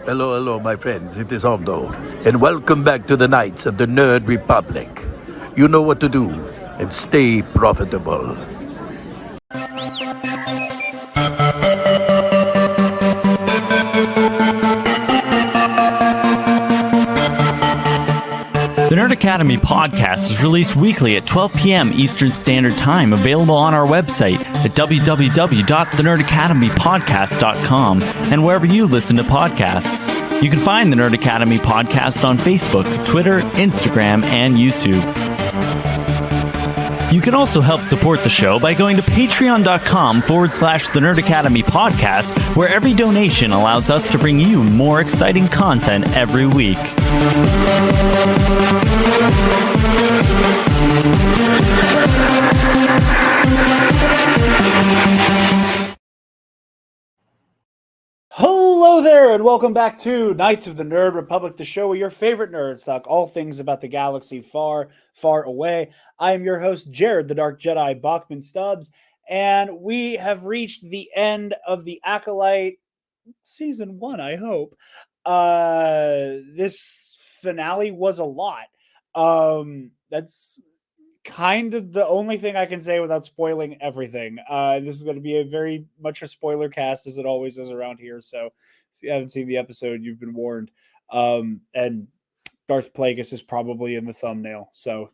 Hello, hello, my friends. It is Hondo, and welcome back to the Knights of the Nerd Republic. You know what to do, and stay profitable. The Nerd Academy podcast is released weekly at 12 p.m. Eastern Standard Time, available on our website at www.thenerdacademypodcast.com and wherever you listen to podcasts. You can find the Nerd Academy podcast on Facebook, Twitter, Instagram, and YouTube. You can also help support the show by going to patreon.com/The Nerd Academy podcast, where every donation allows us to bring you more exciting content every week. Hello there, and welcome back to Knights of the Nerd Republic, the show where your favorite nerds talk all things about the galaxy far, far away. I am your host, Jarod, the Dark Jedi Bachman Stubbs, and we have reached the end of the Acolyte Season 1, I hope. This finale was a lot. That's kind of the only thing I can say without spoiling everything. This is going to be a very much a spoiler cast, as it always is around here. So if you haven't seen the episode, you've been warned. And Darth Plagueis is probably in the thumbnail, so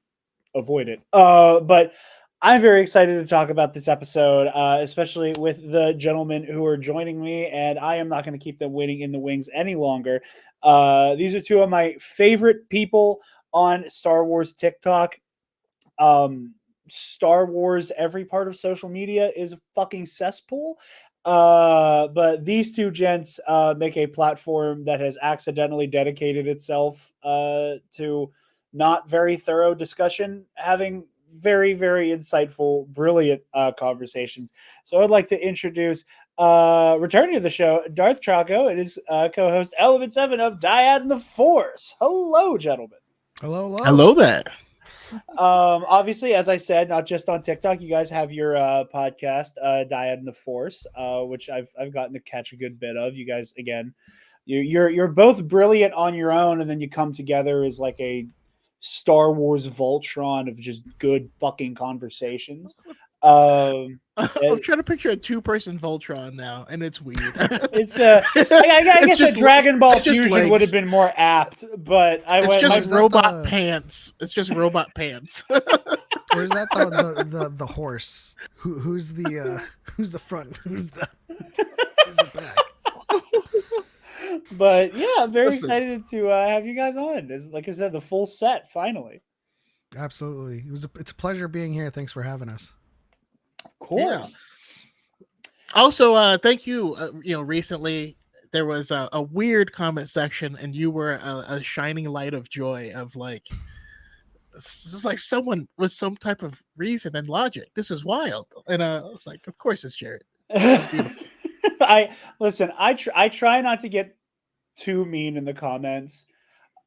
avoid it. But I'm very excited to talk about this episode, especially with the gentlemen who are joining me, and I am not going to keep them waiting in the wings any longer. These are two of my favorite people on Star Wars TikTok. Star Wars, every part of social media is a fucking cesspool. But these two gents make a platform that has accidentally dedicated itself to not very thorough discussion, having very, very insightful, brilliant conversations. So I'd like to introduce, returning to the show, Darth Choco and his co-host Element 7 of Dyad and the Force. Hello, gentlemen. Hello. Hello there. Obviously, as I said, not just on TikTok, you guys have your podcast, Dyad and the Force, which I've gotten to catch a good bit of. You guys, again, you're both brilliant on your own, and then you come together as like a Star Wars Voltron of just good fucking conversations. I'm trying to picture a two-person Voltron now, and it's weird. It's I guess a Dragon Ball Fusion legs. would have been more apt, but It's just robot pants. It's just robot pants. Or is that the horse? Who's the front? Who's the back? But yeah, I'm very excited to have you guys on. Like I said, the full set finally. Absolutely, it's a pleasure being here. Thanks for having us. Of course. Yeah. Also, thank you. Recently there was a weird comment section, and you were a shining light of joy. Of like, it's just like someone with some type of reason and logic. This is wild, and I was like, of course it's Jarod. I try not to get too mean in the comments.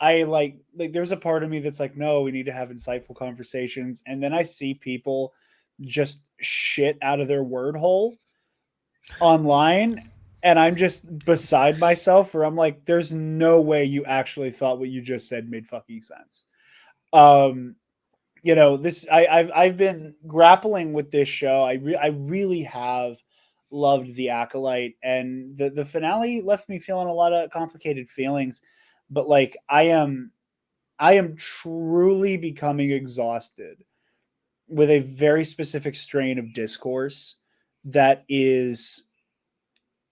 I like there's a part of me that's like, no, we need to have insightful conversations, and then I see people just shit out of their word hole online, and I'm just beside myself, where I'm like, there's no way you actually thought what you just said made fucking sense. I've been grappling with this show. I really have loved the Acolyte, and the finale left me feeling a lot of complicated feelings, but like I am truly becoming exhausted with a very specific strain of discourse that is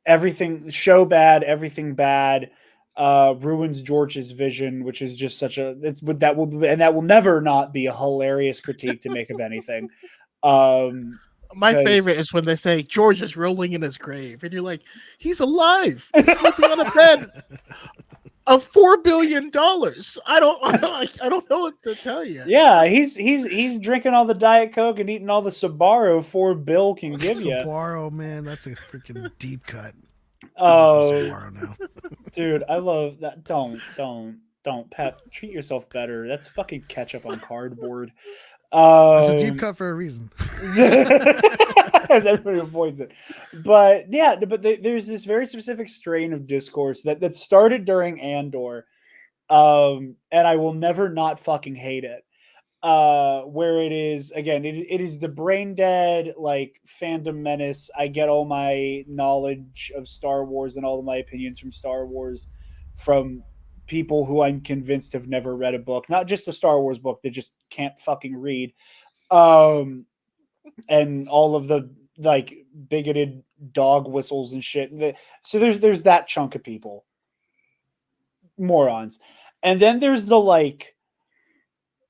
everything everything bad, ruins George's vision, which is just that will never not be a hilarious critique to make of anything. My favorite is when they say George is rolling in his grave, and you're like, he's alive. He's sleeping on a bed of $4 billion. I don't know what to tell you. Yeah, he's drinking all the Diet Coke and eating all the Sbarro $4 billion can give you. Sbarro, man, that's a freaking deep cut. Oh, Sbarro now. Dude, I love that. Don't, Pep. Treat yourself better. That's fucking ketchup on cardboard. That's a deep Um, cut for a reason. as everybody avoids it. But yeah, but there's this very specific strain of discourse that started during Andor, and I will never not fucking hate it. Where it is again, it is the brain dead like fandom menace. I get all my knowledge of Star Wars and all of my opinions from Star Wars from people who I'm convinced have never read a book, not just a Star Wars book, they just can't fucking read. Um, and all of the like bigoted dog whistles and shit. So there's that chunk of people, morons, and then there's the like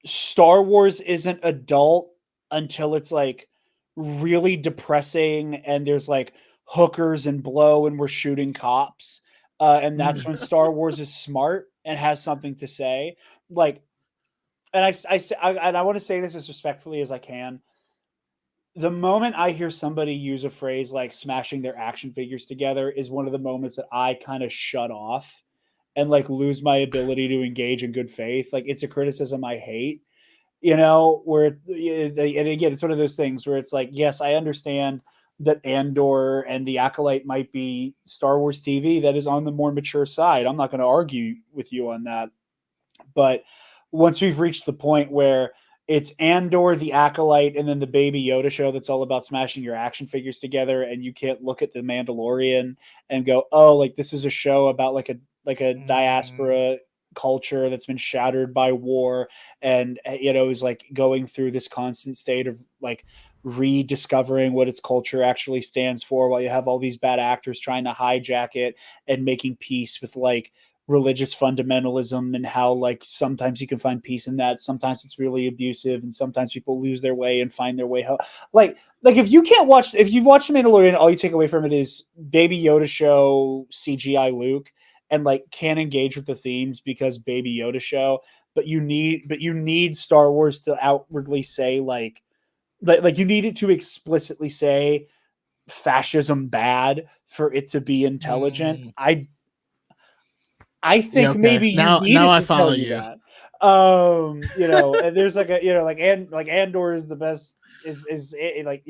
Star Wars isn't adult until it's like really depressing and there's like hookers and blow and we're shooting cops. And that's when Star Wars is smart and has something to say. Like, and I want to say this as respectfully as I can. The moment I hear somebody use a phrase like smashing their action figures together is one of the moments that I kind of shut off and like lose my ability to engage in good faith. Like it's a criticism I hate, where and again, it's one of those things where it's like, yes, I understand that Andor and the Acolyte might be Star Wars TV that is on the more mature side. I'm not going to argue with you on that. But once we've reached the point where it's Andor, the Acolyte, and then the Baby Yoda show that's all about smashing your action figures together, and you can't look at the Mandalorian and go, "Oh, like this is a show about like a diaspora culture that's been shattered by war, and is like going through this constant state of like rediscovering what its culture actually stands for, while you have all these bad actors trying to hijack it and making peace with like religious fundamentalism, and how like sometimes you can find peace in that, sometimes it's really abusive, and sometimes people lose their way and find their way home. Like if you've watched the Mandalorian, all you take away from it is Baby Yoda show, CGI Luke, and like can't engage with the themes because Baby Yoda show. But you need Star Wars to outwardly say like you need it to explicitly say fascism bad for it to be intelligent. Mm. I Yeah, think okay. maybe you Now needed I to tell follow you you. that. And there's like like Andor is the best like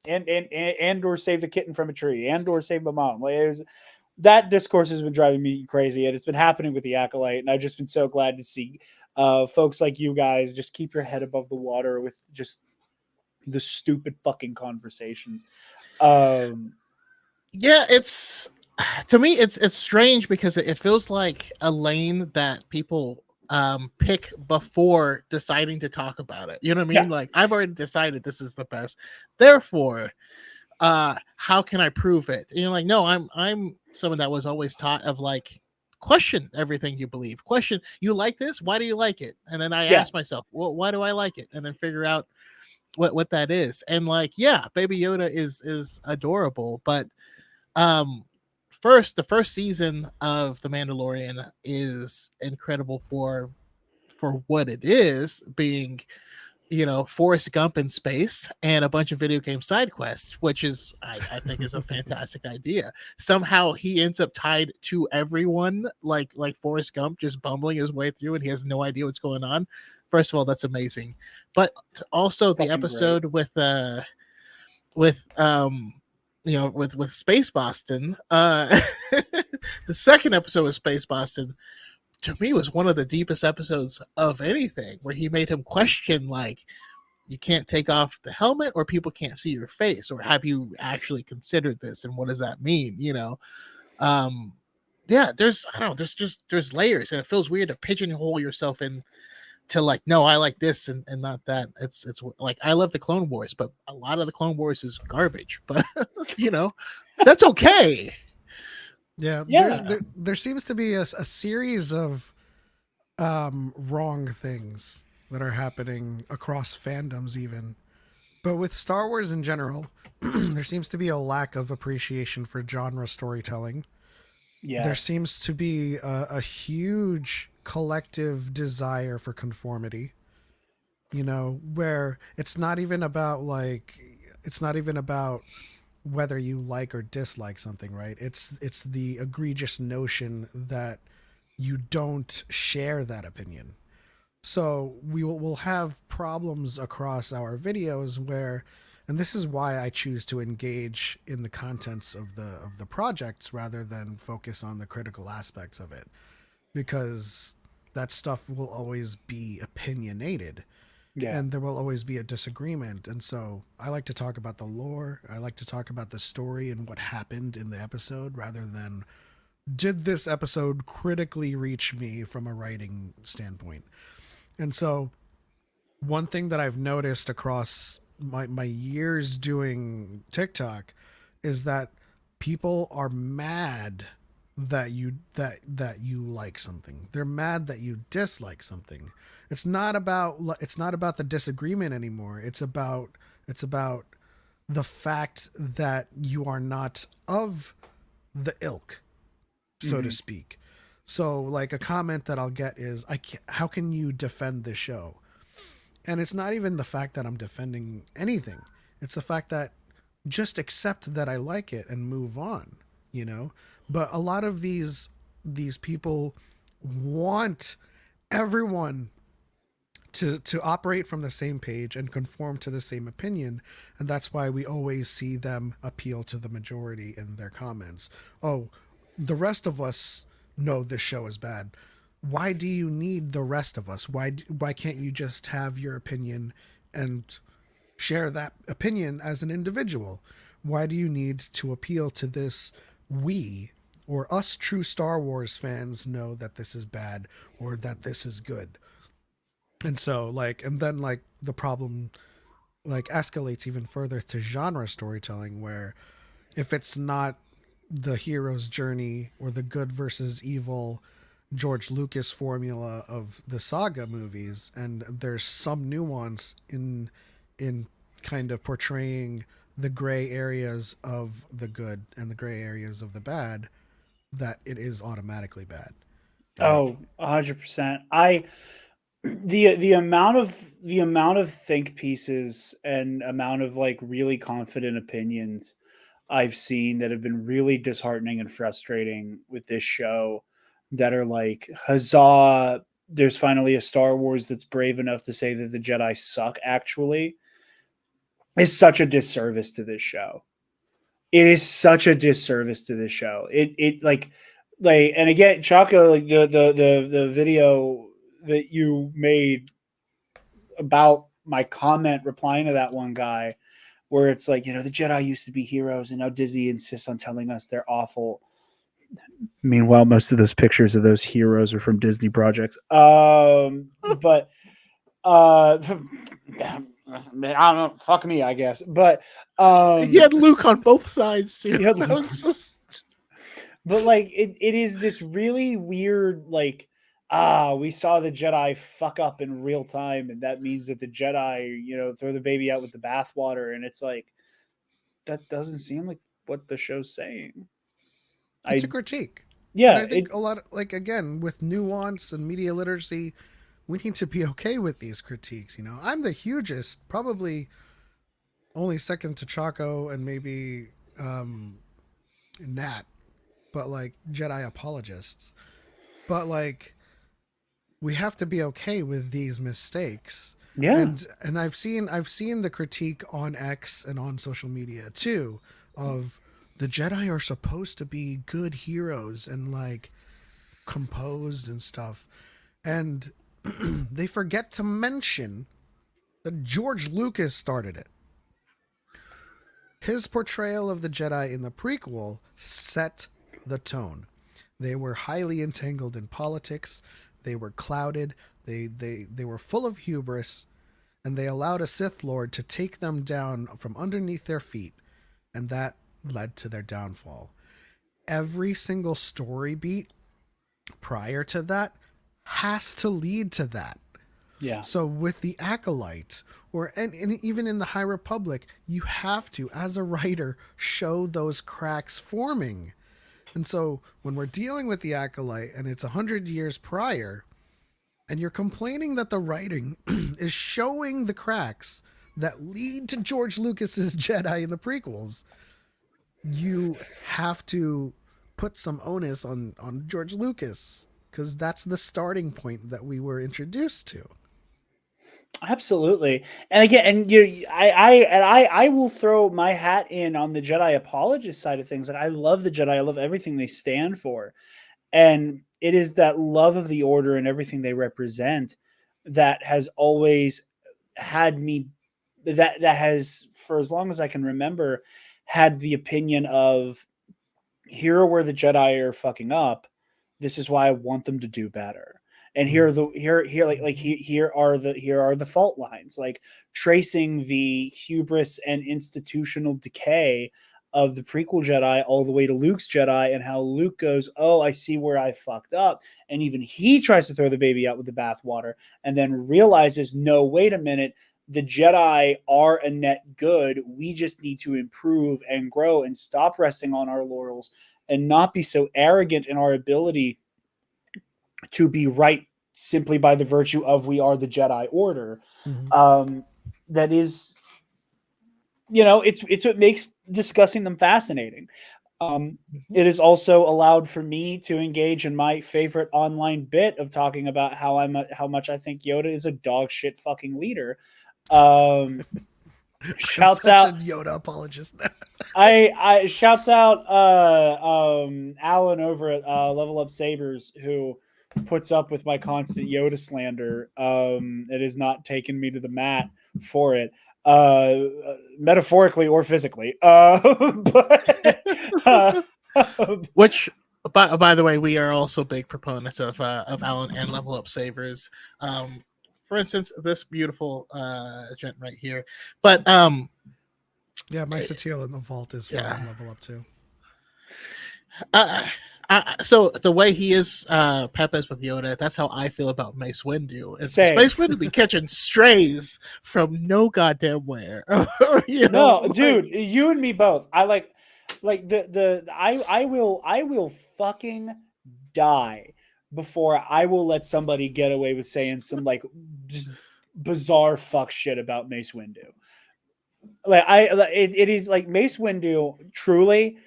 Andor saved a kitten from a tree. Andor saved my mom. Like there's that discourse has been driving me crazy, and it's been happening with the Acolyte, and I've just been so glad to see folks like you guys just keep your head above the water with just the stupid fucking conversations. Um Yeah, it's to me it's strange because it feels like a lane that people pick before deciding to talk about it. You know what I yeah, mean? Like I've already decided this is the best. Therefore, how can I prove it? And you're like, no, I'm someone that was always taught of like question everything you believe. Question, you like this? Why do you like it? And then I yeah, ask myself, well, why do I like it? And then figure out what that is. And like, yeah, Baby Yoda is adorable, but um the first season of The Mandalorian is incredible for what it is, being Forrest Gump in space and a bunch of video game side quests, which is I think is a fantastic idea. Somehow he ends up tied to everyone, like Forrest Gump, just bumbling his way through, and he has no idea what's going on. First of all, that's amazing, but also the fucking great. episode with with Space Boston. The second episode of Space Boston to me was one of the deepest episodes of anything, where he made him question like, you can't take off the helmet or people can't see your face, or have you actually considered this and what does that mean? Um yeah, there's I don't know, there's layers, and it feels weird to pigeonhole yourself in to like, no, I like this and not that. It's like, I love the Clone Wars, but a lot of the Clone Wars is garbage. But you know, that's okay. Yeah, Yeah, there seems to be a series of wrong things that are happening across fandoms, even. But with Star Wars in general, there seems to be a lack of appreciation for genre storytelling. There yes, seems to be a huge collective desire for conformity. Where it's not even about whether you like or dislike something, right? It's the egregious notion that you don't share that opinion. So we'll have problems across our videos where, and this is why I choose to engage in the contents of the projects rather than focus on the critical aspects of it, because that stuff will always be opinionated Yeah. and there will always be a disagreement. And so I like to talk about the lore. I like to talk about the story and what happened in the episode rather than did this episode critically reach me from a writing standpoint. And so one thing that I've noticed across my years doing TikTok is that people are mad that you like something. They're mad that you dislike something. It's not about the disagreement anymore. It's about the fact that you are not of the ilk, so to speak. So like a comment that I'll get is how can you defend this show? And it's not even the fact that I'm defending anything. It's the fact that just accept that I like it and move on, you know? But a lot of these people want everyone to operate from the same page and conform to the same opinion, and that's why we always see them appeal to the majority in their comments. Oh, the rest of us know this show is bad. Why do you need the rest of us? Why can't you just have your opinion and share that opinion as an individual? Why do you need to appeal to this we or us true Star Wars fans know that this is bad or that this is good? And so and then the problem escalates even further to genre storytelling, where if it's not the hero's journey or the good versus evil George Lucas formula of the saga movies, and there's some nuance in kind of portraying the gray areas of the good and the gray areas of the bad, that it is automatically bad, right? Oh, 100%. The amount of think pieces and amount of like really confident opinions I've seen that have been really disheartening and frustrating with this show, that are like, huzzah, there's finally a Star Wars that's brave enough to say that the Jedi suck, actually, is such a disservice to this show. It is such a disservice to this show. It like and again, Choco, like the video that you made about my comment replying to that one guy, where it's like, the Jedi used to be heroes and now Disney insists on telling us they're awful. Meanwhile, most of those pictures of those heroes are from Disney projects. But I don't know, fuck me, I guess. But He had Luke on both sides too. Yeah, That was so but like it is this really weird, like, we saw the Jedi fuck up in real time, and that means that the Jedi, throw the baby out with the bathwater, and it's like, that doesn't seem like what the show's saying. It's a I critique. And Yeah, I think a lot again, with nuance and media literacy, we need to be okay with these critiques. I'm the hugest, probably only second to Chaco and maybe Nat, but Jedi apologists. But we have to be okay with these mistakes. yeah. And I've seen the critique on X and on social media too, of the Jedi are supposed to be good heroes and composed and stuff. And they forget to mention that George Lucas started it. His portrayal of the Jedi in the prequel set the tone. They were highly entangled in politics. They were clouded. They were full of hubris, and they allowed a Sith Lord to take them down from underneath their feet, and that led to their downfall. Every single story beat prior to that has to lead to that. Yeah. So with the Acolyte, and even in the High Republic, you have to, as a writer, show those cracks forming. And so when we're dealing with the Acolyte and it's 100 years prior, and you're complaining that the writing is showing the cracks that lead to George Lucas's Jedi in the prequels, you have to put some onus on George Lucas, because that's the starting point that we were introduced to. Absolutely. And again, and I will throw my hat in on the Jedi apologist side of things. Like, I love the Jedi. I love everything they stand for. And it is that love of the order and everything they represent that has always had me, that has, for as long as I can remember, had the opinion of, here are where the Jedi are fucking up. This is why I want them to do better. And here are the here are the fault lines, like tracing the hubris and institutional decay of the prequel Jedi all the way to Luke's Jedi, and how Luke goes, "Oh, I see where I fucked up," and even he tries to throw the baby out with the bathwater, and then realizes, "No, wait a minute." The Jedi are a net good. We just need to improve and grow and stop resting on our laurels and not be so arrogant in our ability to be right simply by the virtue of we are the Jedi Order. That is, it's what makes discussing them fascinating. It has also allowed for me to engage in my favorite online bit of talking about how much I think Yoda is a dog shit fucking leader. Shouts out a Yoda apologist. I shouts out Alan over at Level Up Sabers, who puts up with my constant Yoda slander. It has not taken me to the mat for it, metaphorically or physically. Which, by the way, we are also big proponents of Alan and Level Up Savers. For instance, this beautiful gent right here. But yeah, my Satele in the vault is from Level Up too. So the way he is Pep is with Yoda, that's how I feel about Mace Windu. Mace Windu be catching strays from no goddamn where. Dude, you and me both. I like I will fucking die before I will let somebody get away with saying some like just bizarre fuck shit about Mace Windu. Like it is like Mace Windu truly.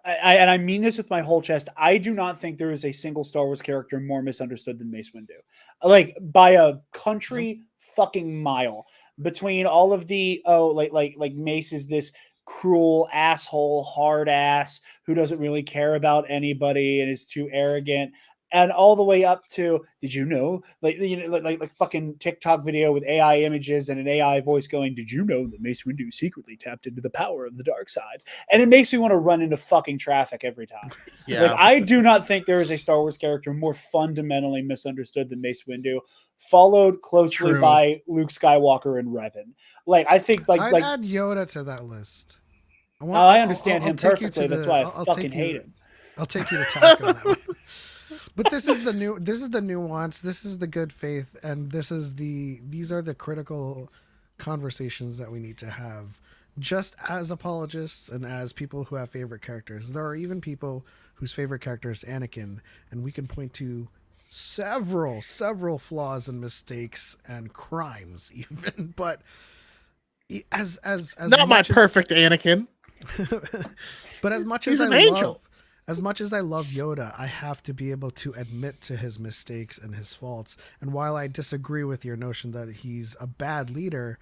And I mean this with my whole chest. I do not think there is a single Star Wars character more misunderstood than Mace Windu, like by a country fucking mile. Between all of the like Mace is this cruel asshole, hard ass who doesn't really care about anybody and is too arrogant, and all the way up to, did you know, like fucking TikTok video with AI images and an AI voice going, did you know that Mace Windu secretly tapped into the power of the dark side? And it makes me want to run into fucking traffic every time. Yeah. Like, I do not think there is a Star Wars character more fundamentally misunderstood than Mace Windu, followed closely by Luke Skywalker and Revan. Like, I think I'd add Yoda to that list. I understand him perfectly. That's why I fucking hate him. I'll take you to task on that one. But this is the nuance, this is the good faith, and these are the critical conversations that we need to have, just as apologists and as people who have favorite characters. There are even people whose favorite character is Anakin, and we can point to several flaws and mistakes and crimes even, but as not my perfect Anakin. But as much as as much as I love Yoda, I have to be able to admit to his mistakes and his faults. And while I disagree with your notion that he's a bad leader,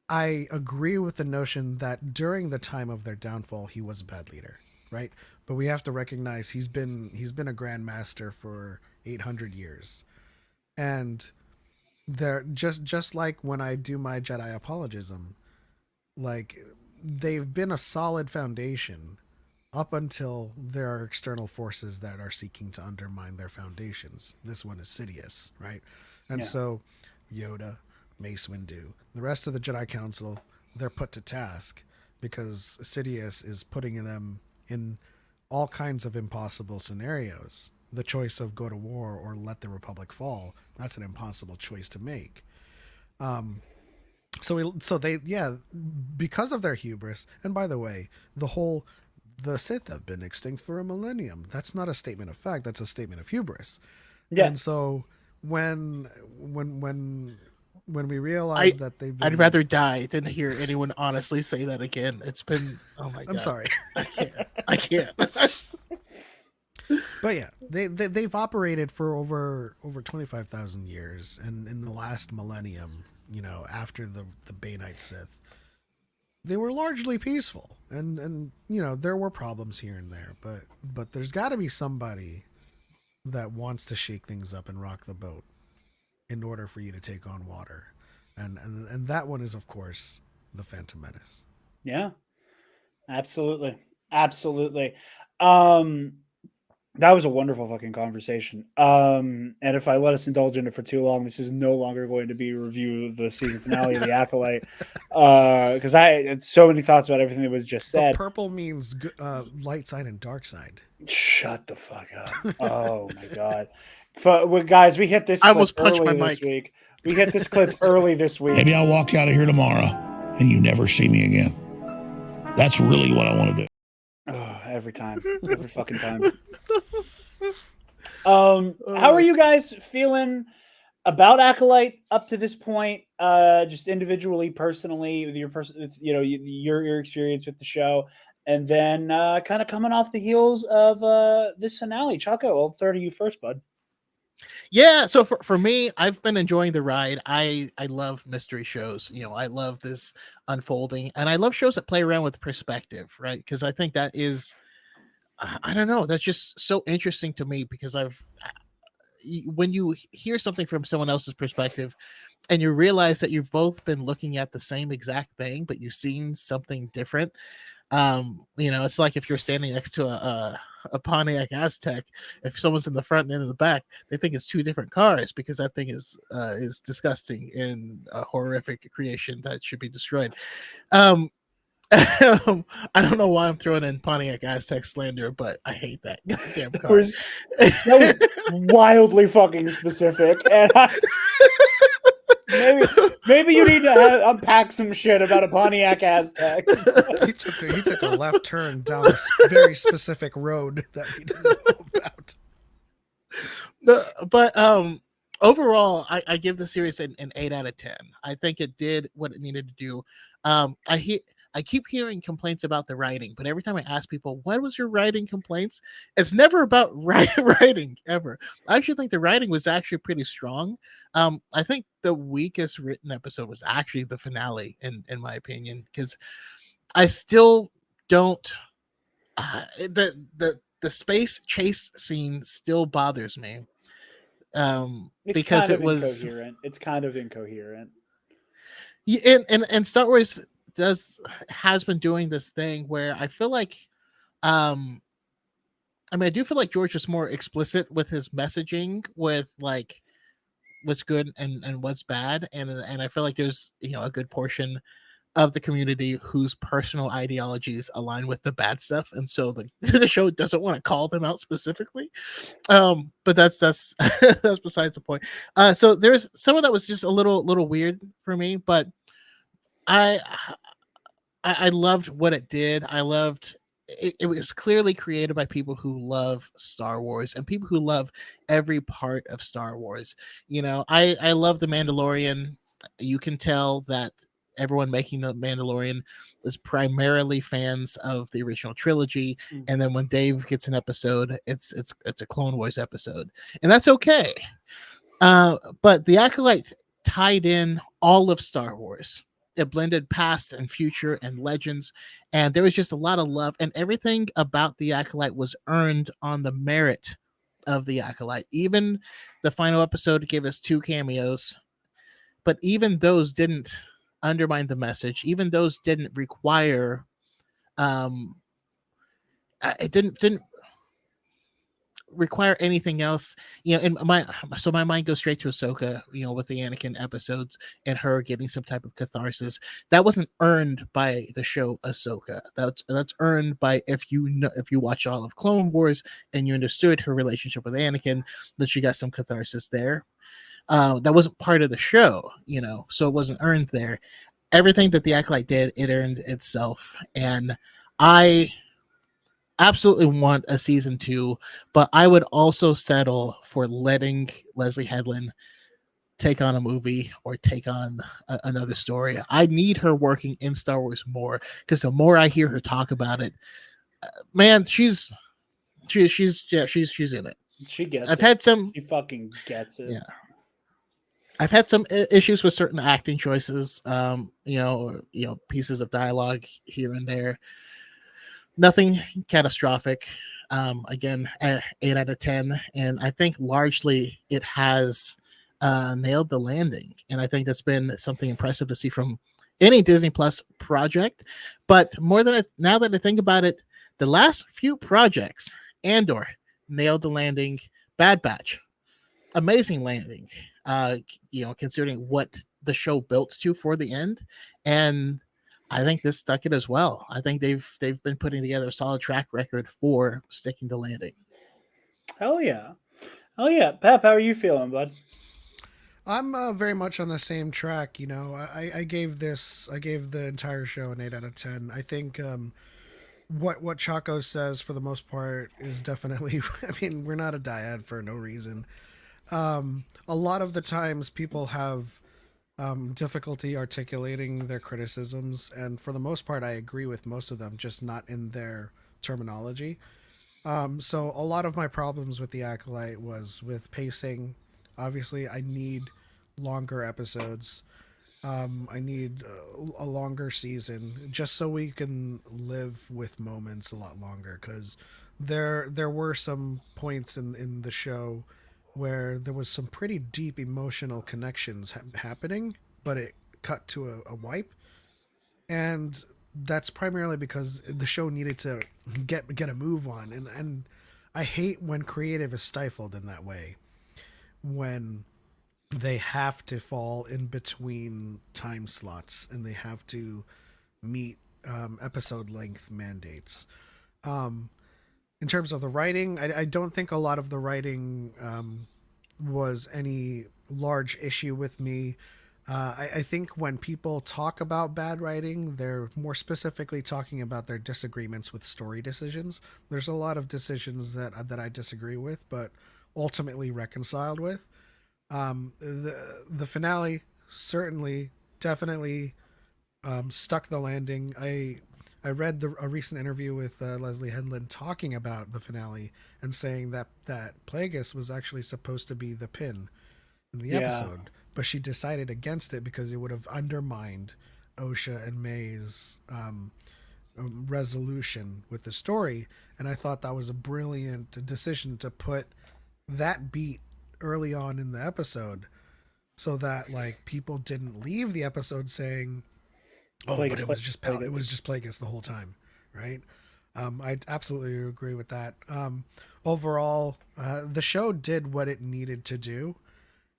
I agree with the notion that during the time of their downfall, he was a bad leader, right? But we have to recognize he's been a Grand Master for 800 years. And they're just like when I do my Jedi apologism, like, they've been a solid foundation up until there are external forces that are seeking to undermine their foundations. This one is Sidious, right? And so Yoda, Mace Windu, the rest of the Jedi Council, they're put to task because Sidious is putting them in all kinds of impossible scenarios. The choice of go to war or let the Republic fall, that's an impossible choice to make. So they because of their hubris, and by the way, the Sith have been extinct for a millennium. That's not a statement of fact. That's a statement of hubris. Yeah. And so when we realize that they've been... I'd rather die than hear anyone honestly say that again. It's been, oh my God. I'm sorry. I can't. But yeah, they've operated for over 25,000 years, and in the last millennium, after the Bay Knight Sith, they were largely peaceful, and there were problems here and there, but there's got to be somebody that wants to shake things up and rock the boat in order for you to take on water, and that one is, of course, the Phantom Menace. Yeah, absolutely, absolutely. Um, that was a wonderful fucking conversation. And if I let us indulge in it for too long, this is no longer going to be a review of the season finale of The Acolyte. Because I had so many thoughts about everything that was just But said. purple means light side and dark side. Shut the fuck up. Oh my god. Guys, we hit this I clip almost punched early my this mic. week. We hit this clip early this week. Maybe I'll walk out of here tomorrow and you never see me again. That's really what I want to do. Oh, every time. Every fucking time. How are you guys feeling about Acolyte up to this point? Just individually, personally, with your experience with the show, and then kind of coming off the heels of this finale. Choco, I'll throw to you first, bud. Yeah, so for me, I've been enjoying the ride. I love mystery shows. I love this unfolding, and I love shows that play around with perspective, right? Because I think that is, I don't know, that's just so interesting to me because when you hear something from someone else's perspective and you realize that you've both been looking at the same exact thing, but you've seen something different. It's like if you're standing next to a Pontiac Aztec, if someone's in the front and in the back, they think it's two different cars because that thing is disgusting and a horrific creation that should be destroyed. I don't know why I'm throwing in Pontiac Aztec slander, but I hate that goddamn car. That was wildly fucking specific, and maybe you need to unpack some shit about a Pontiac Aztec. He took a left turn down a very specific road that we didn't know about. But overall, I give the series an 8 out of 10. I think it did what it needed to do. I keep hearing complaints about the writing, but every time I ask people, what was your writing complaints? It's never about writing ever. I actually think the writing was actually pretty strong. I think the weakest written episode was actually the finale, in my opinion, because I still don't. The space chase scene still bothers me. Because it was incoherent. It's kind of incoherent. Yeah, and Star Wars has been doing this thing where I feel like I do feel like George is more explicit with his messaging with like what's good and what's bad, and I feel like there's a good portion of the community whose personal ideologies align with the bad stuff, and so the show doesn't want to call them out specifically. But that's that's besides the point. So there's some of that was just a little weird for me, but I I loved what it did. I loved it. It was clearly created by people who love Star Wars and people who love every part of Star Wars. I love the Mandalorian. You can tell that everyone making the Mandalorian is primarily fans of the original trilogy, and then when Dave gets an episode, it's a Clone Wars episode, and that's okay. But the Acolyte tied in all of Star Wars. It blended past and future and legends, and there was just a lot of love, and everything about the Acolyte was earned on the merit of the Acolyte. Even the final episode gave us 2 cameos, but even those didn't undermine the message. Even those didn't require. It didn't require anything else, and my mind goes straight to Ahsoka, with the Anakin episodes and her getting some type of catharsis that wasn't earned by the show Ahsoka. That's earned by if you watch all of Clone Wars and you understood her relationship with Anakin, that she got some catharsis there. That wasn't part of the show, so it wasn't earned there. Everything that the Acolyte did, it earned itself, and I absolutely want a season 2, but I would also settle for letting Leslie Headland take on a movie or take on another story. I need her working in Star Wars more, because the more I hear her talk about it, man, she's She's in it. She gets I've it. had some She fucking gets it. yeah. I've had some issues with certain acting choices, pieces of dialogue here and there. Nothing catastrophic. Again, 8 out of 10, and I think largely it has nailed the landing, and I think that's been something impressive to see from any Disney Plus project. But now that I think about it, the last few projects, Andor nailed the landing, Bad Batch amazing landing. Considering what the show built to for the end, and I think this stuck it as well. I think they've been putting together a solid track record for sticking to landing. Hell yeah. Hell yeah. Pep, how are you feeling, bud? I'm very much on the same track. I gave the entire show an 8 out of 10. I think what Choco says for the most part is definitely. I mean, we're not a dyad for no reason. A lot of the times people have difficulty articulating their criticisms, and for the most part, I agree with most of them, just not in their terminology. So a lot of my problems with the Acolyte was with pacing. Obviously, I need longer episodes. I need a longer season just so we can live with moments a lot longer. Because there were some points in the show where there was some pretty deep emotional connections happening, but it cut to a wipe, and that's primarily because the show needed to get a move on, and I hate when creative is stifled in that way, when they have to fall in between time slots and they have to meet episode length mandates. In terms of the writing, I don't think a lot of the writing was any large issue with me. I think when people talk about bad writing, they're more specifically talking about their disagreements with story decisions. There's a lot of decisions that I disagree with, but ultimately reconciled with. The finale certainly, definitely stuck the landing. I read a recent interview with Leslie Headland talking about the finale and saying that Plagueis was actually supposed to be the pin in the episode, but she decided against it because it would have undermined Osha and Mae's resolution with the story. And I thought that was a brilliant decision to put that beat early on in the episode so that like people didn't leave the episode saying, "Oh, Plagueis, but it was just Plagueis. it was just Plagueis the whole time," right? I absolutely agree with that. Overall, the show did what it needed to do,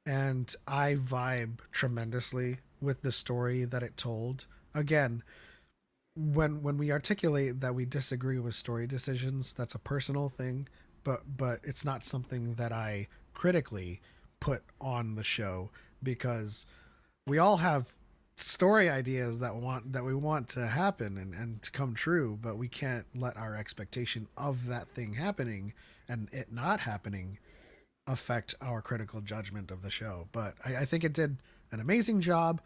and I vibe tremendously with the story that it told. Again, when we articulate that we disagree with story decisions, that's a personal thing, but it's not something that I critically put on the show, because we all have story ideas that we want to happen and to come true, but we can't let our expectation of that thing happening and it not happening affect our critical judgment of the show. But I think it did an amazing job.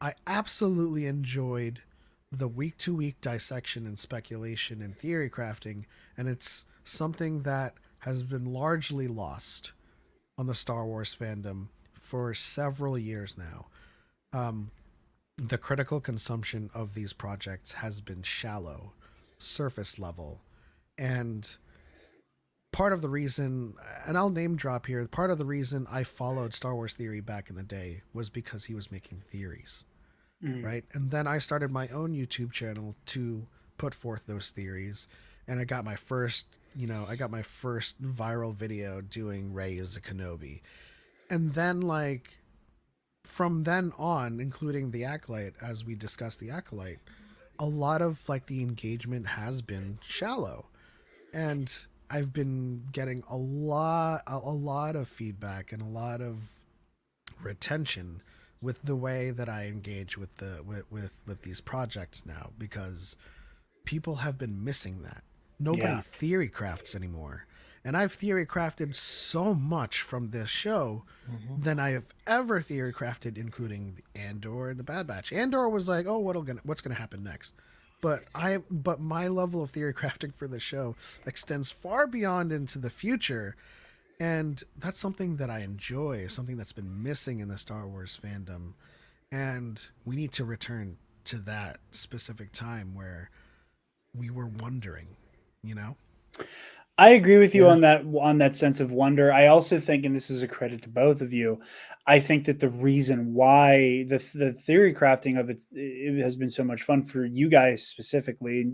I absolutely enjoyed the week to week dissection and speculation and theory crafting, and it's something that has been largely lost on the Star Wars fandom for several years now. The critical consumption of these projects has been shallow, surface level, and part of the reason, and I'll name drop here, part of the reason I followed Star Wars Theory back in the day was because he was making theories, right? And then I started my own YouTube channel to put forth those theories, and I got my first viral video doing Rey as a Kenobi. And then like from then on, including the Acolyte, as we discussed the Acolyte, a lot of like the engagement has been shallow, and I've been getting a lot of feedback and a lot of retention with the way that I engage with with these projects now, because people have been missing that. Nobody theory crafts anymore. And I've theory crafted so much from this show than I have ever theory crafted, including the Andor and the Bad Batch. Andor was like, oh, what's gonna happen next? but my level of theory crafting for the show extends far beyond into the future, and that's something that I enjoy, something that's been missing in the Star Wars fandom, and we need to return to that specific time where we were wondering, you know. I agree with you Yeah. on that sense of wonder. I also think, and this is a credit to both of you, I think that the reason why the theory crafting of it has been so much fun for you guys specifically,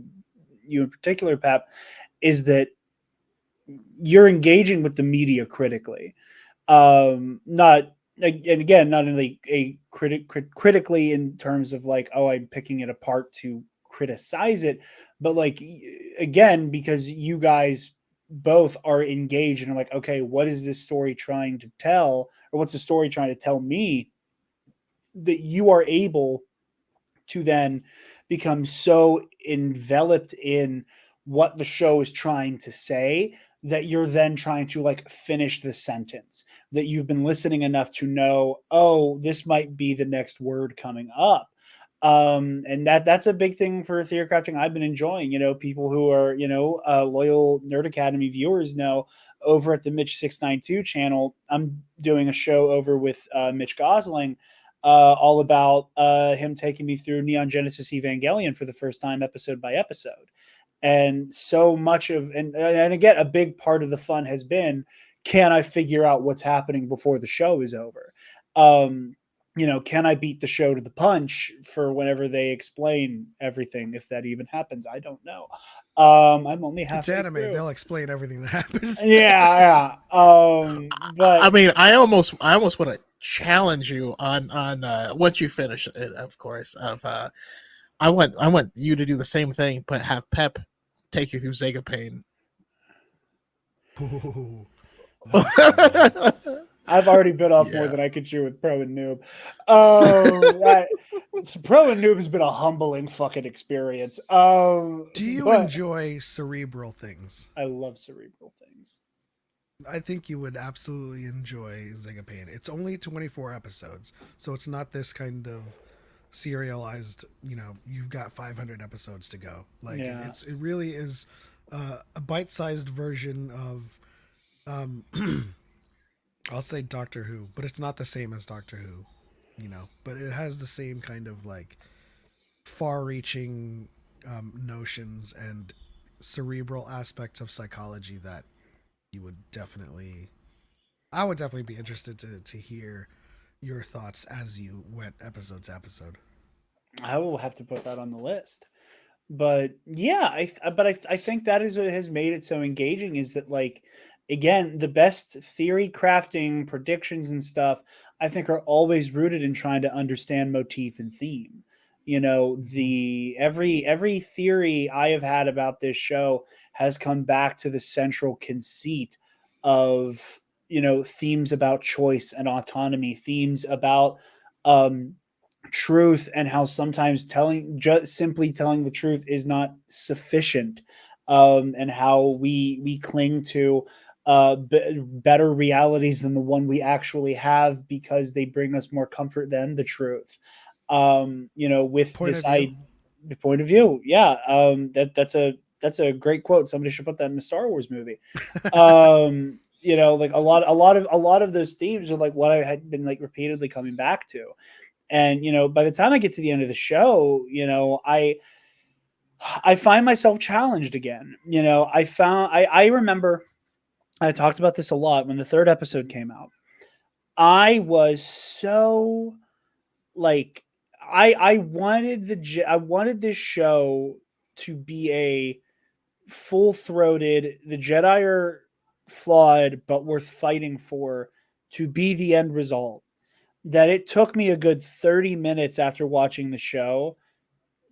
you in particular, Pap, is that you're engaging with the media critically. Not and again, not in like critically in terms of like, oh, I'm picking it apart to criticize it, but like again, because you guys both are engaged and are like, okay, what is this story trying to tell, or what's the story trying to tell me? That you are able to then become so enveloped in what the show is trying to say that you're then trying to like finish the sentence, that you've been listening enough to know, oh, this might be the next word coming up. And that's a big thing for theory crafting I've been enjoying. People who are loyal Nerd Academy viewers know, over at the Mitch 692 channel, I'm doing a show over with Mitch Gosling, all about him taking me through Neon Genesis Evangelion for the first time, episode by episode. And so much of, and again, a big part of the fun has been, can I figure out what's happening before the show is over? Can I beat the show to the punch for whenever they explain everything, if that even happens? I don't know. I'm only It's halfway anime. through. They'll explain everything that happens. Yeah. But I mean, I almost want to challenge you on once you finish it, of course. I want you to do the same thing, but have Pep take you through Zega Pain. Ooh, that's good. I've already bit off more Yeah. than I could chew with Pro and Noob. Pro and Noob has been a humbling fucking experience. Do you But enjoy cerebral things? I love cerebral things. I think you would absolutely enjoy Zegapain. It's only 24 episodes, so it's not this kind of serialized, you've got 500 episodes to go. Like Yeah. it really is a bite-sized version of I'll say Doctor Who, but it's not the same as Doctor Who, but it has the same kind of like far-reaching notions and cerebral aspects of psychology that you would definitely I would definitely be interested to hear your thoughts as you went episode to episode. I will have to put that on the list. But yeah, I think that is what has made it so engaging, is that, like, again, the best theory crafting predictions and stuff, I think, are always rooted in trying to understand motif and theme. The every theory I have had about this show has come back to the central conceit of, themes about choice and autonomy, themes about um truth, and how sometimes just simply telling the truth is not sufficient, and how we cling to better realities than the one we actually have, because they bring us more comfort than the truth. With Point this of view. the point of view, yeah. That's a great quote. Somebody should put that in a Star Wars movie. Like a lot of those themes are like what I had been like repeatedly coming back to. And by the time I get to the end of the show, I find myself challenged again. I remember I talked about this a lot when the third episode came out. I was so like I wanted this show to be a full-throated, the Jedi are flawed but worth fighting for, to be the end result. That it took me a good 30 minutes after watching the show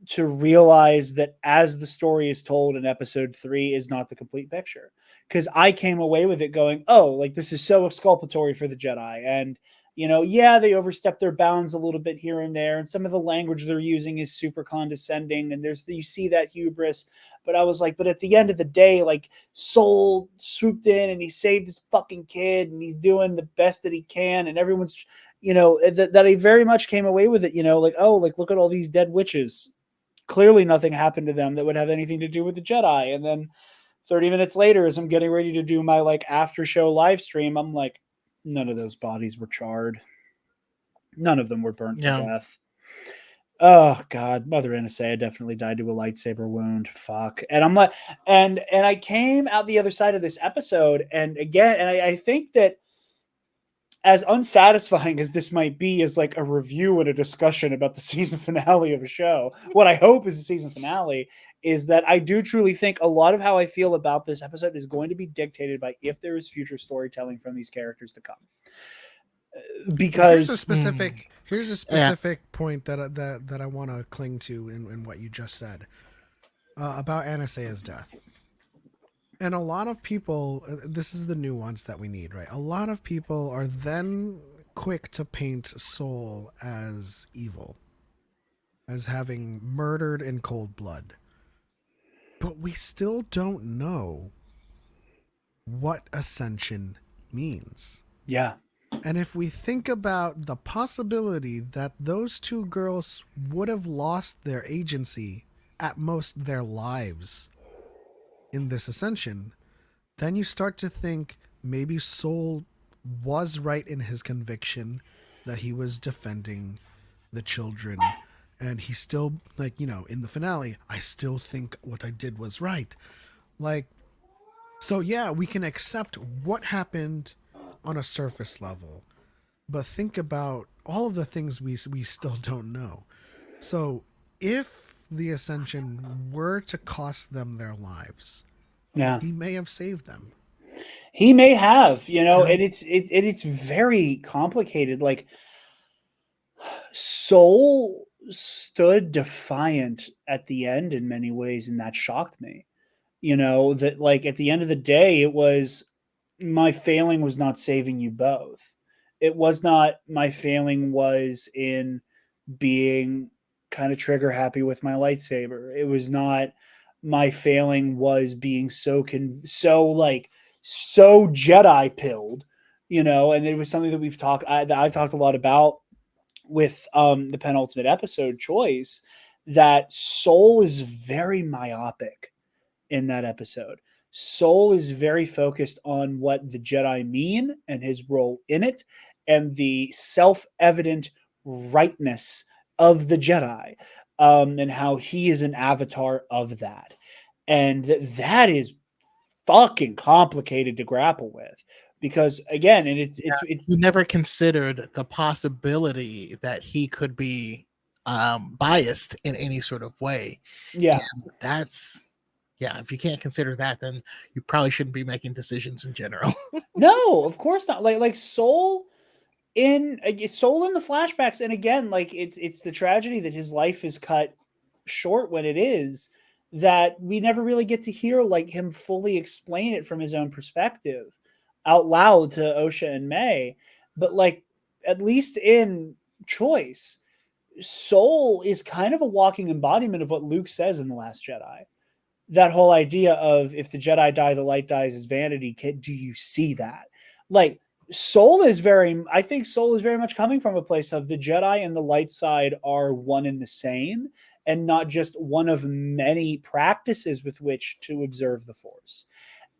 to realize that as the story is told in episode 3 is not the complete picture. Because I came away with it going, oh, like, this is so exculpatory for the Jedi. And, yeah, they overstep their bounds a little bit here and there. And some of the language they're using is super condescending. And you see that hubris. But I was like, but at the end of the day, like, Soul swooped in and he saved his fucking kid and he's doing the best that he can. And everyone's, that I very much came away with it, like, oh, like, look at all these dead witches. clearly nothing happened to them that would have anything to do with the Jedi. And then 30 minutes later, as I'm getting ready to do my like after show live stream, I'm like, none of those bodies were charred. None of them were burnt to Yeah. death. Oh God, Mother Anastasia definitely died to a lightsaber wound. Fuck. And I'm like, and I came out the other side of this episode, and again, and I think that as unsatisfying as this might be as like a review and a discussion about the season finale of a show, what I hope is the season finale is that I do truly think a lot of how I feel about this episode is going to be dictated by if there is future storytelling from these characters to come. Because here's a specific point that I want to cling to in what you just said about Anasaia's death. And a lot of people, this is the nuance that we need, right? A lot of people are then quick to paint Soul as evil, as having murdered in cold blood. But we still don't know what ascension means. Yeah. And if we think about the possibility that those two girls would have lost their agency, at most their lives, in this ascension, then you start to think maybe Soul was right in his conviction that he was defending the children. And he still, like, you know, in the finale, I still think what I did was right. Like, so yeah, we can accept what happened on a surface level, but think about all of the things we still don't know. So if the ascension were to cost them their lives, Yeah. he may have saved them. He may have, you know, and it's very complicated. Like Soul stood defiant at the end in many ways, and that shocked me. You know, that like at the end of the day, it was my failing was not saving you both. It was not my failing was in being kind of trigger happy with my lightsaber. It was not my failing was being so Jedi pilled, you know, and it was something that I've talked a lot about with the penultimate episode choice, that Soul is very myopic in that episode. Soul is very focused on what the Jedi mean and his role in it, and the self-evident rightness of the Jedi, and how he is an avatar of that. And that is fucking complicated to grapple with, because again, and it's You never considered the possibility that he could be biased in any sort of way. yeah. And that's, yeah, if you can't consider that, then you probably shouldn't be making decisions in general. No, of course not. Like Soul in the flashbacks, and again, like it's the tragedy that his life is cut short when it is, that we never really get to hear like him fully explain it from his own perspective out loud to Osha and Mae. But like, at least in choice, Soul is kind of a walking embodiment of what Luke says in The Last Jedi. That whole idea of if the Jedi die, the light dies is vanity. Do you see that? Like, I think Soul is very much coming from a place of the Jedi and the light side are one and the same, and not just one of many practices with which to observe the Force.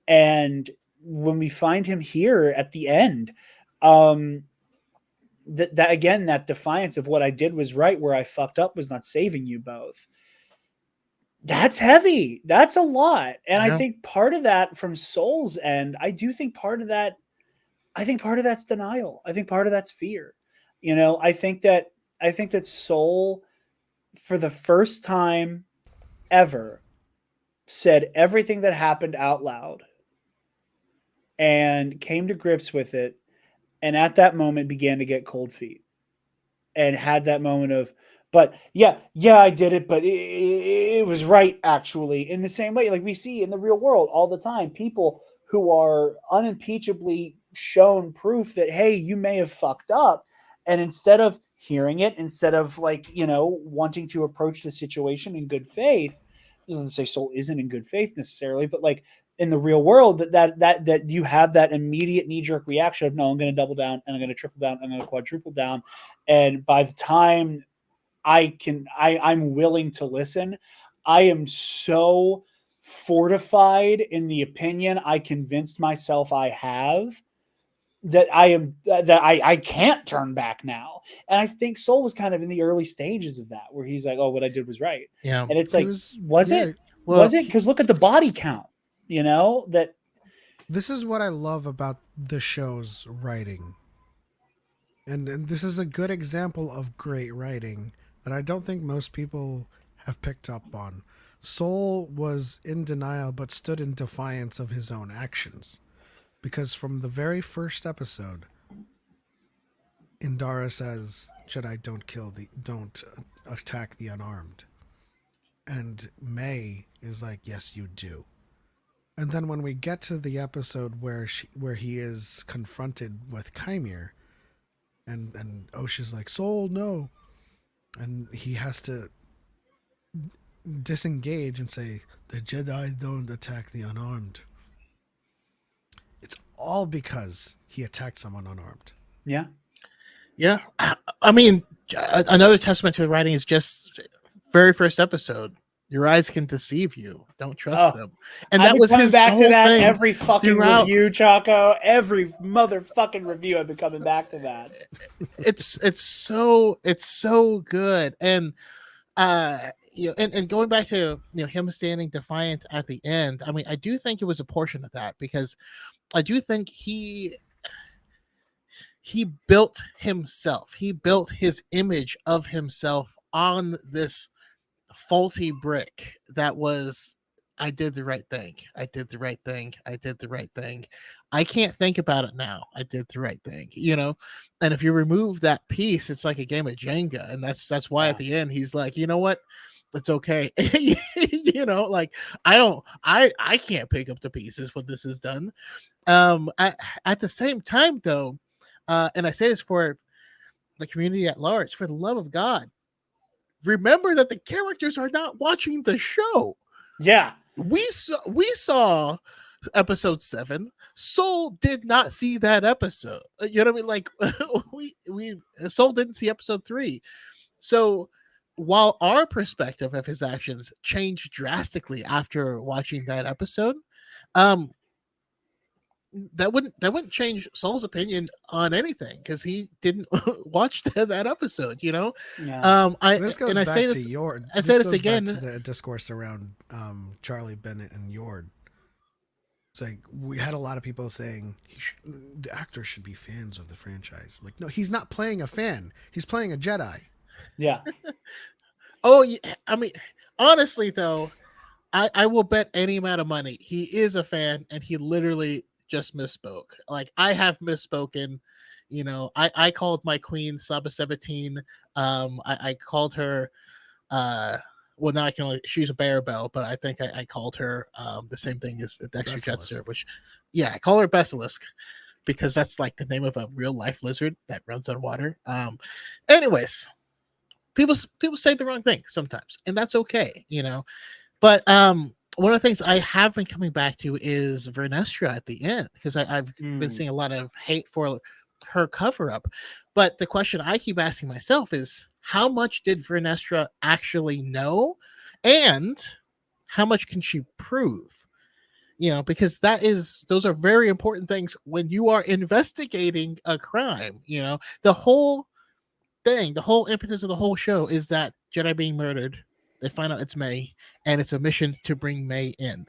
And when we find him here at the end, that again, that defiance of what I did was right, where I fucked up was not saving you both. That's heavy. That's a lot. And I think part of that from Soul's end, I think part of that's denial. I think part of that's fear. You know, I think that Soul, for the first time ever, said everything that happened out loud and came to grips with it. And at that moment began to get cold feet and had that moment of, but yeah, I did it, but it was right, actually, in the same way. Like we see in the real world all the time, people who are unimpeachably shown proof that, hey, you may have fucked up. And instead of hearing it, instead of like, you know, wanting to approach the situation in good faith, doesn't say Soul isn't in good faith necessarily, but like in the real world, that you have that immediate knee-jerk reaction of, no, I'm going to double down and I'm going to triple down, I'm going to quadruple down. And by the time I'm willing to listen. I am so fortified in the opinion I convinced myself I have that I can't turn back now. And I think Soul was kind of in the early stages of that, where he's like, "Oh, what I did was right," Yeah. and it's He like, was, was yeah. it? Well, Was it? Because look at the body count. You know that. This is what I love about the show's writing. And this is a good example of great writing that I don't think most people have picked up on. Soul was in denial but stood in defiance of his own actions. Because from the very first episode, Indara says, Jedi don't attack the unarmed. And May is like, yes, you do. And then when we get to the episode where he is confronted with Chimere, and Osha's like, Soul, no. And he has to disengage and say, the Jedi don't attack the unarmed. It's all because he attacked someone unarmed. Yeah. yeah. I mean, another testament to the writing is just very first episode. Your eyes can deceive you. Don't trust them. And I've that been was coming his back to whole that thing every fucking throughout. review, Choco. Every motherfucking review, I've been coming back to that. It's so good. And and going back to him standing defiant at the end, I mean, I do think it was a portion of that, because I do think he built himself. He built his image of himself on this faulty brick that was, I did the right thing. I did the right thing. I did the right thing. I can't think about it now. I did the right thing, And if you remove that piece, it's like a game of Jenga. And that's why at the end he's like, you know what? It's okay. Like I can't pick up the pieces when this is done. At the same time though, and I say this for the community at large, for the love of God, remember that the characters are not watching the show. Yeah. We saw episode 7. Soul did not see that episode. You know what I mean? Like we Soul didn't see episode 3. So while our perspective of his actions changed drastically after watching that episode, that wouldn't change Soul's opinion on anything, because he didn't watch that episode. Yeah. This goes back to Yord. I say this goes again. Back to the discourse around Charlie Bennett and Yord. It's like we had a lot of people saying the actors should be fans of the franchise. Like, no, he's not playing a fan. He's playing a Jedi. Yeah. Oh, yeah. I mean, honestly, though, I will bet any amount of money he is a fan, and he literally just misspoke. Like, I have misspoken. I called my queen Saba 17. I called her. Well, now I can only, she's a bear bell, but I think I called her the same thing as Dexter Jetster, which, yeah, I call her Basilisk, because that's like the name of a real life lizard that runs on water. Anyways, people say the wrong thing sometimes, and that's okay, But one of the things I have been coming back to is Vernestra at the end, because I've been seeing a lot of hate for her cover up. But the question I keep asking myself is, how much did Vernestra actually know, and how much can she prove? Because those are very important things when you are investigating a crime. The whole thing, the whole impetus of the whole show is that Jedi being murdered. They find out it's May, and it's a mission to bring May in.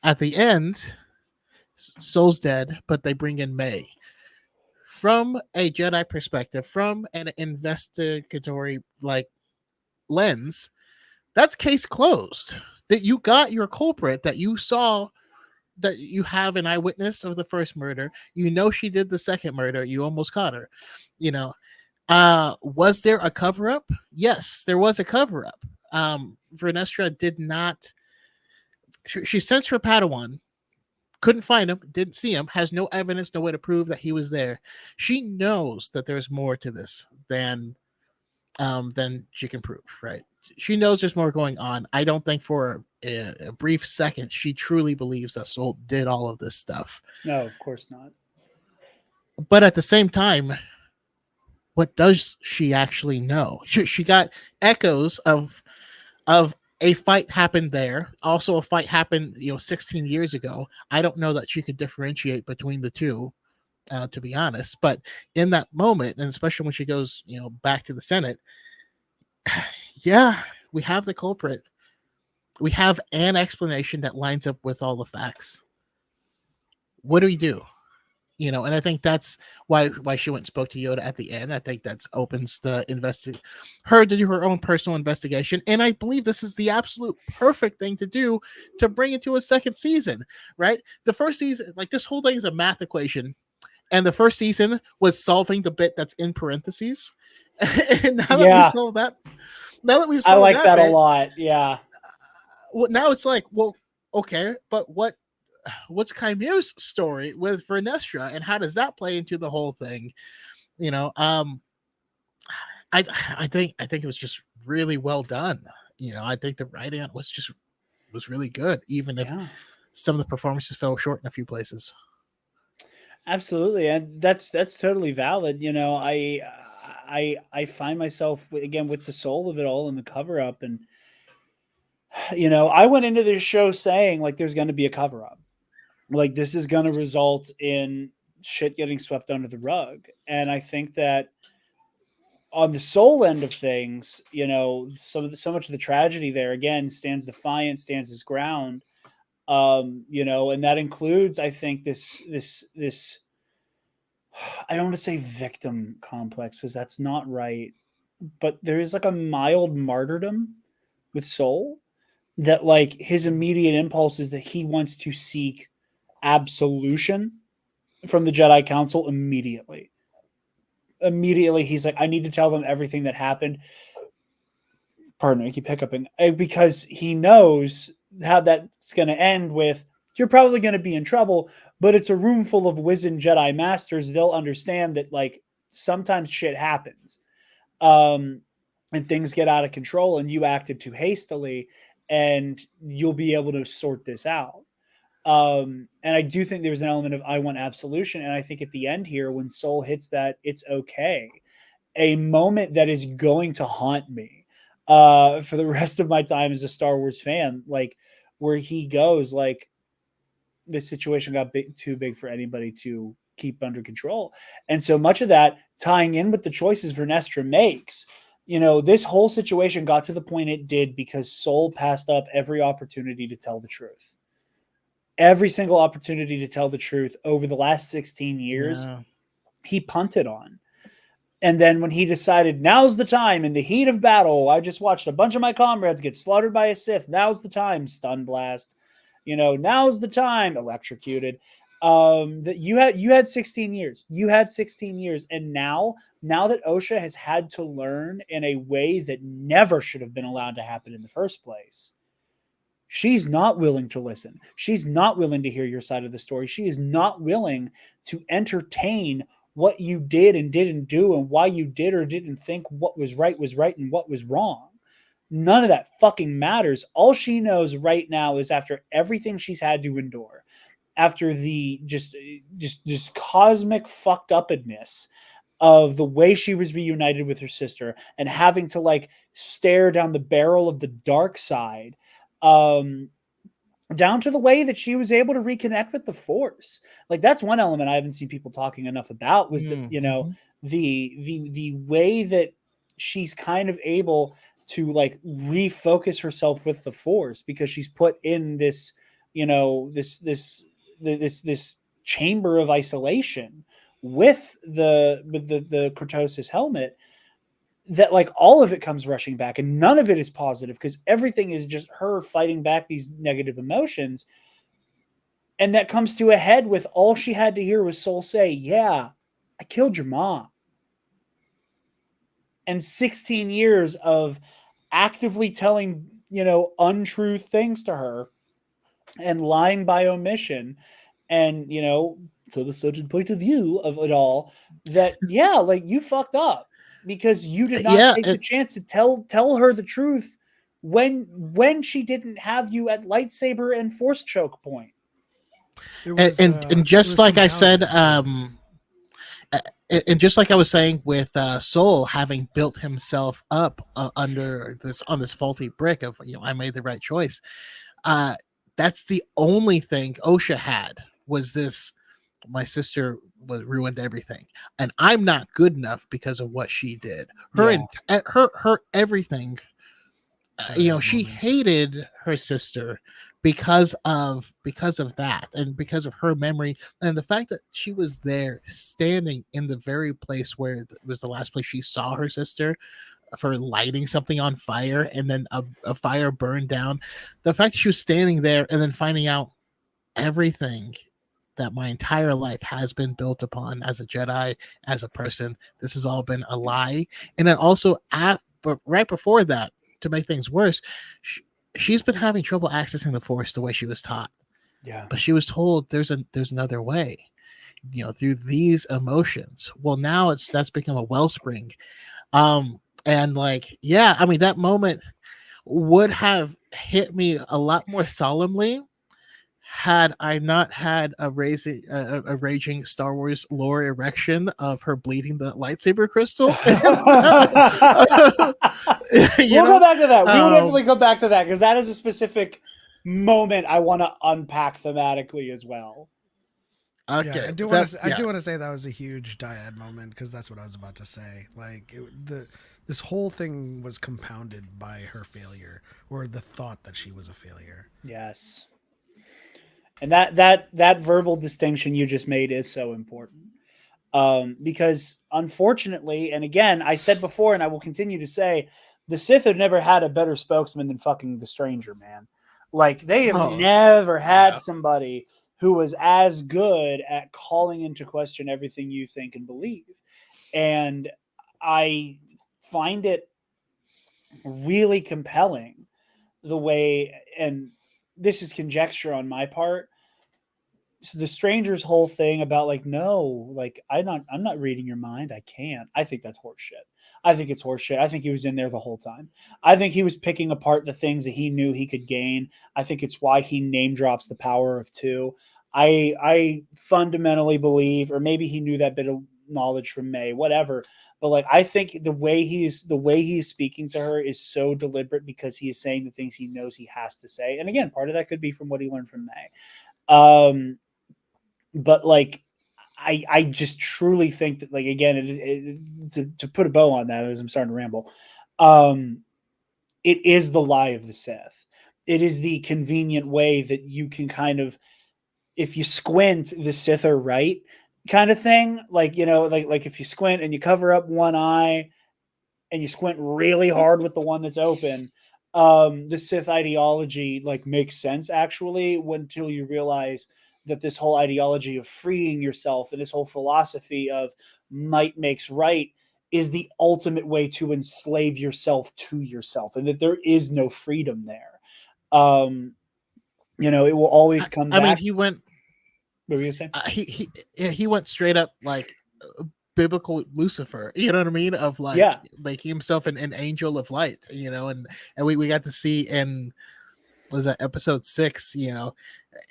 At the end, Soul's dead, but they bring in May. From a Jedi perspective, from an investigatory lens, that's case closed. That you got your culprit, that you saw, that you have an eyewitness of the first murder. She did the second murder. You almost caught her. Was there a cover up? Yes, there was a cover up. Vernestra did not. She sent her Padawan, couldn't find him, didn't see him, has no evidence, no way to prove that he was there. She knows that there's more to this than she can prove, right? She knows there's more going on. I don't think for a brief second she truly believes that Soul did all of this stuff. No, of course not. But at the same time, what does she actually know? She got echoes of a fight happened there. Also, a fight happened 16 years ago. I don't know that she could differentiate between the two, to be honest. But in that moment, and especially when she goes back to the Senate, yeah, we have the culprit. We have an explanation that lines up with all the facts. What do we do? And I think that's why she went and spoke to Yoda at the end. I think that's opens the her to do her own personal investigation, and I believe this is the absolute perfect thing to do to bring it to a second season. Right, the first season, like this whole thing is a math equation, and the first season was solving the bit that's in parentheses. And now that we've solved that, I like that bit, a lot. Yeah. well, now it's like, well, okay, but what's Kaimu's story with Vernestra, and how does that play into the whole thing? I think it was just really well done. I think the writing was really good, even if some of the performances fell short in a few places. Absolutely, and that's totally valid. I find myself again with the soul of it all in the cover up, and I went into this show saying like there's going to be a cover up, like this is going to result in shit getting swept under the rug, and I think that on the soul end of things, so much of the tragedy there again stands defiant, stands his ground, and that includes, I think, this. I don't want to say victim complex because that's not right, but there is like a mild martyrdom with Soul that like his immediate impulse is that he wants to seek absolution from the Jedi Council immediately. Immediately, he's like, I need to tell them everything that happened. Pardon me, I keep hiccuping because he knows how that's going to end with you're probably going to be in trouble, but it's a room full of wizened Jedi masters. They'll understand that like sometimes shit happens, and things get out of control, and you acted too hastily, and you'll be able to sort this out. And I do think there's an element of I want absolution, and I think at the end here, when Soul hits that, it's okay. A moment that is going to haunt me for the rest of my time as a Star Wars fan, like where he goes, like this situation got too big for anybody to keep under control. And so much of that tying in with the choices Vernestra makes, this whole situation got to the point it did because Soul passed up every opportunity to tell the truth. Every single opportunity to tell the truth over the last 16 years, he punted on. And then when he decided, now's the time in the heat of battle, I just watched a bunch of my comrades get slaughtered by a Sith. Now's the time, stun blast. Now's the time, electrocuted. That you had 16 years. You had 16 years. And now that Osha has had to learn in a way that never should have been allowed to happen in the first place, she's not willing to listen. She's not willing to hear your side of the story. She is not willing to entertain what you did and didn't do and why you did or didn't think what was right and what was wrong. None of that fucking matters. All she knows right now is after everything she's had to endure, after the just cosmic fucked upness of the way she was reunited with her sister and having to like stare down the barrel of the dark side, down to the way that she was able to reconnect with the Force. Like that's one element I haven't seen people talking enough about was that, the way that she's kind of able to like refocus herself with the Force because she's put in this, this chamber of isolation with the Cortosis helmet, that like all of it comes rushing back and none of it is positive because everything is just her fighting back these negative emotions. And that comes to a head with all she had to hear was Soul say, yeah, I killed your mom. And 16 years of actively telling, untrue things to her and lying by omission. And, from a certain point of view of it all, that, yeah, like you fucked up because you did not take the chance to tell her the truth when she didn't have you at lightsaber and force choke point. And just like I said, and just like I was saying with Soul having built himself up under this on this faulty brick of I made the right choice. Uh, that's the only thing Osha had was this. My sister was ruined everything, and I'm not good enough because of what she did. Her Yeah. her everything. She Moments. hated her sister because of that and because of her memory and the fact that she was there standing in the very place where it was the last place she saw her sister for lighting something on fire and then a fire burned down. The fact she was standing there and then finding out everything that my entire life has been built upon as a Jedi, as a person, this has all been a lie. And then also but right before that, to make things worse, she's been having trouble accessing the Force the way she was taught. Yeah. But she was told there's another way, through these emotions. Well, now that's become a wellspring. And like, yeah, I mean, that moment would have hit me a lot more solemnly had I not had a raging Star Wars lore erection of her bleeding the lightsaber crystal. We'll go back to that. We will Um, definitely come back to that because that is a specific moment I want to unpack thematically as well. okay, Yeah, I do want to say that was a huge Dyad moment because that's what I was about to say. Like this whole thing was compounded by her failure or the thought that she was a failure. Yes. And that verbal distinction you just made is so important. Because unfortunately, and again, I said before, and I will continue to say, the Sith have never had a better spokesman than fucking the Stranger, man. Like they have never had somebody who was as good at calling into question everything you think and believe. And I find it really compelling the way, and this is conjecture on my part, so the stranger's whole thing about like, no, like I'm not reading your mind. I can't. I think that's horseshit. I think it's horseshit. I think he was in there the whole time. I think he was picking apart the things that he knew he could gain. I think it's why he name drops the power of two. I fundamentally believe, or maybe he knew that bit of knowledge from May, whatever. But like I think the way he's speaking to her is so deliberate because he is saying the things he knows he has to say. And again, part of that could be from what he learned from May. But like I just truly think that, like, again, to put a bow on that, as I'm starting to ramble, it is the lie of the Sith. It is the convenient way that you can kind of, if you squint, the Sith are right, kind of thing. Like, like if you squint and you cover up one eye and you squint really hard with the one that's open, the Sith ideology like makes sense actually until you realize that this whole ideology of freeing yourself and this whole philosophy of might makes right is the ultimate way to enslave yourself to yourself, and that there is no freedom there. It will always come I mean, back. he went. What were you saying? He went straight up like biblical Lucifer. You know what I mean? Of like Yeah. making himself an angel of light. And we got to see in, was that episode 6?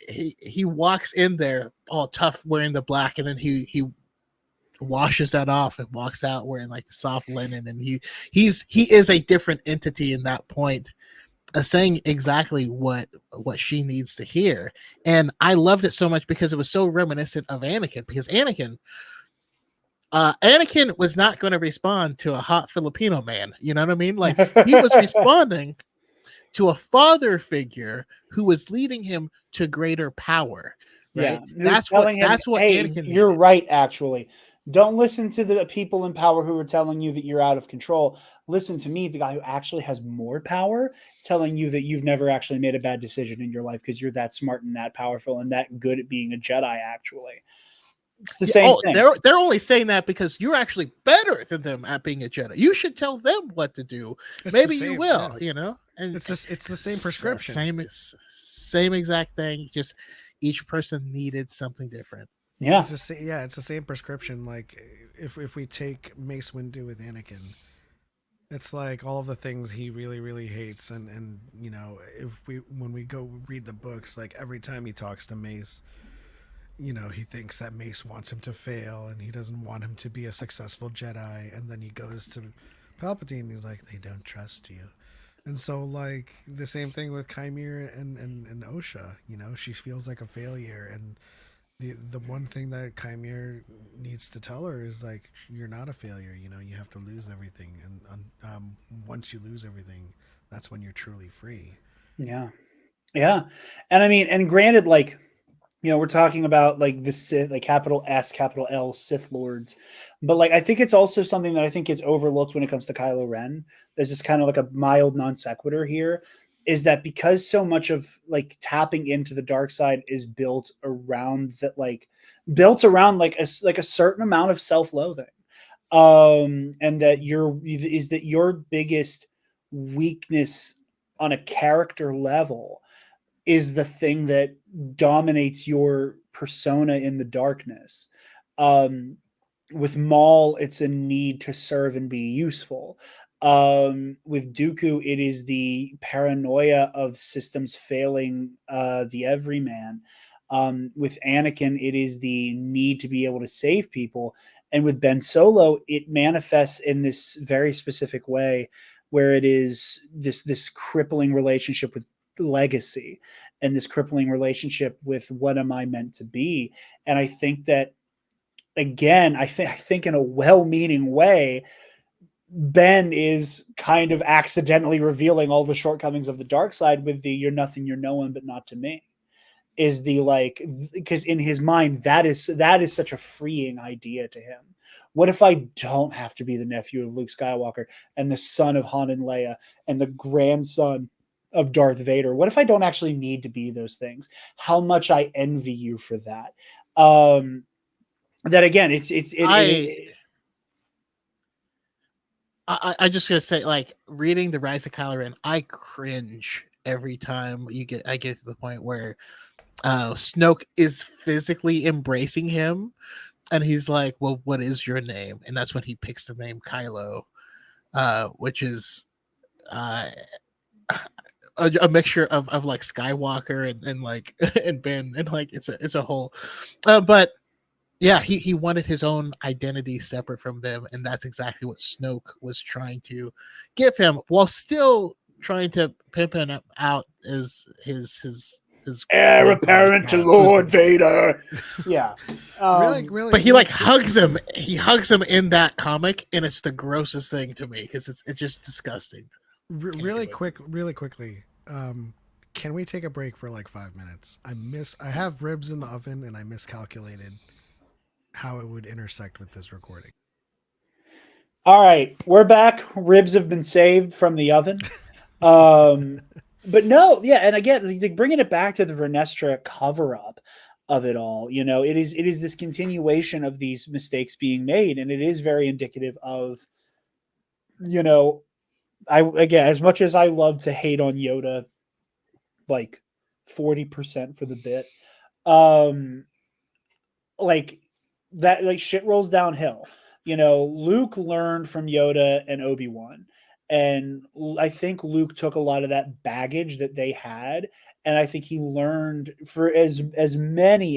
He walks in there all tough wearing the black, and then he washes that off and walks out wearing like the soft linen, and he is a different entity in that point, saying exactly what she needs to hear. And I loved it so much because it was so reminiscent of Anakin, because Anakin was not going to respond to a hot Filipino man. You know what I mean? Like he was responding to a father figure who was leading him to greater power. Right? Yeah, who's telling him, That's what "Hey, Anakin you're needed. right. Actually, don't listen to the people in power who are telling you that you're out of control. Listen to me, the guy who actually has more power, telling you that you've never actually made a bad decision in your life because you're that smart and that powerful and that good at being a Jedi. Actually, it's the same thing. They're only saying that because you're actually better than them at being a Jedi. You should tell them what to do. Maybe you will. And it's the same prescription. Same exact thing. Just each person needed something different. Yeah, it's the same prescription. Like if we take Mace Windu with Anakin, it's like all of the things he really really hates, and when we go read the books, like every time he talks to Mace, he thinks that Mace wants him to fail and he doesn't want him to be a successful Jedi. And then he goes to Palpatine and he's like, they don't trust you. And so, like, the same thing with Chimera and Osha, she feels like a failure. And the one thing that Chimera needs to tell her is, like, you're not a failure. You have to lose everything. And once you lose everything, that's when you're truly free. Yeah. Yeah. And I mean, and granted, like, we're talking about like the Sith, like capital S, capital L Sith Lords. But like, I think it's also something that I think is overlooked when it comes to Kylo Ren. There's just kind of like a mild non sequitur here, is that because so much of like tapping into the dark side is built around that, like like a certain amount of self-loathing. And that your biggest weakness on a character level is the thing that dominates your persona in the darkness. Um, with Maul, it's a need to serve and be useful. With Dooku, it is the paranoia of systems failing the everyman. With Anakin, it is the need to be able to save people. And with Ben Solo, it manifests in this very specific way, where it is this crippling relationship with legacy and this crippling relationship with what am I meant to be. And I think that, again, I think in a well-meaning way, Ben is kind of accidentally revealing all the shortcomings of the dark side with the "you're nothing, you're no one, but not to me." Is the, like, because in his mind that is such a freeing idea to him. What if I don't have to be the nephew of Luke Skywalker and the son of Han and Leia and the grandson of Darth Vader? What if I don't actually need to be those things? How much I envy you for that. That again, I just gotta say, like, reading The Rise of Kylo Ren, I cringe every time I get to the point where Snoke is physically embracing him, and he's like, "Well, what is your name?" And that's when he picks the name Kylo, which is a mixture of like Skywalker and like and Ben, and like it's a whole, but yeah, he wanted his own identity separate from them, and that's exactly what Snoke was trying to give him, while still trying to pimp him out as his heir great apparent to grandfather. Lord Vader. Yeah. Really, But he like hugs him. He hugs him in that comic, and it's the grossest thing to me because it's just disgusting. really quickly. Can we take a break for like 5 minutes? I have ribs in the oven and I miscalculated how it would intersect with this recording. All right, we're back. Ribs have been saved from the oven. But no, yeah, and again, like, bringing it back to the Vernestra cover up of it all, it is this continuation of these mistakes being made, and it is very indicative of, I again, as much as I love to hate on Yoda, like 40% for the bit, um, like that, like shit rolls downhill. Luke learned from Yoda and Obi-Wan, and I think Luke took a lot of that baggage that they had, and I think he learned for as many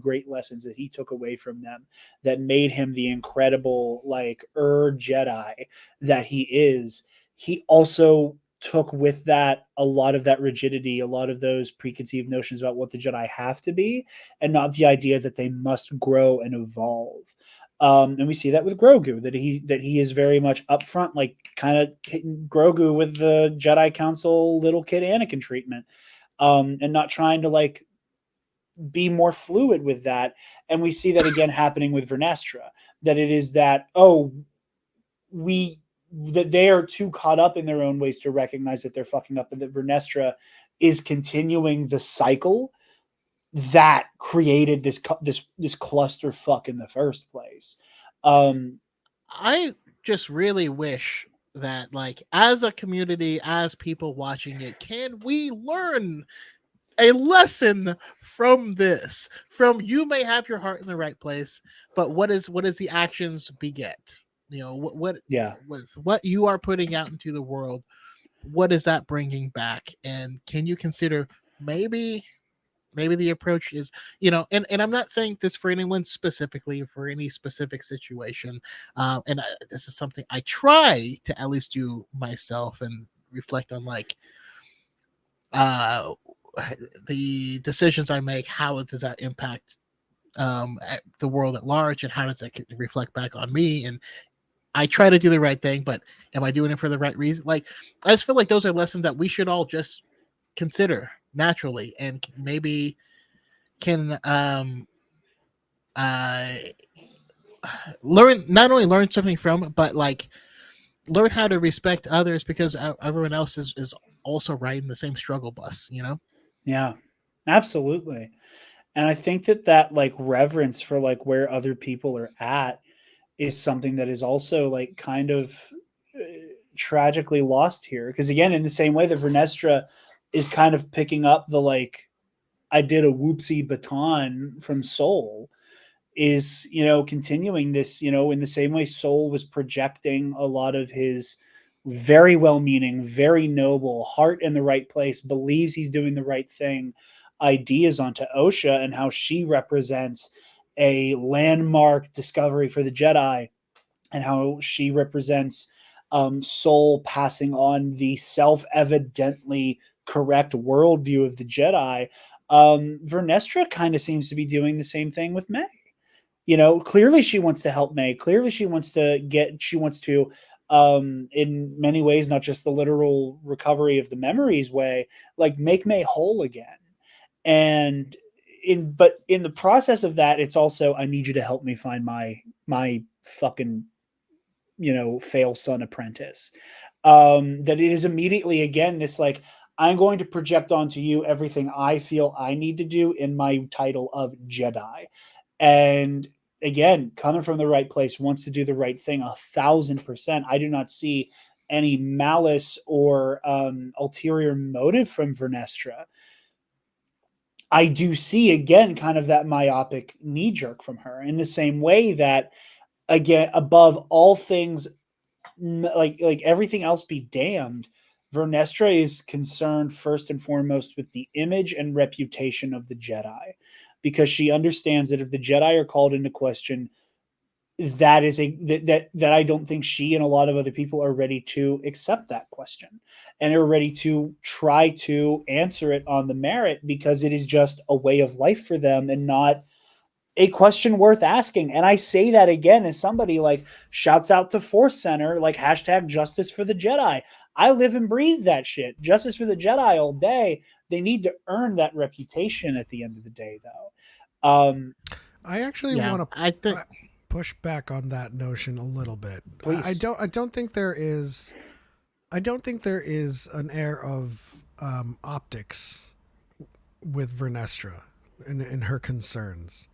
great lessons that he took away from them, that made him the incredible, like, Jedi that he is. He also took with that a lot of that rigidity, a lot of those preconceived notions about what the Jedi have to be, and not the idea that they must grow and evolve. And we see that with Grogu, that he is very much upfront, like kind of hitting Grogu with the Jedi Council little kid Anakin treatment, and not trying to like be more fluid with that. And we see that again happening with Vernestra, that it is that, we that they are too caught up in their own ways to recognize that they're fucking up, and that Vernestra is continuing the cycle that created this clusterfuck in the first place. I just really wish that, like, as a community, as people watching it, can we learn a lesson from this? From, you may have your heart in the right place, but what is the actions beget? Yeah. With what you are putting out into the world, what is that bringing back? And can you consider maybe maybe the approach is, and I'm not saying this for anyone specifically, for any specific situation. This is something I try to at least do myself and reflect on, like, uh, the decisions I make, how does that impact the world at large, and how does that reflect back on me? And I try to do the right thing, but am I doing it for the right reason? Like, I just feel like those are lessons that we should all just consider naturally, and maybe can uh learn, not only learn something from, but like learn how to respect others, because everyone else is also riding the same struggle bus, Yeah, absolutely. And I think that like reverence for like where other people are at is something that is also like kind of uh, tragically lost here. Because again, in the same way that Vernestra is kind of picking up the like I did a whoopsie baton from Soul, is continuing this, in the same way Soul was projecting a lot of his very well-meaning, very noble heart in the right place, believes he's doing the right thing ideas onto Osha, and how she represents a landmark discovery for the Jedi, and how she represents Soul passing on the self-evidently correct worldview of the Jedi. Vernestra kind of seems to be doing the same thing with May. Clearly she wants to help May. Clearly she wants to, in many ways, not just the literal recovery of the memories way, like make May whole again. And but in the process of that, it's also, I need you to help me find my fucking, fail son apprentice. That it is immediately again this like, I'm going to project onto you everything I feel I need to do in my title of Jedi. And again, coming from the right place, wants to do the right thing 1,000%. I do not see any malice or ulterior motive from Vernestra. I do see again kind of that myopic knee jerk from her, in the same way that, again, above all things, like everything else be damned, Vernestra is concerned first and foremost with the image and reputation of the Jedi, because she understands that if the Jedi are called into question, that is that I don't think she and a lot of other people are ready to accept that question, and are ready to try to answer it on the merit, because it is just a way of life for them and not a question worth asking. And I say that again as somebody like shouts out to Force Center, like hashtag justice for the Jedi. I live and breathe that shit. Justice for the Jedi all day. They need to earn that reputation at the end of the day, though. I actually Yeah, want I think. to push back on that notion a little bit. Please. I don't think there is. I don't think there is an air of optics with Vernestra and her concerns.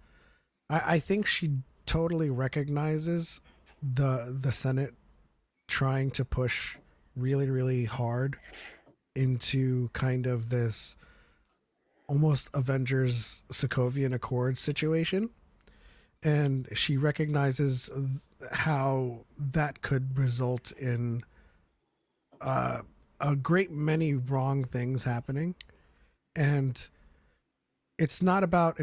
I think she totally recognizes the Senate trying to push really, really hard into kind of this almost Avengers Sokovian Accord situation. And she recognizes how that could result in a great many wrong things happening. And it's not about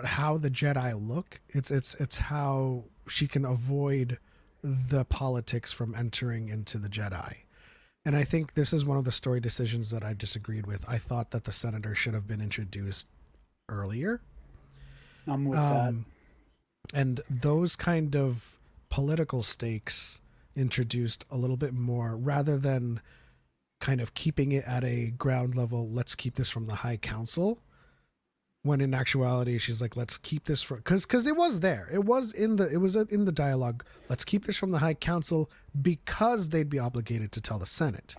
how the Jedi look. It's how she can avoid the politics from entering into the Jedi. And I think this is one of the story decisions that I disagreed with. I thought that the senator should have been introduced earlier. I'm with that. And those kind of political stakes introduced a little bit more, rather than kind of keeping it at a ground level. Let's keep this from the High Council. When in actuality, she's like, let's keep this from, because it was there. It was in the dialogue. Let's keep this from the High Council because they'd be obligated to tell the Senate.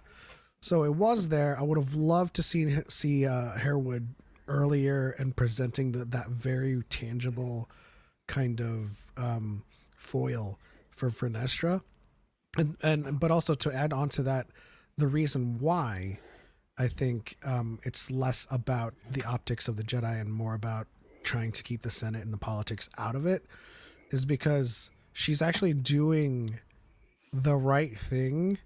So it was there. I would have loved to see Harewood earlier and presenting that very tangible kind of foil for Vernestra, and but also to add on to that, the reason why I think it's less about the optics of the Jedi and more about trying to keep the Senate and the politics out of it is because she's actually doing the right thing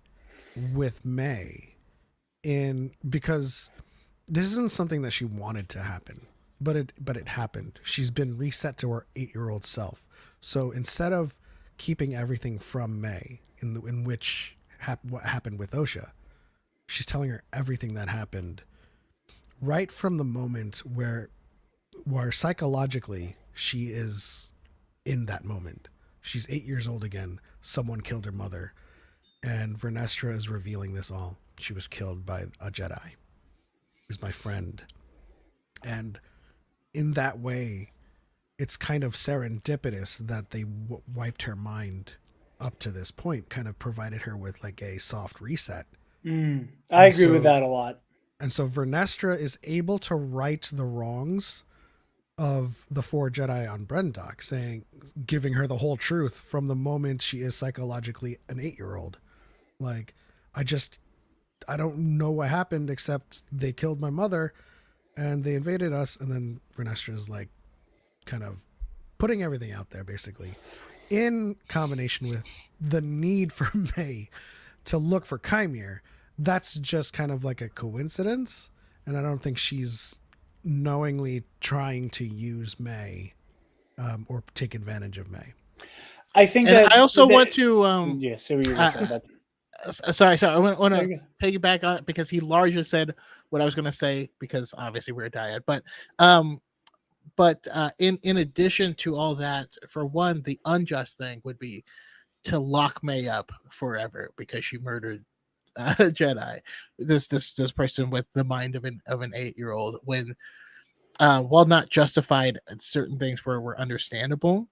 with May, because this isn't something that she wanted to happen. but it happened. She's been reset to her 8-year-old self. So instead of keeping everything from May in which what happened with Osha, she's telling her everything that happened right from the moment where psychologically she is in that moment. She's 8 years old again. Someone killed her mother, and Vernestra is revealing this all. She was killed by a Jedi. Who's my friend, and in that way, it's kind of serendipitous that they wiped her mind up to this point, kind of provided her with like a soft reset. I agree with that a lot. And so Vernestra is able to right the wrongs of the 4 Jedi on Brendok, giving her the whole truth from the moment she is psychologically an 8-year-old. Like, I don't know what happened except they killed my mother and they invaded us. And then Vernestra's like kind of putting everything out there, basically, in combination with the need for May to look for Chimere. That's just kind of like a coincidence. And I don't think she's knowingly trying to use May or take advantage of May. I think and that I also want to yeah. So you're gonna say about sorry, I want to piggyback on it because he largely said what I was going to say, because obviously we're a dyad. But in addition to all that, for one, the unjust thing would be to lock May up forever because she murdered Jedi. This person with the mind of an 8-year-old, when while not justified, certain things were understandable.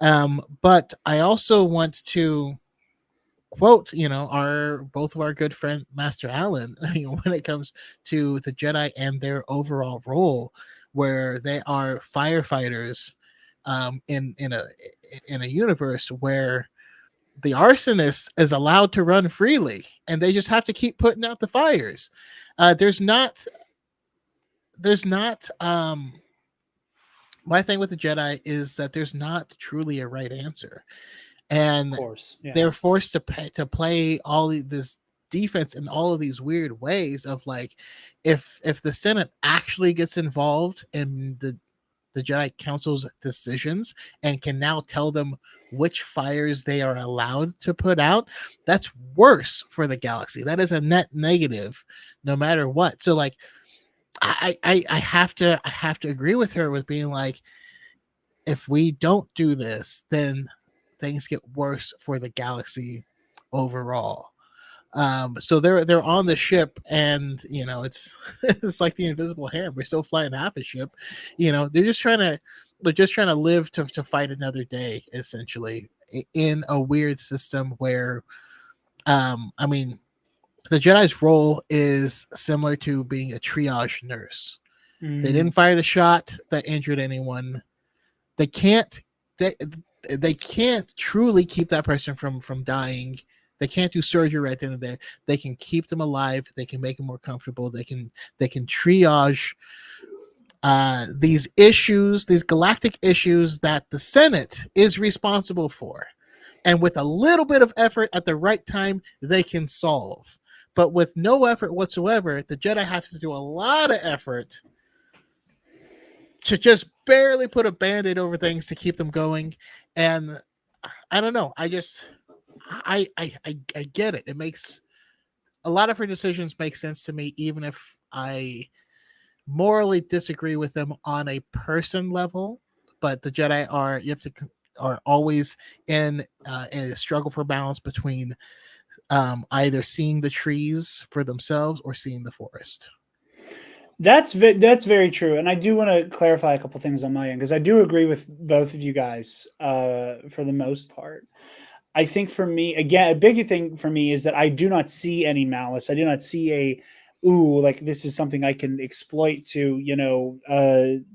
But I also want to quote, both of our good friend Master Allen, when it comes to the Jedi and their overall role, where they are firefighters in a universe where the arsonist is allowed to run freely and they just have to keep putting out the fires. There's not my thing with the Jedi is that there's not truly a right answer, and of course, yeah. they're forced to play all this defense in all of these weird ways of like, if the Senate actually gets involved in the Jedi Council's decisions and can now tell them which fires they are allowed to put out, that's worse for the galaxy. That is a net negative, no matter what. So like, I have to agree with her with being like, if we don't do this, then things get worse for the galaxy overall. So they're on the ship, and it's it's like the invisible hand. We're still flying half a ship. They're just trying to live to fight another day, essentially, in a weird system where, I mean, the Jedi's role is similar to being a triage nurse. They didn't fire the shot that injured anyone. They can't truly keep that person from dying. They can't do surgery right then and there. They can keep them alive. They can make them more comfortable. They can triage these issues, these galactic issues that the Senate is responsible for. And with a little bit of effort at the right time, they can solve. But with no effort whatsoever, the Jedi have to do a lot of effort to just barely put a band-aid over things to keep them going. And I don't know. I get it. It makes a lot of her decisions make sense to me, even if I morally disagree with them on a person level. But the Jedi are always in a struggle for balance between either seeing the trees for themselves or seeing the forest. That's very true, and I do want to clarify a couple things on my end, because I do agree with both of you guys for the most part. I think for me, again, a big thing for me is that I do not see any malice. I do not see like this is something I can exploit to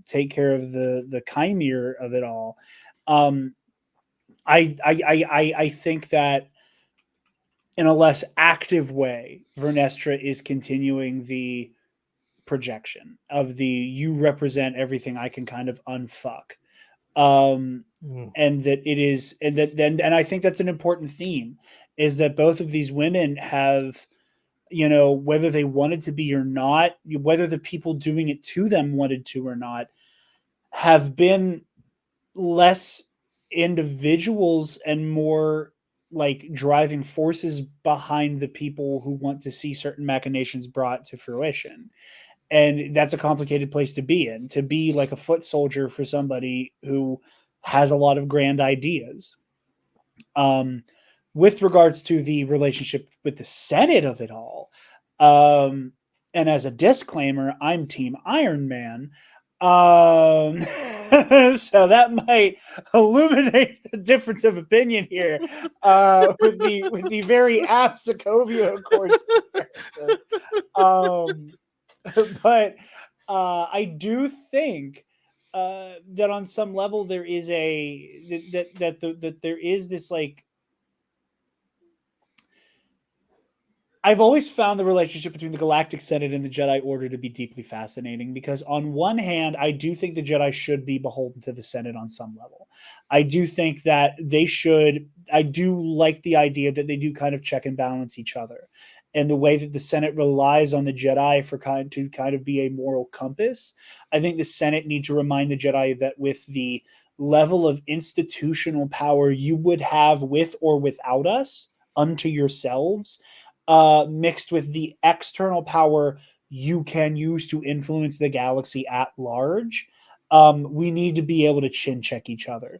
take care of the chimere of it all. I think that in a less active way, Vernestra is continuing the projection of the you represent everything I can kind of unfuck. And that it is, and I think that's an important theme, is that both of these women have whether they wanted to be or not, whether the people doing it to them wanted to or not, have been less individuals and more like driving forces behind the people who want to see certain machinations brought to fruition. And that's a complicated place to be in, to be like a foot soldier for somebody who has a lot of grand ideas. um, with regards to the relationship with the Senate of it all. And as a disclaimer, I'm Team Iron Man. So that might illuminate the difference of opinion here with the very apt Sokovia Accord comparison. Um, but I do think that on some level there is that there is this like I've always found the relationship between the Galactic Senate and the Jedi Order to be deeply fascinating because, on one hand, I do think the Jedi should be beholden to the Senate on some level. I do think that they should. I do like the idea that they do kind of check and balance each other, and the way that the Senate relies on the Jedi to kind of be a moral compass. I think the Senate need to remind the Jedi that with the level of institutional power you would have with or without us unto yourselves, mixed with the external power you can use to influence the galaxy at large, we need to be able to chin check each other.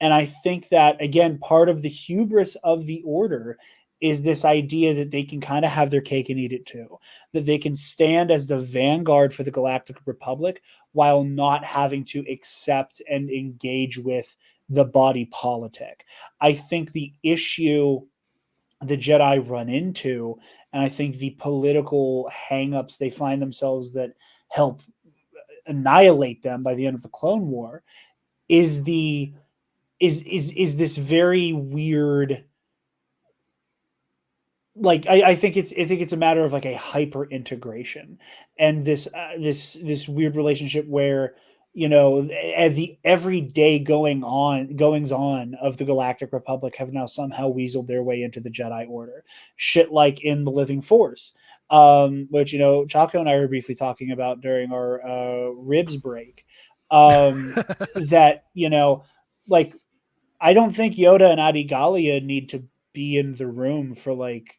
And I think that, again, part of the hubris of the order is this idea that they can kind of have their cake and eat it too, that they can stand as the vanguard for the Galactic Republic while not having to accept and engage with the body politic. I think the issue the Jedi run into, and I think the political hangups they find themselves that help annihilate them by the end of the Clone War, is the is this very weird. Like I think it's a matter of like a hyper integration, and this weird relationship where the everyday goings on of the Galactic Republic have now somehow weaseled their way into the Jedi Order. Shit like in the Living Force, which Chaco and I were briefly talking about during our ribs break. That like I don't think Yoda and Adigalia need to be in the room for like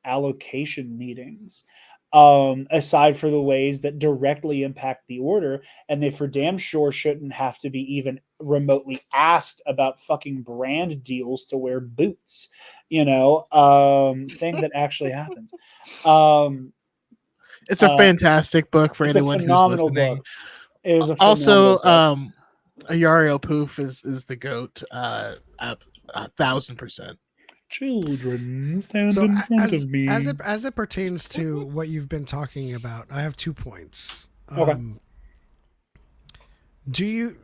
allocation meetings, aside for the ways that directly impact the order, and they for damn sure shouldn't have to be even remotely asked about fucking brand deals to wear boots, thing that actually happens. It's a fantastic book for It's a anyone who's phenomenal listening. book. It is a Also, phenomenal book. Ayario Poof is the goat. 1,000%. Children, stand So in front as of me. as it pertains to what you've been talking about, I have 2 points. Okay. Do you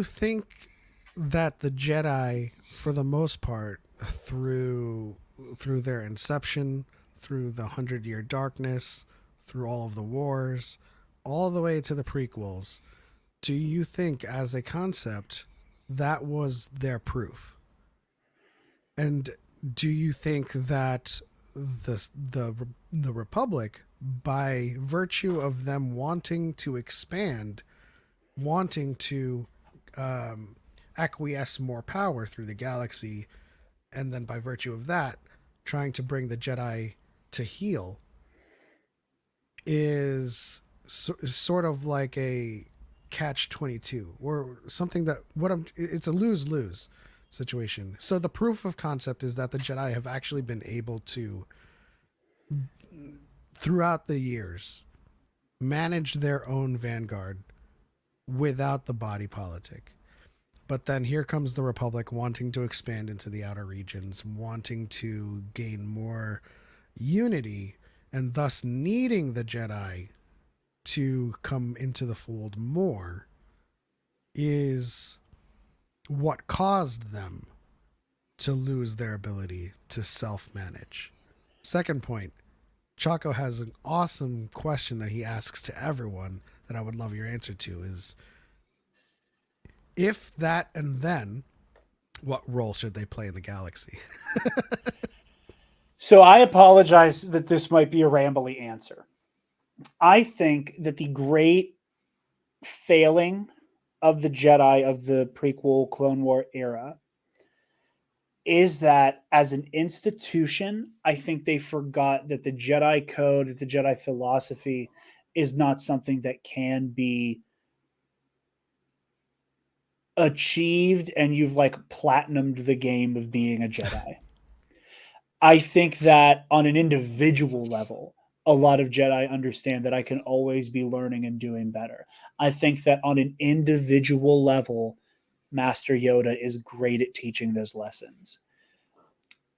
think that the Jedi, for the most part, through their inception, through the 100-Year Darkness, through all of the wars, all the way to the prequels, do you think, as a concept, that was their proof? And do you think that the Republic, by virtue of them wanting to expand, wanting to acquiesce more power through the galaxy, and then by virtue of that, trying to bring the Jedi to heel, is sort of like a catch-22 or something that it's a lose-lose situation. So the proof of concept is that the Jedi have actually been able to, throughout the years, manage their own vanguard without the body politic. But then here comes the Republic wanting to expand into the outer regions, wanting to gain more unity, and thus needing the Jedi to come into the fold more, is what caused them to lose their ability to self-manage. Second point, Chaco has an awesome question that he asks to everyone that I would love your answer to, is if that and then, what role should they play in the galaxy? So I apologize that this might be a rambly answer. I think that the great failing of the Jedi of the prequel Clone War era is that as an institution, I think they forgot that the Jedi code, the Jedi philosophy is not something that can be achieved and you've like platinumed the game of being a Jedi. I think that on an individual level, a lot of Jedi understand that I can always be learning and doing better. I think that on an individual level, Master Yoda is great at teaching those lessons.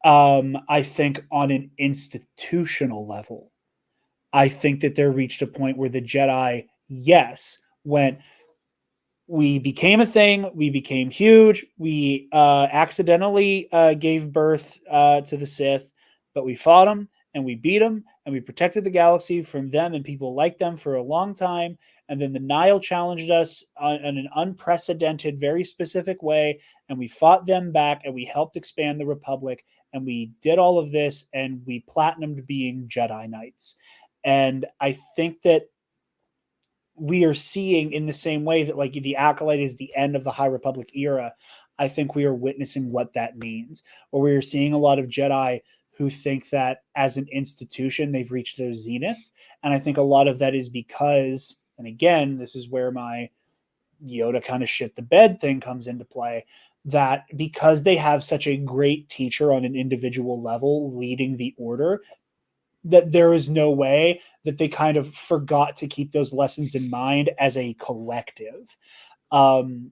I think on an institutional level, I think that there reached a point where the Jedi, yes, went, we became a thing, we became huge, we accidentally gave birth to the Sith, but we fought them and we beat them and we protected the galaxy from them and people like them for a long time. And then the Nile challenged us in an unprecedented, very specific way, and we fought them back and we helped expand the Republic and we did all of this and we platinumed being Jedi Knights. And I think that we are seeing in the same way that like the Acolyte is the end of the High Republic era. I think we are witnessing what that means, or we are seeing a lot of Jedi who think that as an institution they've reached their zenith. And I think a lot of that is because, and again, this is where my Yoda kind of shit the bed thing comes into play, that because they have such a great teacher on an individual level leading the order, that there is no way that they kind of forgot to keep those lessons in mind as a collective. And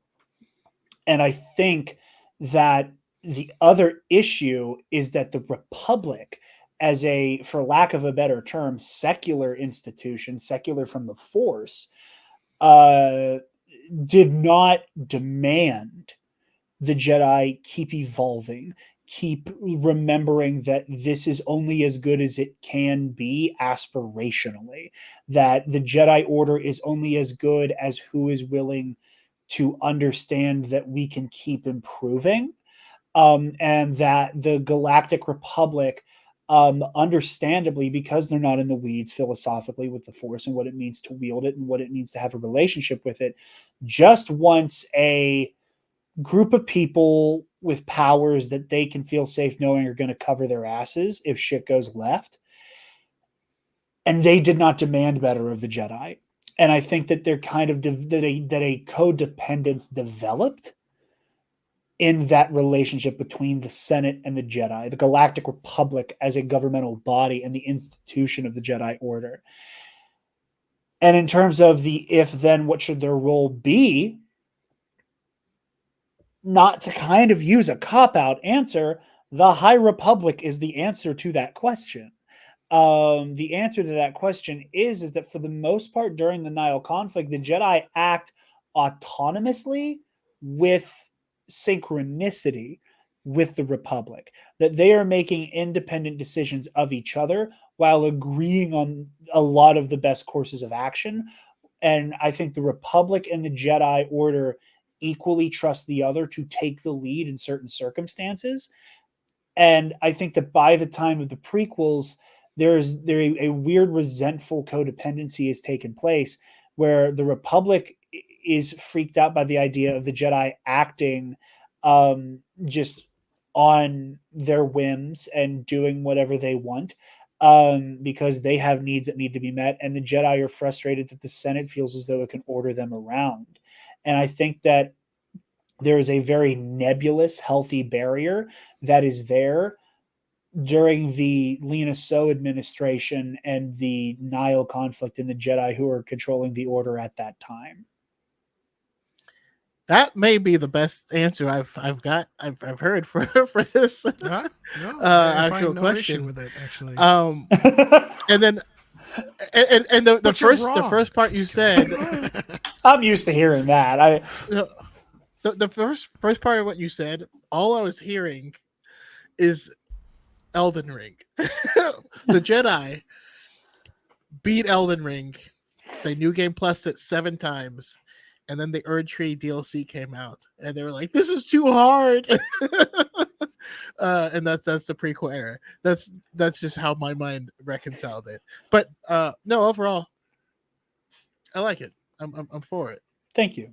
I think that the other issue is that the Republic, as a, for lack of a better term, secular institution, secular from the Force, did not demand the Jedi keep evolving, keep remembering that this is only as good as it can be aspirationally, that the Jedi Order is only as good as who is willing to understand that we can keep improving, and that the Galactic Republic, understandably, because they're not in the weeds philosophically with the Force and what it means to wield it and what it means to have a relationship with it, just wants a group of people with powers that they can feel safe knowing are going to cover their asses if shit goes left. And they did not demand better of the Jedi. And I think that they're kind of that a codependence developed in that relationship between the Senate and the Jedi, the Galactic Republic as a governmental body and the institution of the Jedi Order. And in terms of the if then what should their role be, not to kind of use a cop-out answer, the High Republic is the answer to that question. The answer to that question is that for the most part during the Nile conflict, the Jedi act autonomously with synchronicity with the Republic, that they are making independent decisions of each other while agreeing on a lot of the best courses of action. And I think the Republic and the Jedi Order equally trust the other to take the lead in certain circumstances. And I think that by the time of the prequels, there a weird resentful codependency has taken place where the Republic is freaked out by the idea of the Jedi acting just on their whims and doing whatever they want, because they have needs that need to be met. And the Jedi are frustrated that the Senate feels as though it can order them around. And I think that there is a very nebulous, healthy barrier that is there during the Lena So administration and the Nile conflict and the Jedi who are controlling the order at that time. That may be the best answer I've heard for this No, I actual find no question issue with it actually. And then the But you're first wrong. first part you said, I'm used to hearing that. the first part of what you said, all I was hearing is Elden Ring. The Jedi beat Elden Ring. They New Game Plus it 7 times. And then the Erd Tree DLC came out. And they were like, this is too hard. And that's the prequel era. That's just how my mind reconciled it. But no, overall, I like it. I'm for it. Thank you.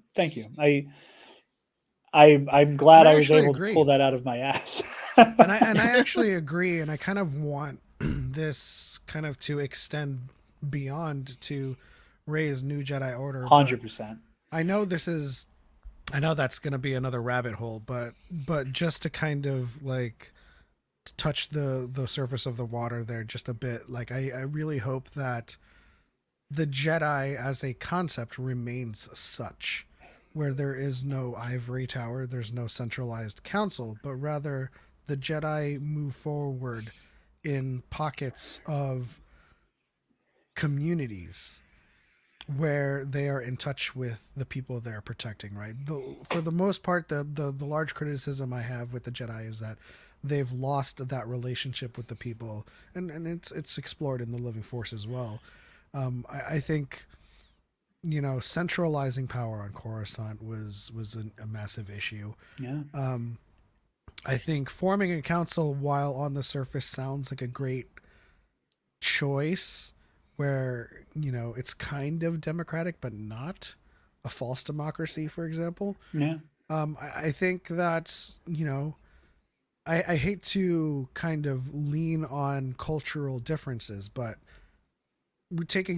I'm glad And I I was actually able to agree. pull that out of my ass. And I actually agree, and I kind of want this kind of to extend beyond to Rey's new Jedi Order. 100%. I know I know that's going to be another rabbit hole, but just to kind of like touch the surface of the water there just a bit, like I really hope that the Jedi as a concept remains such, where there is no ivory tower, there's no centralized council, but rather the Jedi move forward in pockets of communities where they are in touch with the people they're protecting, right? For the most part, the large criticism I have with the Jedi is that they've lost that relationship with the people, and it's explored in the Living Force as well. I think, you know, centralizing power on Coruscant was a massive issue. Yeah. I think forming a council while on the surface sounds like a great choice, where, you know, it's kind of democratic but not a false democracy, for example. Yeah. I think that's, you know, I hate to kind of lean on cultural differences, but we take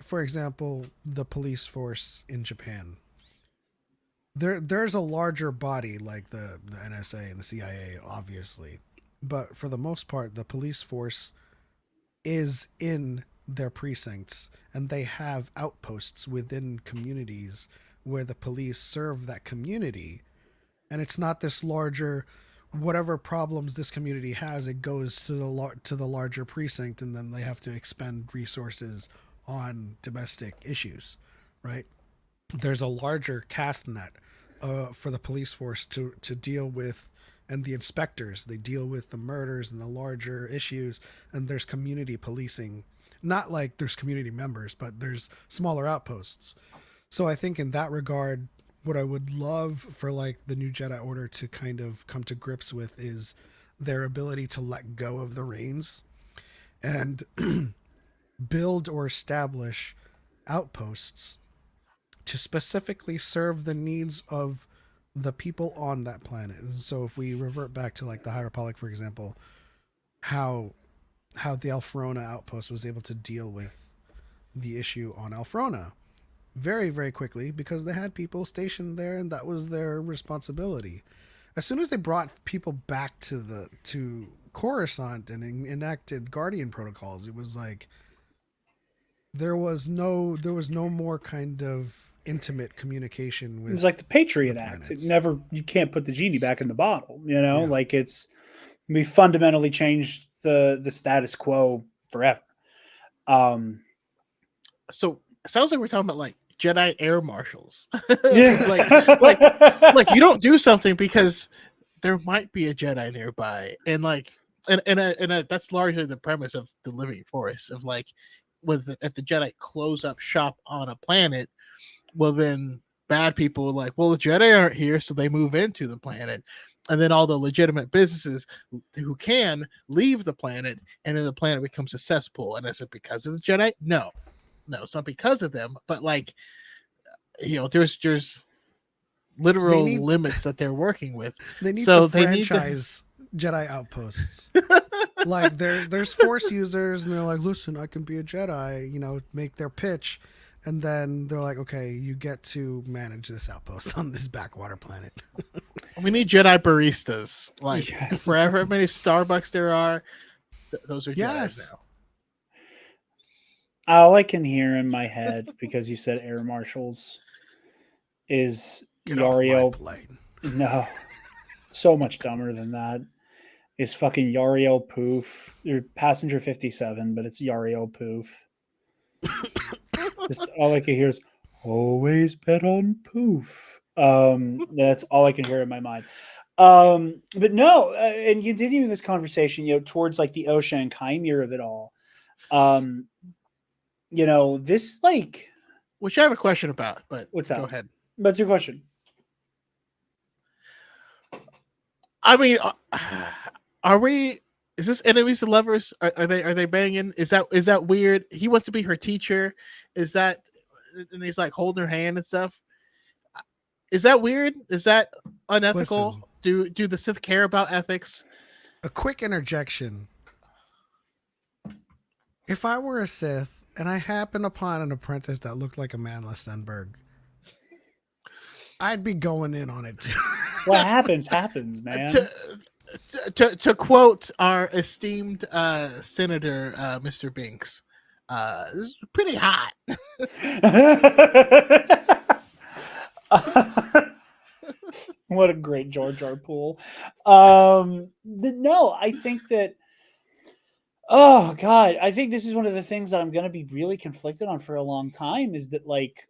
for example the police force in Japan. There's a larger body like the NSA and the CIA, obviously, but for the most part, the police force is in their precincts, and they have outposts within communities where the police serve that community. And it's not this larger, whatever problems this community has, it goes to the larger precinct, and then they have to expend resources on domestic issues, right? There's a larger cast net for the police force to deal with, and the inspectors, they deal with the murders and the larger issues, and there's community policing. Not like there's community members, but there's smaller outposts. So I think in that regard, what I would love for like the new Jedi Order to kind of come to grips with is their ability to let go of the reins and build or establish outposts to specifically serve the needs of the people on that planet. So if we revert back to like the High Republic, for example, how the Alfrona outpost was able to deal with the issue on Alfrona very, very quickly, because they had people stationed there and that was their responsibility. As soon as they brought people back to Coruscant and enacted Guardian protocols, it was like there was no more kind of intimate communication with. It's like the Patriot the Act. planets. You can't put the genie back in the bottle, you know? Yeah. Like we fundamentally changed the status quo forever. So it sounds like we're talking about like Jedi air marshals. Yeah. like you don't do something because there might be a Jedi nearby, and that's largely the premise of the Living Force. Of like, if the Jedi close up shop on a planet, well then bad people are like, well, the Jedi aren't here, so they move into the planet, and then all the legitimate businesses who can leave the planet, and then the planet becomes a cesspool. And is it because of the Jedi? No, it's not because of them, but like, you know, there's literal limits that they're working with. They need So to they need franchise Jedi outposts. Like there's Force users, and they're like, listen, I can be a Jedi, you know, make their pitch, and then they're like, okay, you get to manage this outpost on this backwater planet. We need Jedi baristas. Like, Yes. for however many Starbucks there are, those are Yes. Jedis now. All I can hear in my head, because you said air marshals, is Get off my Yariel. plane. No, so much dumber than that. Is fucking Yariel Poof. You're passenger 57, but it's Yariel Poof. Just all I can hear is always bet on Poof. That's all I can hear in my mind. But no, and you did even this conversation, you know, towards like the Osha and Chimera of it all. You know, this like, which I have a question about, but what's that? go ahead. What's your question? I mean, are we? Is this enemies to lovers? Are they banging? Is that weird? He wants to be her teacher. Is that? And he's like holding her hand and stuff. Is that weird? Is that unethical? Listen, Do the Sith care about ethics? a quick interjection. If I were a Sith and I happened upon an apprentice that looked like Amanda Stenberg, I'd be going in on it too. What happens, man. To quote our esteemed senator, Mr. Binks, this is pretty hot. What a great George R. Poole. No, I think that. Oh God, I think this is one of the things that I'm going to be really conflicted on for a long time. Is that like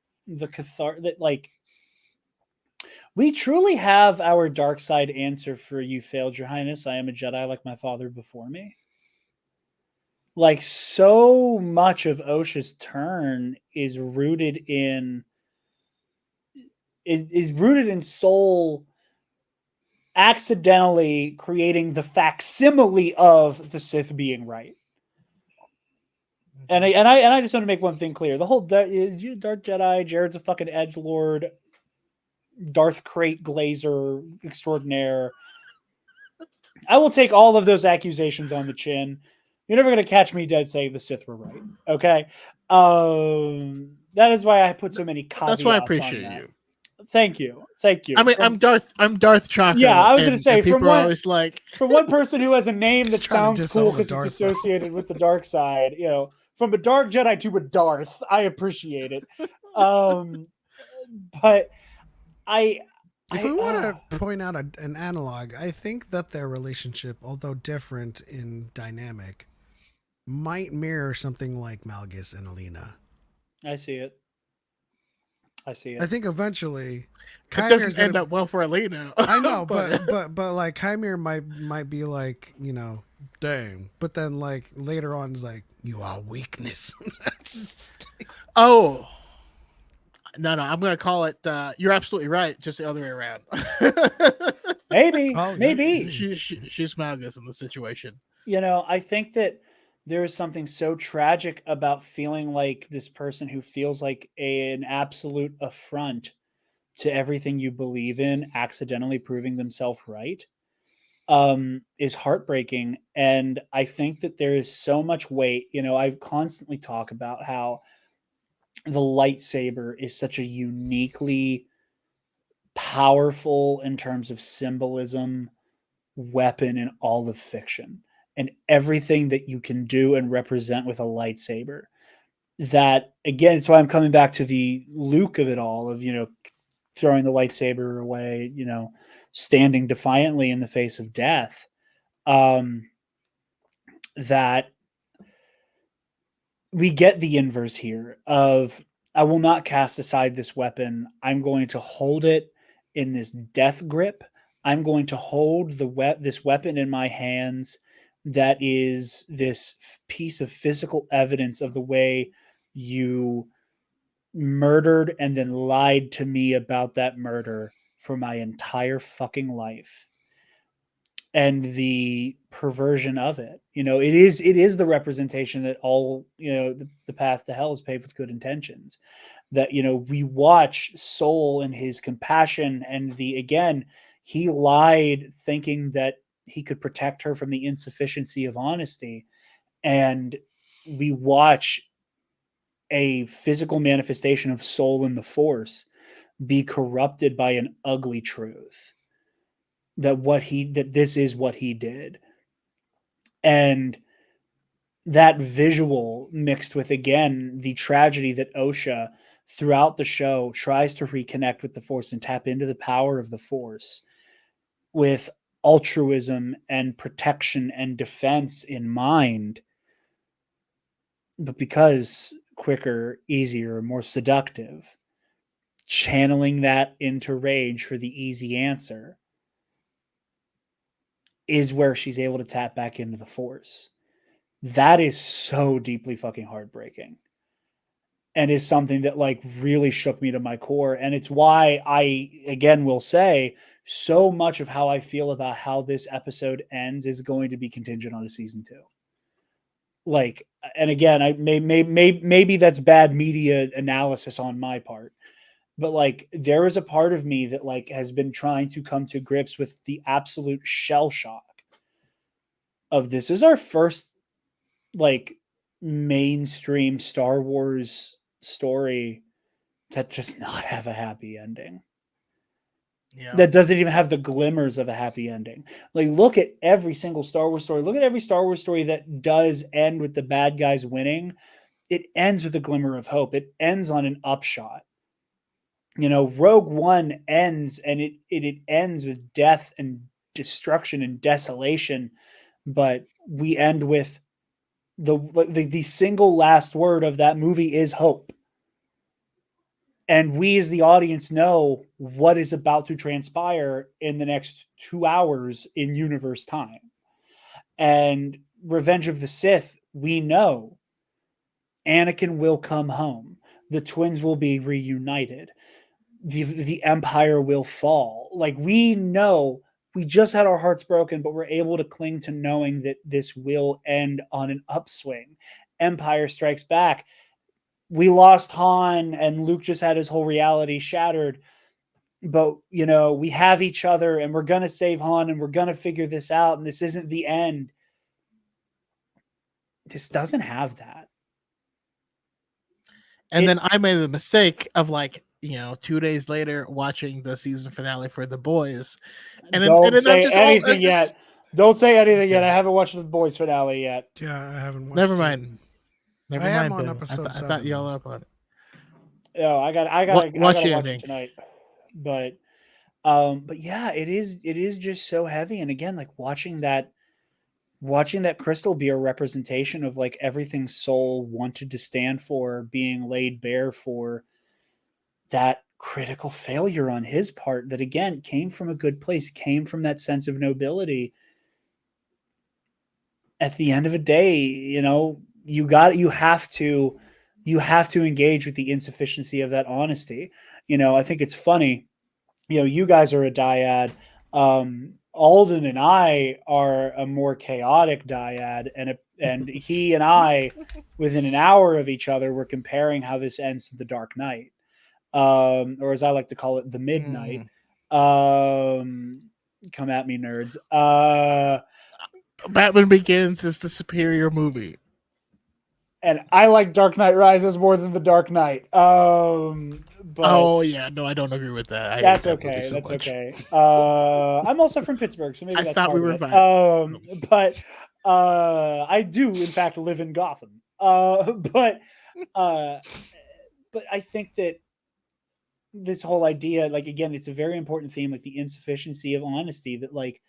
we truly have our dark side answer for "You failed, Your Highness. I am a Jedi like my father before me." Like so much of Osha's turn is rooted in Soul accidentally creating the facsimile of the Sith being right. And I just want to make one thing clear: the whole Dark Jedi, Jared's a fucking edgelord, Darth Crate Glazer extraordinaire. I will take all of those accusations on the chin. You're never going to catch me dead saying the Sith were right. Okay, that is why I put so many caveats. That's why I on appreciate that. you. Thank you. I mean, I'm Darth Choco. Yeah, I was going to and say people from are one, always like, from one person who has a name that Just trying to sounds diss cool all the because Darth, it's though. associated with the dark side. You know, from a dark Jedi to a Darth, I appreciate it. But If we want to point out an analog, I think that their relationship, although different in dynamic, might mirror something like Malgus and Alina. I see it. I think eventually, it doesn't end up well for Elena. I know, but like Chimera might be like, dang. But then like later on, it's like, you are weakness. Oh. No, I'm going to call it. You're absolutely right. Just the other way around. Maybe. She's Malgus in the situation. I think that there is something so tragic about feeling like this person who feels like an absolute affront to everything you believe in, accidentally proving themselves right, is heartbreaking. And I think that there is so much weight. I constantly talk about how the lightsaber is such a uniquely powerful, in terms of symbolism, weapon in all of fiction, and everything that you can do and represent with a lightsaber. That again, it's why I'm coming back to the Luke of it all, of throwing the lightsaber away, standing defiantly in the face of death. That we get the inverse here of, I will not cast aside this weapon. I'm going to hold it in this death grip. I'm going to hold this weapon in my hands that is this piece of physical evidence of the way you murdered and then lied to me about that murder for my entire fucking life. And the perversion of it, it is the representation that all, the path to hell is paved with good intentions. That, we watch Soul and his compassion, and again, he lied thinking that he could protect her from the insufficiency of honesty. And we watch a physical manifestation of Soul in the Force be corrupted by an ugly truth that this is what he did. And that visual, mixed with, again, the tragedy that Osha throughout the show tries to reconnect with the Force and tap into the power of the Force with altruism and protection and defense in mind, but because quicker, easier, more seductive, channeling that into rage for the easy answer is where she's able to tap back into the Force. That is so deeply fucking heartbreaking. and is something that like really shook me to my core. And it's why I again will say so much of how I feel about how this episode ends is going to be contingent on a season 2. Like, and again, maybe that's bad media analysis on my part, but like there is a part of me that like has been trying to come to grips with the absolute shell shock of this is our first like mainstream Star Wars story that does not have a happy ending. Yeah. That doesn't even have the glimmers of a happy ending. Like, look at every single Star Wars story. Look at every Star Wars story that does end with the bad guys winning. It ends with a glimmer of hope. It ends on an upshot. You know, Rogue One ends and it ends with death and destruction and desolation, but we end with the single last word of that movie is hope. And we as the audience know what is about to transpire in the next 2 hours in universe time. And Revenge of the Sith, we know Anakin will come home. The twins will be reunited. The Empire will fall. Like, we know, we just had our hearts broken, but we're able to cling to knowing that this will end on an upswing. Empire Strikes Back. We lost Han and Luke just had his whole reality shattered. But, you know, we have each other and we're going to save Han and we're going to figure this out. And this isn't the end. This doesn't have that. And then I made the mistake of like, 2 days later watching the season finale for The Boys. And then, Don't say I'm just anything yet. Don't say anything yet. I haven't watched the Boys finale yet. Yeah, I haven't watched Never it. mind. Never I mind. am on then. episode I 7. thought y'all are up on it. Oh, I gotta watch it tonight. But yeah, it is just so heavy. And again, like watching that crystal be a representation of like everything Soul wanted to stand for being laid bare for, that critical failure on his part that again came from a good place, came from that sense of nobility. At the end of the day, you know, you have to engage with the insufficiency of that honesty. You know, I think it's funny, you know, you guys are a dyad. Alden and I are a more chaotic dyad, and he and I, within an hour of each other, were comparing how this ends to the Dark Knight, or as I like to call it, the Midnight. Come at me, nerds. Batman Begins is the superior movie. And I like Dark Knight Rises more than the Dark Knight. But oh yeah, no, I don't agree with that. I that's hate that okay. movie so That's much. okay. I'm also from Pittsburgh, so maybe I that's thought part we were of it. fine. But I do in fact live in Gotham. But I think that this whole idea, like again, it's a very important theme, like the insufficiency of honesty. That like,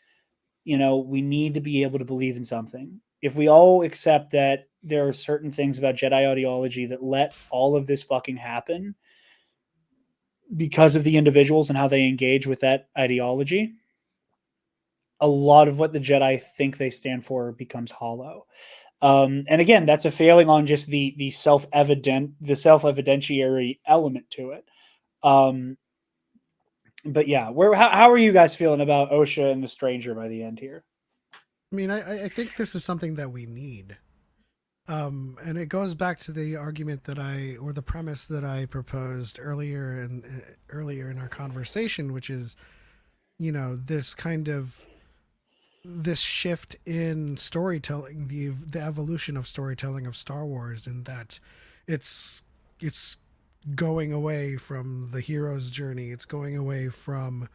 you know, we need to be able to believe in something. If we all accept that there are certain things about Jedi ideology that let all of this fucking happen because of the individuals and how they engage with that ideology, a lot of what the Jedi think they stand for becomes hollow. And again, that's a failing on just the self-evidentiary element to it. But yeah, how are you guys feeling about Osha and the Stranger by the end here? I mean, I think this is something that we need. And it goes back to the argument or the premise that I proposed earlier in our conversation, which is, you know, this shift in storytelling, the evolution of storytelling of Star Wars, and that it's going away from the hero's journey. It's going away from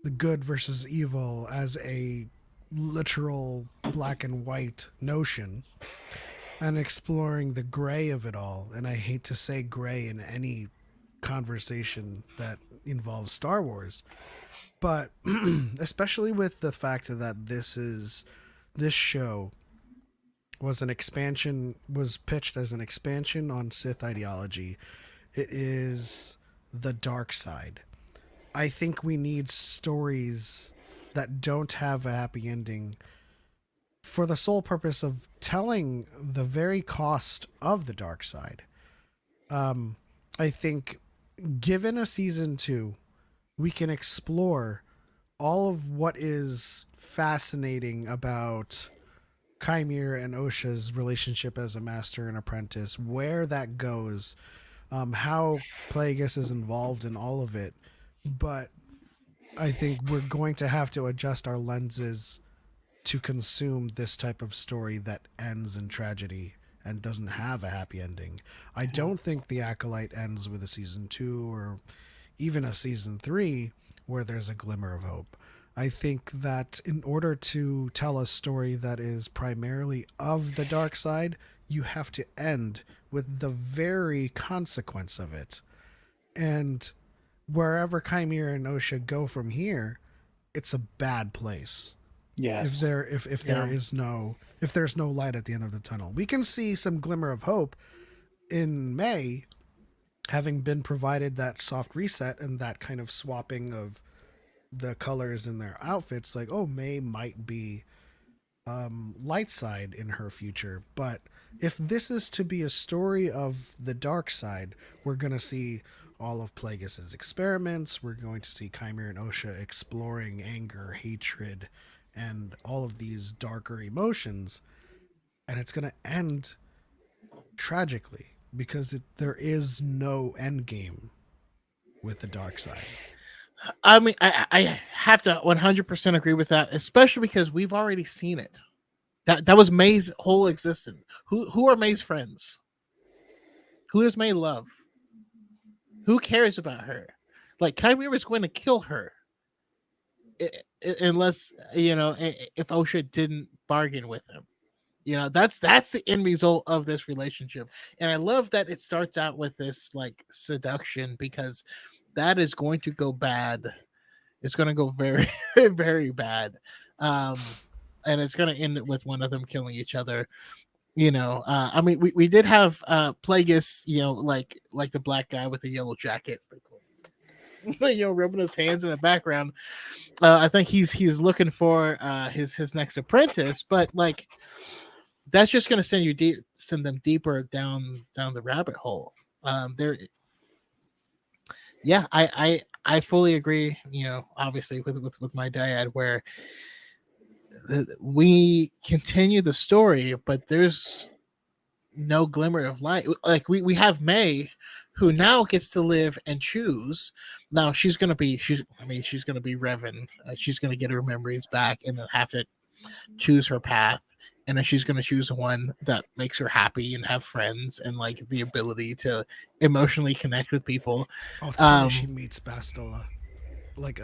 the good versus evil as a literal black and white notion, and exploring the gray of it all. And I hate to say gray in any conversation that involves Star Wars, but especially with the fact that this show was pitched as an expansion on Sith ideology. It is the dark side. I think we need stories that don't have a happy ending for the sole purpose of telling the very cost of the dark side. I think given a season 2, we can explore all of what is fascinating about Chimere and Osha's relationship as a master and apprentice, where that goes, how Plagueis is involved in all of it. But I think we're going to have to adjust our lenses to consume this type of story that ends in tragedy and doesn't have a happy ending. I don't think The Acolyte ends with a season 2 or even a season 3 where there's a glimmer of hope. I think that in order to tell a story that is primarily of the dark side, you have to end with the very consequence of it. And wherever Chimera and Osha go from here, it's a bad place. Yes. If there is no, if there's no light at the end of the tunnel. We can see some glimmer of hope in May, having been provided that soft reset and that kind of swapping of the colors in their outfits. Like, oh, May might be light side in her future. But if this is to be a story of the dark side, we're going to see all of Plagueis's experiments. We're going to see Chimera and Osha exploring anger, hatred, and all of these darker emotions. And it's going to end tragically because there is no end game with the dark side. I mean, I have to 100% agree with that, especially because we've already seen it. That was May's whole existence. Who are May's friends? Who does May love? Who cares about her? Like, Chimera is going to kill her unless, if Osha didn't bargain with him. That's the end result of this relationship. And I love that it starts out with this like seduction, because that is going to go bad. It's going to go very, very bad. And it's going to end with one of them killing each other. I mean, we did have Plagueis, like the black guy with the yellow jacket, rubbing his hands in the background. I think he's looking for his next apprentice, but like that's just going to send them deeper down the rabbit hole. There, yeah, I fully agree. Obviously with my dad, where we continue the story, but there's no glimmer of light. Like we have May, who now gets to live and choose. Now she's gonna be she's gonna be Revan. She's gonna get her memories back and then have to choose her path. And then she's gonna choose one that makes her happy and have friends and like the ability to emotionally connect with people. Oh, tell me she meets Bastila, like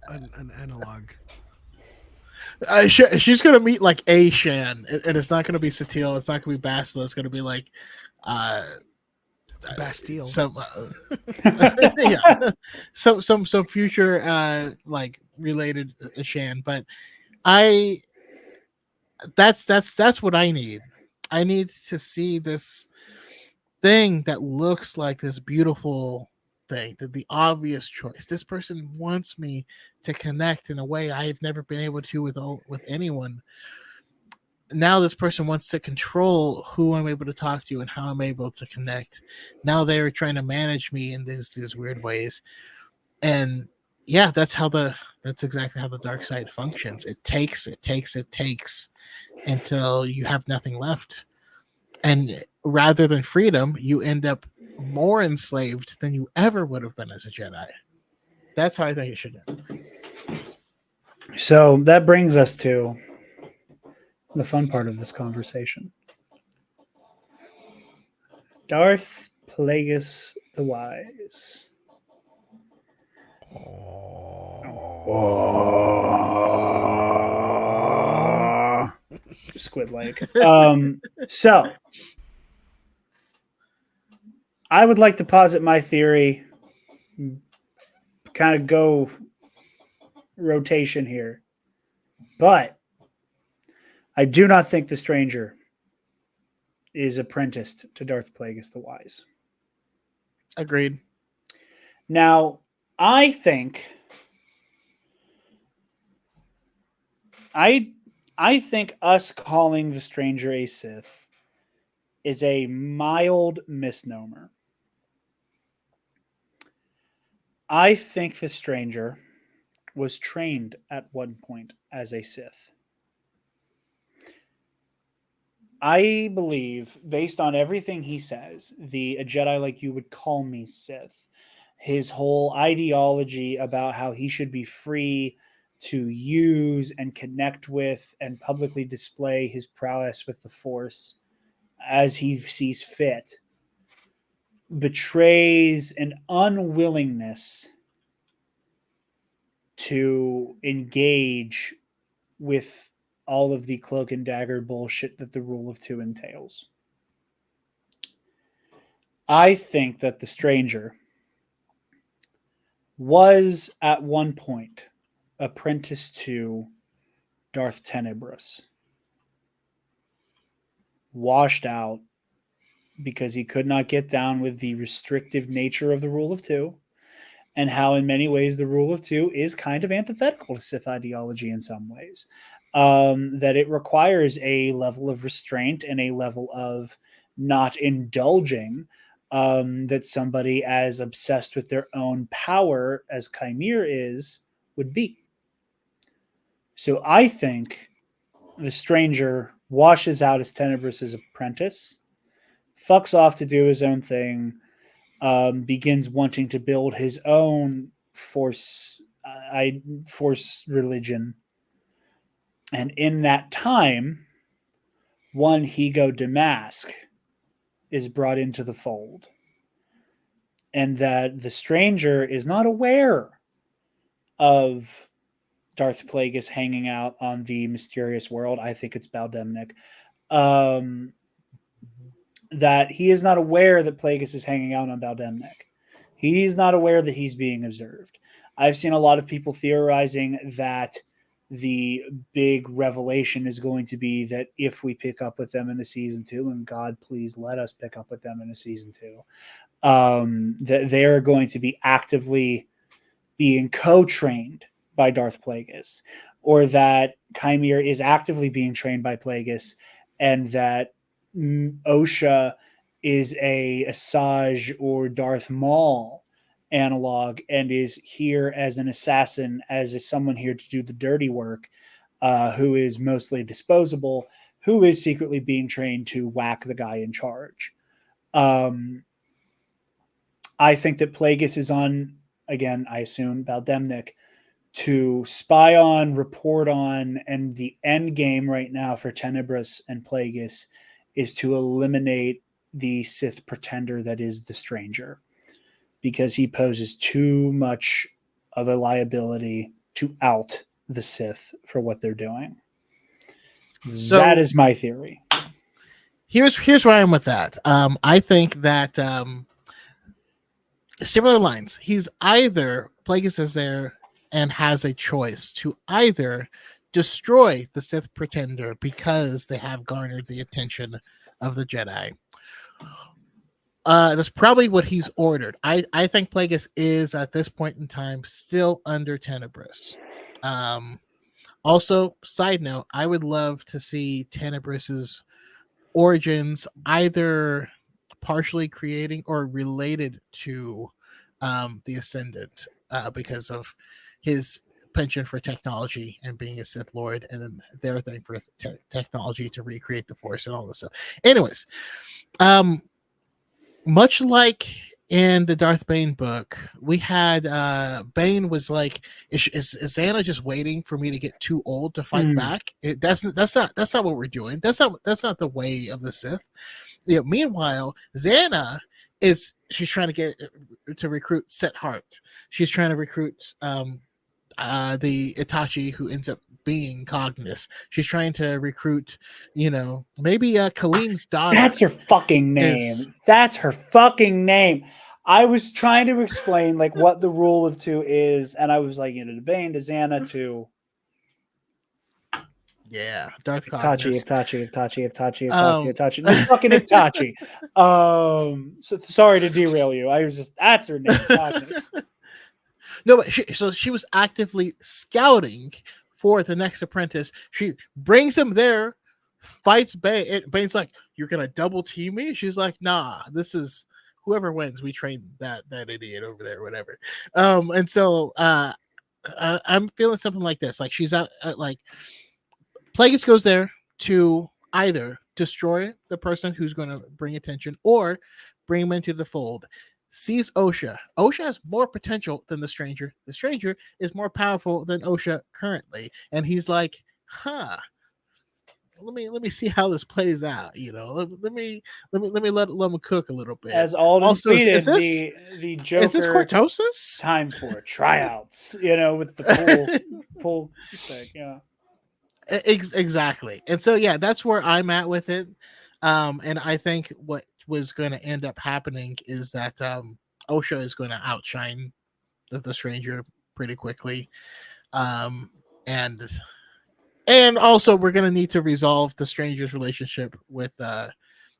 an analog. She's gonna meet like a Shan, and it's not gonna be Satil. It's not gonna be Bastila. It's gonna be like Bastille. Some yeah, some future like related Shan. But I that's what I need. I need to see this thing that looks like this beautiful thing, the obvious choice. This person wants me to connect in a way I've never been able to with anyone. Now this person wants to control who I'm able to talk to and how I'm able to connect. Now they're trying to manage me in these weird ways. And yeah, that's exactly how the dark side functions. It takes until you have nothing left. And rather than freedom, you end up more enslaved than you ever would have been as a Jedi. That's how I think it should end. So that brings us to the fun part of this conversation. Darth Plagueis the Wise. Squid like. So I would like to posit my theory, kind of go rotation here. But I do not think the stranger is apprenticed to Darth Plagueis the Wise. Agreed. Now, I think us calling the stranger a Sith is a mild misnomer. I think the stranger was trained at one point as a Sith. I believe, based on everything he says, a Jedi like you would call me Sith, his whole ideology about how he should be free to use and connect with and publicly display his prowess with the Force as he sees fit, betrays an unwillingness to engage with all of the cloak and dagger bullshit that the rule of two entails. I think that the stranger was at one point apprenticed to Darth Tenebrous, washed out because he could not get down with the restrictive nature of the rule of two, and how in many ways the rule of two is kind of antithetical to Sith ideology in some ways. That it requires a level of restraint and a level of not indulging that somebody as obsessed with their own power as KNR is would be. So I think the stranger washes out as Tenebrous' apprentice, fucks off to do his own thing, begins wanting to build his own force religion. And in that time, one Higo Damask is brought into the fold. And that the stranger is not aware of Darth Plagueis hanging out on the mysterious world. I think it's Baldemnik. That he is not aware that Plagueis is hanging out on Baldemnik. He's not aware that he's being observed. I've seen a lot of people theorizing that the big revelation is going to be that if we pick up with them in the season 2, and God, please let us pick up with them in the season 2, that they are going to be actively being co-trained by Darth Plagueis, or that KNR is actively being trained by Plagueis, and that Osha is a Asajj or Darth Maul analog and is here as an assassin, as someone here to do the dirty work, who is mostly disposable, who is secretly being trained to whack the guy in charge. I think that Plagueis is on, again, I assume, Baldemnik, to spy on, report on, and the end game right now for Tenebrous and Plagueis is to eliminate the Sith pretender that is the stranger, because he poses too much of a liability to out the Sith for what they're doing. So that is my theory. Here's where I am with that. I think that similar lines. He's either Plagueis is there and has a choice to either destroy the Sith pretender because they have garnered the attention of the Jedi. That's probably what he's ordered. I think Plagueis is at this point in time still under Tenebrous. Also, side note, I would love to see Tenebrous's origins either partially creating or related to the Ascendant because of his penchant for technology and being a Sith Lord, and then their thing for technology to recreate the Force and all this stuff. Anyways, much like in the Darth Bane book, we had Bane was like, is Xana just waiting for me to get too old to fight back? That's not what we're doing. That's not the way of the Sith. Yeah. Meanwhile, Xana she's trying to get to recruit Set Heart. She's trying to recruit the Itachi who ends up being Cognis. She's trying to recruit, maybe Kalim's daughter. That's her fucking name. That's her fucking name. I was trying to explain like what the rule of two is, and I was like, to Bane, to Xana, to Darth Cognis. Itachi. No, fucking Itachi. So sorry to derail you. I was just, that's her name, Cognis. No, but she was actively scouting for the next apprentice. She brings him there fights Bane. Bane's like, "You're gonna double team me?" She's like, "Nah, this is whoever wins. We train that idiot over there, or whatever." And so I'm feeling something like this. Like she's out, like Plagueis goes there to either destroy the person who's going to bring attention or bring him into the fold. Sees Osha. Osha has more potential than the stranger. The stranger is more powerful than Osha currently, and he's like, "Huh, let me see how this plays out. You know, let him cook a little bit." As Alden Also, is tweeted, this the is this Joker cortosis? time for tryouts, you know, with the pull stick, yeah. Exactly. And so yeah, that's where I'm at with it. And I think what was going to end up happening is that Osha is going to outshine the stranger pretty quickly. Um, and also we're going to need to resolve the stranger's relationship with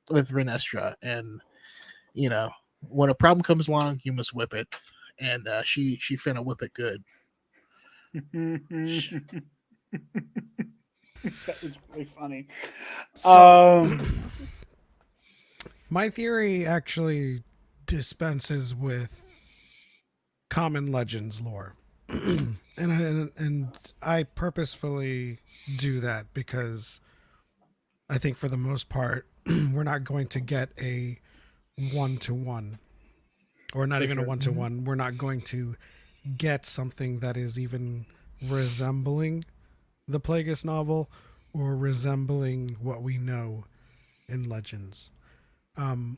Renestra. And you know, when a problem comes along, you must whip it. And she finna whip it good. That was really funny. So, my theory actually dispenses with common legends lore. and I purposefully do that because I think for the most part we're not going to get a one-to-one, or not For even a sure. one-to-one. We're not going to get something that is even resembling the Plagueis novel or resembling what we know in Legends. I'm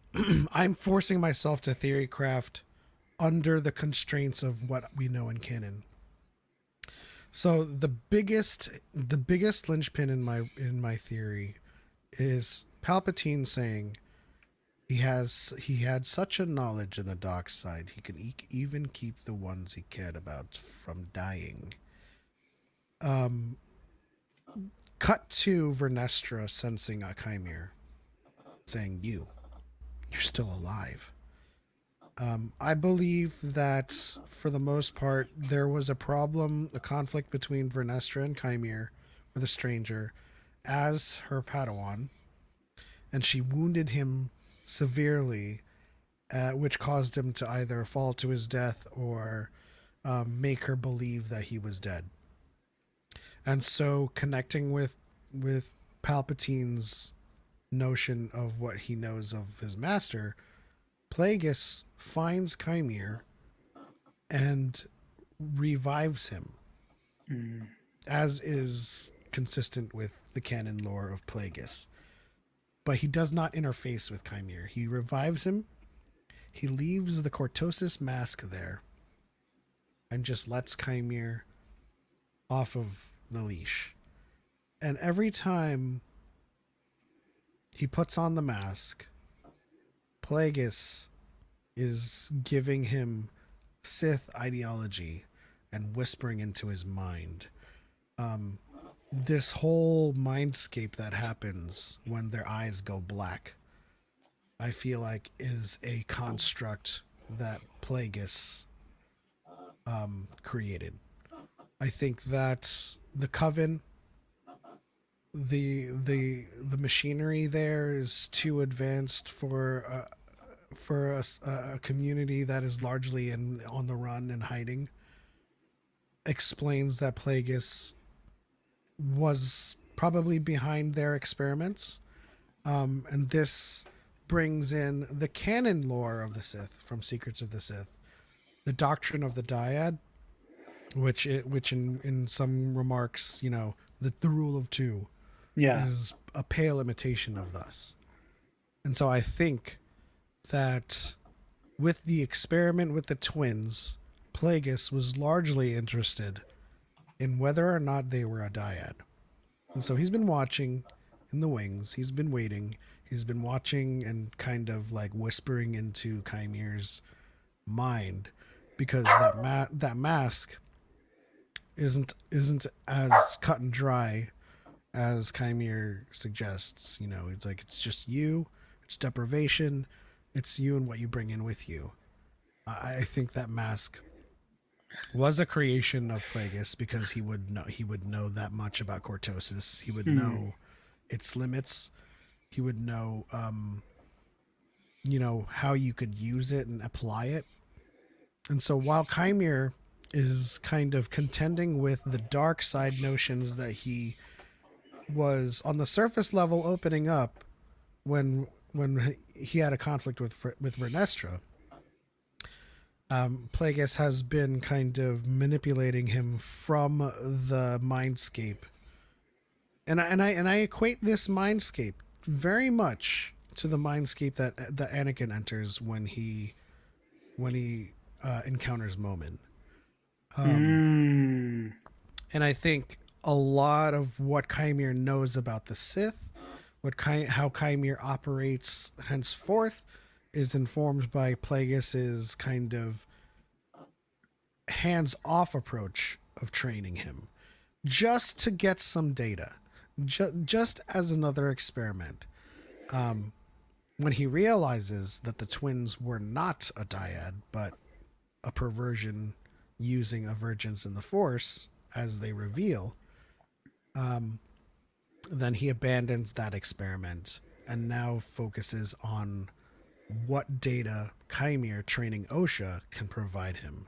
forcing myself to theory craft under the constraints of what we know in canon. So the biggest linchpin in my theory is Palpatine saying he had such a knowledge in the dark side he can even keep the ones he cared about from dying. Cut to Vernestra sensing a chimera, saying, you're still alive. I believe that for the most part, there was a conflict between Vernestra and Chimere, with a stranger, as her Padawan, and she wounded him severely, which caused him to either fall to his death or make her believe that he was dead. And so, connecting with Palpatine's notion of what he knows of his master, Plagueis finds Chimere and revives him, as is consistent with the canon lore of Plagueis. But he does not interface with Chimere. He revives him, he leaves the Cortosis mask there, and just lets Chimere off of the leash. And every time he puts on the mask, Plagueis is giving him Sith ideology and whispering into his mind. This whole mindscape that happens when their eyes go black, I feel like is a construct that Plagueis created. I think that the Coven, the machinery there is too advanced for a community that is largely on the run and hiding. Explains that Plagueis was probably behind their experiments, and this brings in the canon lore of the Sith from Secrets of the Sith, the doctrine of the Dyad, which in some remarks, the rule of two, Yeah. is a pale imitation of thus. And so I think that with the experiment with the twins, Plagueis was largely interested in whether or not they were a dyad. And so he's been watching in the wings, he's been waiting, he's been watching and kind of like whispering into Chimere's mind, because that mask isn't as cut and dry as Chimere suggests. It's like it's just you, it's deprivation, it's you and what you bring in with you. I think that mask was a creation of Plagueis because he would know that much about Cortosis. He would know its limits. He would know, how you could use it and apply it. And so while Kymir is kind of contending with the dark side notions that he was on the surface level opening up when he had a conflict with Vernestra, Plagueis has been kind of manipulating him from the mindscape, and I equate this mindscape very much to the mindscape that Anakin enters when he encounters Momin. And I think a lot of what Kymir knows about the Sith, how Kymir operates henceforth, is informed by Plagueis's kind of hands-off approach of training him, just to get some data, just as another experiment. When he realizes that the twins were not a dyad, but a perversion using a Virgins in the Force, as they reveal, then he abandons that experiment and now focuses on what data Kymir training Osha can provide him.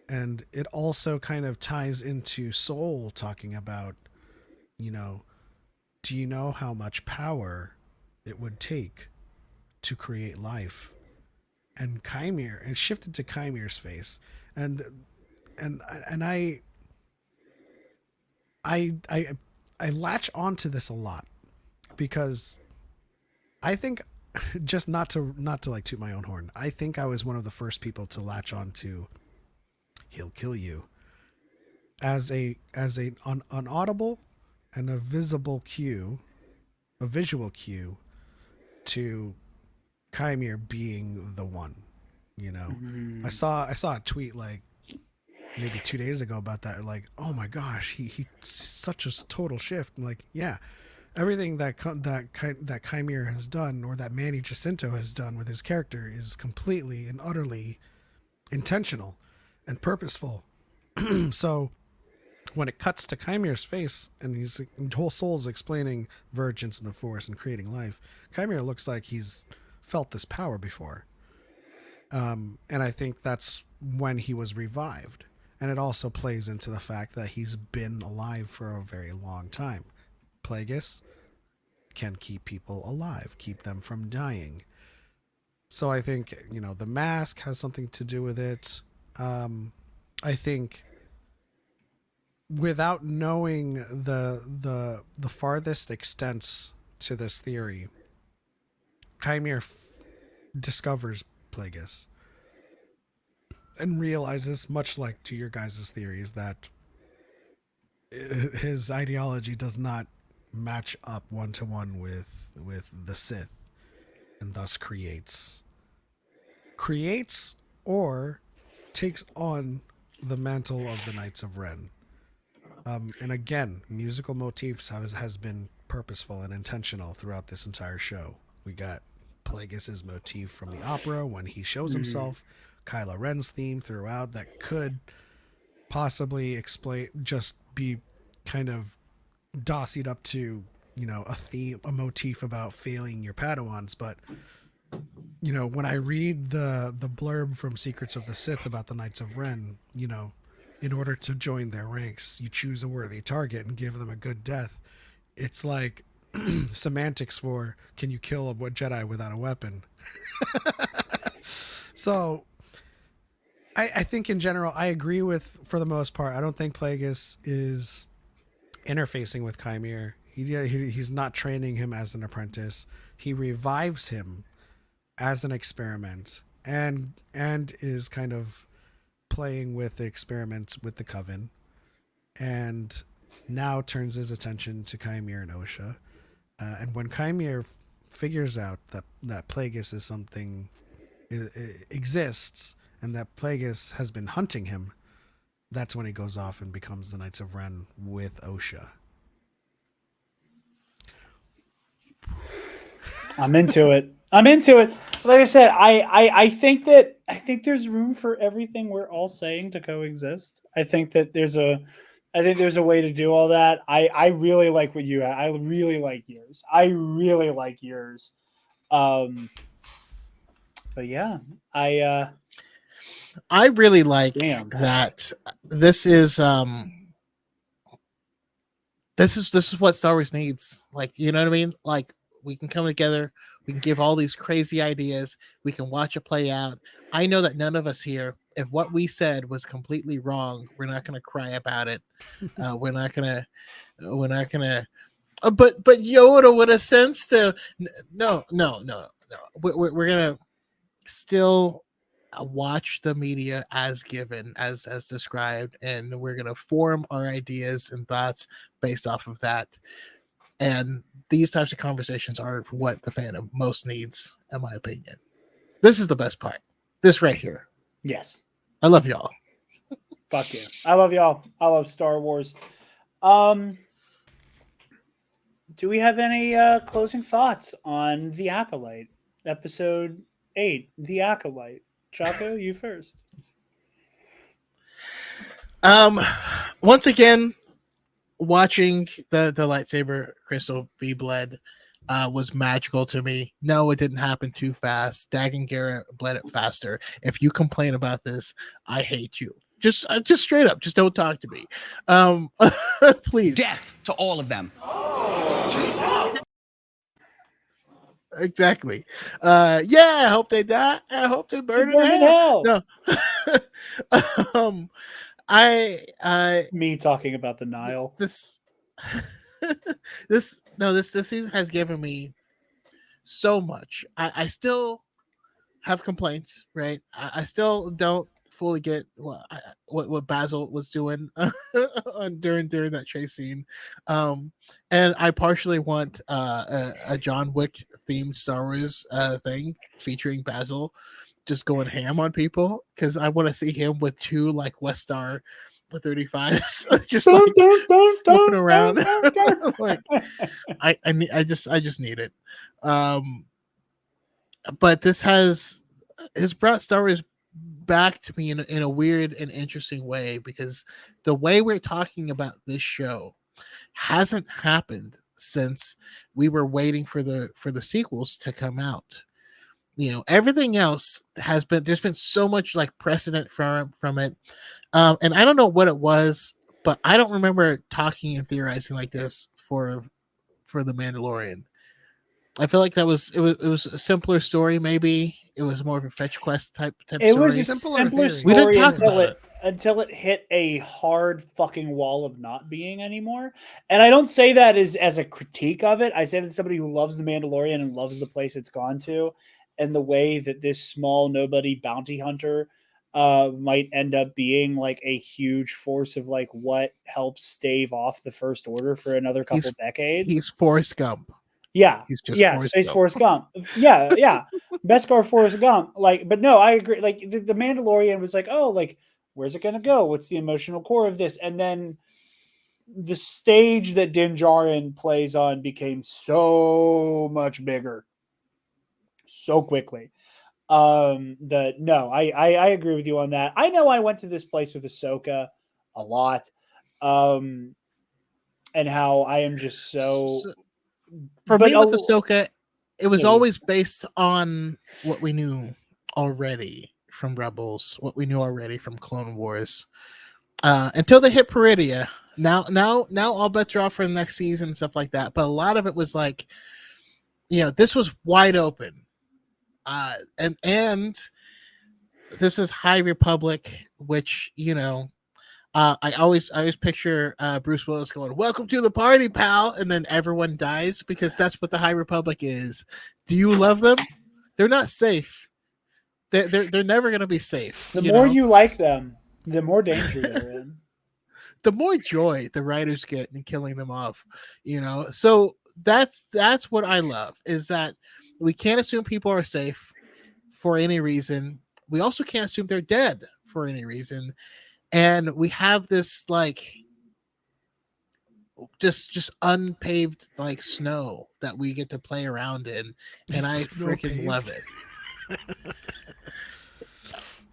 And it also kind of ties into Soul talking about, do you know how much power it would take to create life? And Kymir, it shifted to Kymir's face. And I latch onto this a lot because I think, just not to like toot my own horn, I think I was one of the first people to latch on to "he'll kill you" as an audible and a visible cue, a visual cue to Kymir being the one. I saw a tweet like maybe 2 days ago about that. Like, oh my gosh, he's such a total shift. I'm like, yeah, everything that Kymir has done, or that Manny Jacinto has done with his character, is completely and utterly intentional and purposeful. So when it cuts to Kymir's face and his whole soul's explaining Virgins in the Force and creating life, Kymir looks like he's felt this power before. And I think that's when he was revived. And it also plays into the fact that he's been alive for a very long time. Plagueis can keep people alive, keep them from dying. So I think, the mask has something to do with it. I think without knowing the farthest extents to this theory, Kymir discovers Plagueis and realizes, much like to your guys' theories, that his ideology does not match up one-to-one with the Sith, and thus creates or takes on the mantle of the Knights of Ren. And again, musical motifs has been purposeful and intentional throughout this entire show. We got Plagueis' motif from the opera when he shows himself, Kylo Ren's theme throughout that could possibly just be kind of dossied up to, a motif about failing your Padawans. But, when I read the blurb from Secrets of the Sith about the Knights of Ren, in order to join their ranks, you choose a worthy target and give them a good death. It's like semantics for, can you kill a Jedi without a weapon? So I think in general, I agree with, for the most part, I don't think Plagueis is interfacing with Kymir. He's not training him as an apprentice. He revives him as an experiment and is kind of playing with the experiment with the Coven, and now turns his attention to Kymir and Osha. And when Kymir figures out that Plagueis is something, exists, and that Plagueis has been hunting him, that's when he goes off and becomes the Knights of Ren with Osha. I'm into it. Like I said, I think there's room for everything we're all saying to coexist. I think that I think there's a way to do all that. I really like what you. I really like yours. I really like yours. But yeah, I really like damn. that this is this is what Star Wars needs. Like, you know what I mean? Like, we can come together, we can give all these crazy ideas, we can watch it play out. I know that none of us here, if what we said was completely wrong, we're not gonna cry about it. We're not gonna but Yoda would have sensed to no. We're gonna still watch the media as given, as described, and we're gonna form our ideas and thoughts based off of that. And these types of conversations are what the fandom most needs, in my opinion. This is the best part. This right here. Yes. I love y'all. Fuck you. I love y'all. I love Star Wars. Do we have any closing thoughts on The Acolyte, episode 8, The Acolyte? Choco, you first. Once again, watching the lightsaber crystal be bled was magical to me. No, it didn't happen too fast. Dagon Garrett bled it faster. If you complain about this, I hate you. Just straight up, just don't talk to me. Please. Death to all of them. Exactly. Yeah, I hope they die. I hope they burn in hell. No. Me talking about the Nile. This season has given me so much. I still have complaints, right? I still don't fully get what Basil was doing during that chase scene, and I partially want a John Wick themed Star Wars thing featuring Basil just going ham on people, because I want to see him with two like West Star 35s just like smoking around. Like I just need it. But this has brought Star Wars back to me in a weird and interesting way, because the way we're talking about this show hasn't happened since we were waiting for the sequels to come out. You know, everything else there's been so much like precedent from it, and I don't know what it was, but I don't remember talking and theorizing like this for the Mandalorian. I feel like it was a simpler story. Maybe it was more of a fetch quest type It story. was a Simpler simpler theory. We didn't story talk about it. until it hit a hard fucking wall of not being anymore. And I don't say that as a critique of it. I say that somebody who loves the Mandalorian and loves the place it's gone to, and the way that this small nobody bounty hunter might end up being like a huge force of like what helps stave off the First Order for another couple decades. He's Forrest Gump. Yeah, He's just Space Forrest Gump. Yeah, Beskar Forrest Gump. Like, but no, I agree. Like the Mandalorian was like, oh, like where's it gonna go? What's the emotional core of this? And then the stage that Din Djarin plays on became so much bigger, so quickly. I agree with you on that. I know I went to this place with Ahsoka a lot, and how I am just so for but me with a- Ahsoka, it was Yeah. always based on what we knew already from Rebels, what we knew already from Clone Wars, until they hit Peridia. Now all bets are off for the next season and stuff like that. But a lot of it was like, you know, this was wide open, and this is High Republic, which, you know, I always picture Bruce Willis going, "Welcome to the party, pal," and then everyone dies, because that's what the High Republic is. Do you love them? They're not safe. They're never gonna be safe. the more know? you like them, the more danger they're in. The more joy the writers get in killing them off, you know. So that's what I love, is that we can't assume people are safe for any reason. We also can't assume they're dead for any reason. And we have this like just unpaved like snow that we get to play around in, and I Snow freaking paved. love it.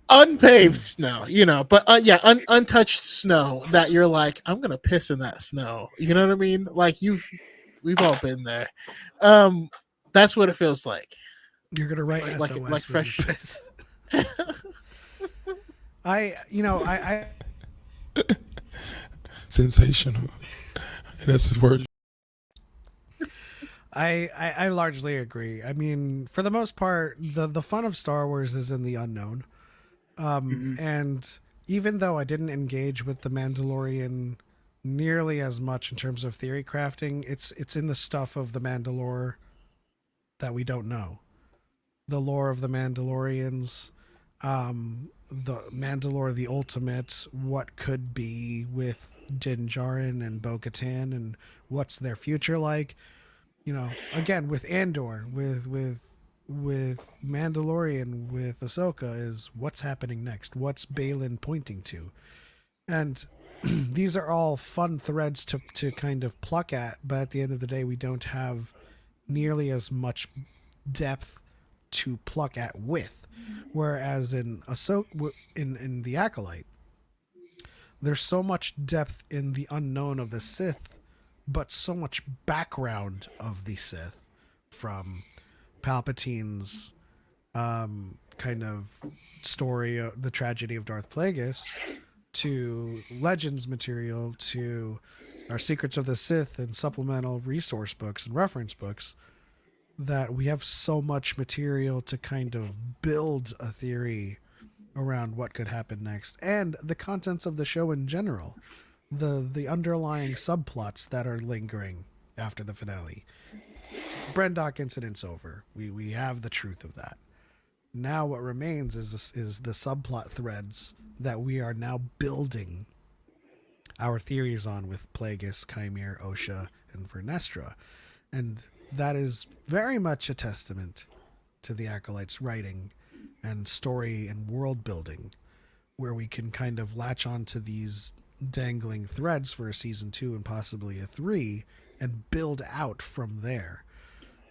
unpaved snow, but yeah, untouched snow that you're like, I'm gonna piss in that snow. You know what I mean? Like we've all been there. Um, that's what it feels like. You're gonna write Like SOS when you fresh. piss. I Sensational. That's his word. I largely agree. I mean, for the most part, the fun of Star Wars is in the unknown. Mhm. And even though I didn't engage with the Mandalorian nearly as much in terms of theory crafting, it's in the stuff of the Mandalore that we don't know. The lore of the Mandalorians, the Mandalore the Ultimate, what could be with Din Djarin and Bo-Katan, and what's their future like. Again with Andor, with Mandalorian, with Ahsoka, is what's happening next. What's Balin pointing to? And these are all fun threads to kind of pluck at, but at the end of the day, we don't have nearly as much depth to pluck at with. Whereas in Ahsoka, in the Acolyte, there's so much depth in the unknown of the Sith, but so much background of the Sith, from Palpatine's kind of story, the tragedy of Darth Plagueis, to Legends material, to our Secrets of the Sith and supplemental resource books and reference books, that we have so much material to kind of build a theory around what could happen next, and the contents of the show in general, the underlying subplots that are lingering after the finale. Brendock incident's over. We have the truth of that. Now what remains is the subplot threads that we are now building our theories on with Plagueis, Chimere, Osha, and Vernestra. And that is very much a testament to the Acolyte's writing and story and world building, where we can kind of latch onto these dangling threads for a season 2 and possibly a 3 and build out from there.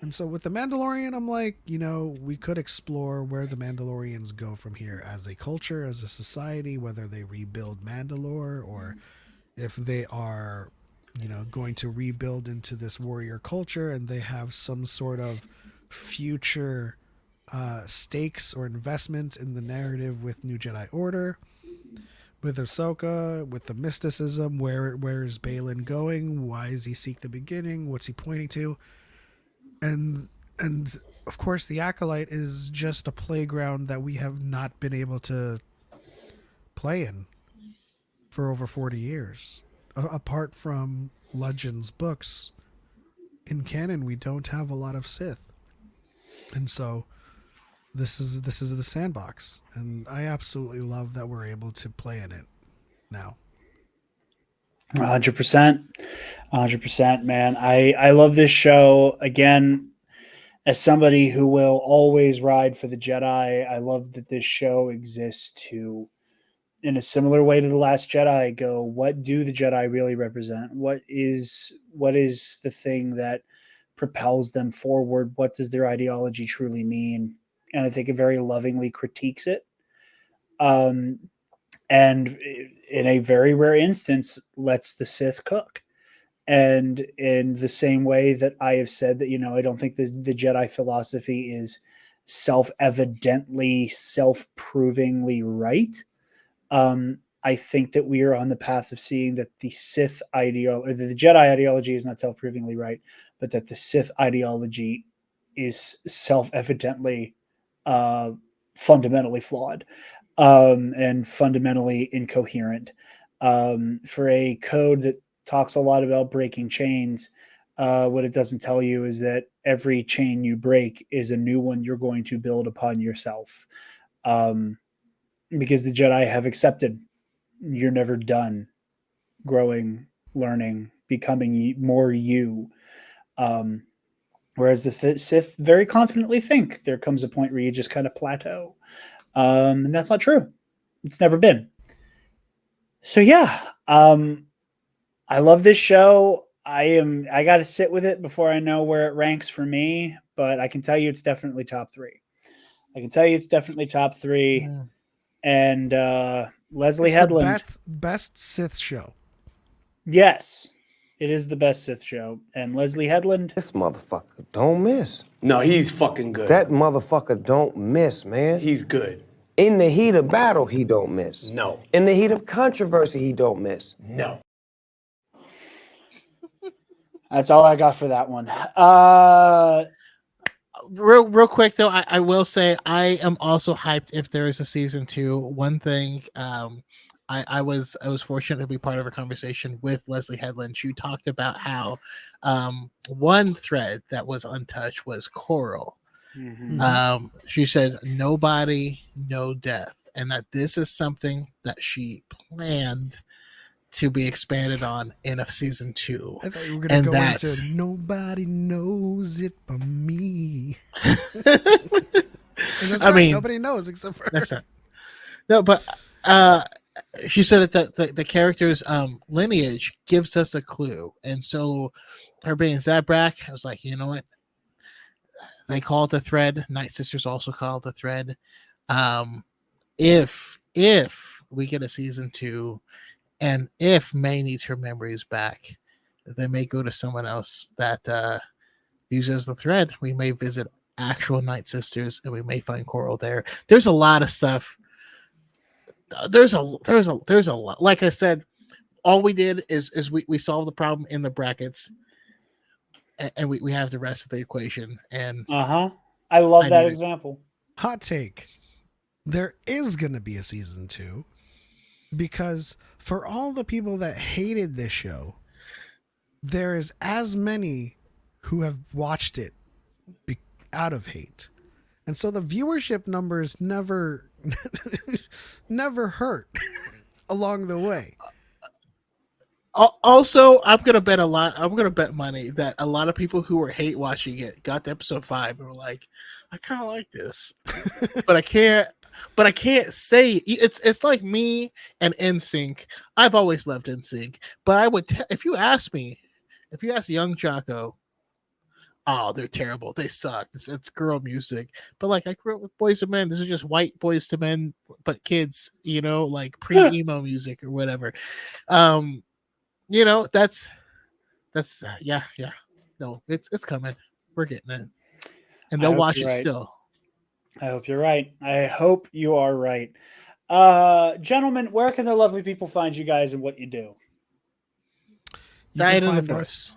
And so with The Mandalorian, I'm like, we could explore where the Mandalorians go from here as a culture, as a society, whether they rebuild Mandalore or if they are, going to rebuild into this warrior culture and they have some sort of future stakes or investment in the narrative with New Jedi Order. With Ahsoka, with the mysticism, where is Balin going? Why is he seek the beginning? What's he pointing to? And of course, the Acolyte is just a playground that we have not been able to play in for over 40 years. Apart from Legends books, in canon, we don't have a lot of Sith, and so this is the sandbox, and I absolutely love that we're able to play in it now. 100%. 100%, man. I love this show. Again, as somebody who will always ride for the Jedi, I love that this show exists to, in a similar way to The Last Jedi, go, what do the Jedi really represent? What is the thing that propels them forward? What does their ideology truly mean? And I think it very lovingly critiques it. Um, and in a very rare instance, lets the Sith cook. And in the same way that I have said that, I don't think the Jedi philosophy is self-evidently, self-provingly right. I think that we are on the path of seeing that the Sith ideology, or the Jedi ideology, is not self-provingly right, but that the Sith ideology is self-evidently fundamentally flawed, and fundamentally incoherent. For a code that talks a lot about breaking chains, what it doesn't tell you is that every chain you break is a new one you're going to build upon yourself. Um, because the Jedi have accepted you're never done growing, learning, becoming more you. Um, whereas the Sith very confidently think there comes a point where you just kind of plateau. And that's not true. It's never been. So yeah, I love this show. I got to sit with it before I know where it ranks for me, but I can tell you it's definitely top 3. I can tell you it's definitely top 3. and Leslie It's Headland. the best Sith show. Yes, it is the best Sith show, and Leslie Headland. This motherfucker don't miss. No, he's fucking good. That motherfucker don't miss, man. He's good. In the heat of battle, he don't miss. No. In the heat of controversy, he don't miss. No. That's all I got for that one. Real quick though, I will say I am also hyped if there is a season 2. One thing, I was fortunate to be part of a conversation with Leslie Headland. She talked about how one thread that was untouched was Coral. Mm-hmm. She said nobody, no death, and that this is something that she planned to be expanded on in a season 2. I thought you were going to go into nobody knows it but me. I mean, nobody knows except for her. That's not. No, but she said that the character's lineage gives us a clue, and so her being Zabrak, I was like, you know what? They call it the thread. Night Sisters also call it the thread. If we get a season 2, and if May needs her memories back, they may go to someone else that uses the thread. We may visit actual Night Sisters, and we may find Coral there. There's a lot of stuff. There's a lot. Like I said, all we did is we solved the problem in the brackets, and we have the rest of the equation. And I love that example. Hot take: there is going to be a season 2, because for all the people that hated this show, there is as many who have watched it out of hate, and so the viewership numbers never hurt along the way. Also, I'm gonna bet money that a lot of people who were hate watching it got to episode 5 and were like, I kind of like this, but I can't say it's like me and NSYNC. I've always loved NSYNC, but I would if you ask young Choco, oh, they're terrible, they suck, it's girl music. But like, I grew up with Boys to Men. This is just white Boys to Men, but kids, like pre-emo music or whatever. That's yeah. No, it's coming. We're getting it, and they'll watch it still. I hope you're right. I hope you are right. Gentlemen, where can the lovely people find you guys and what you do? Dyad in the Force.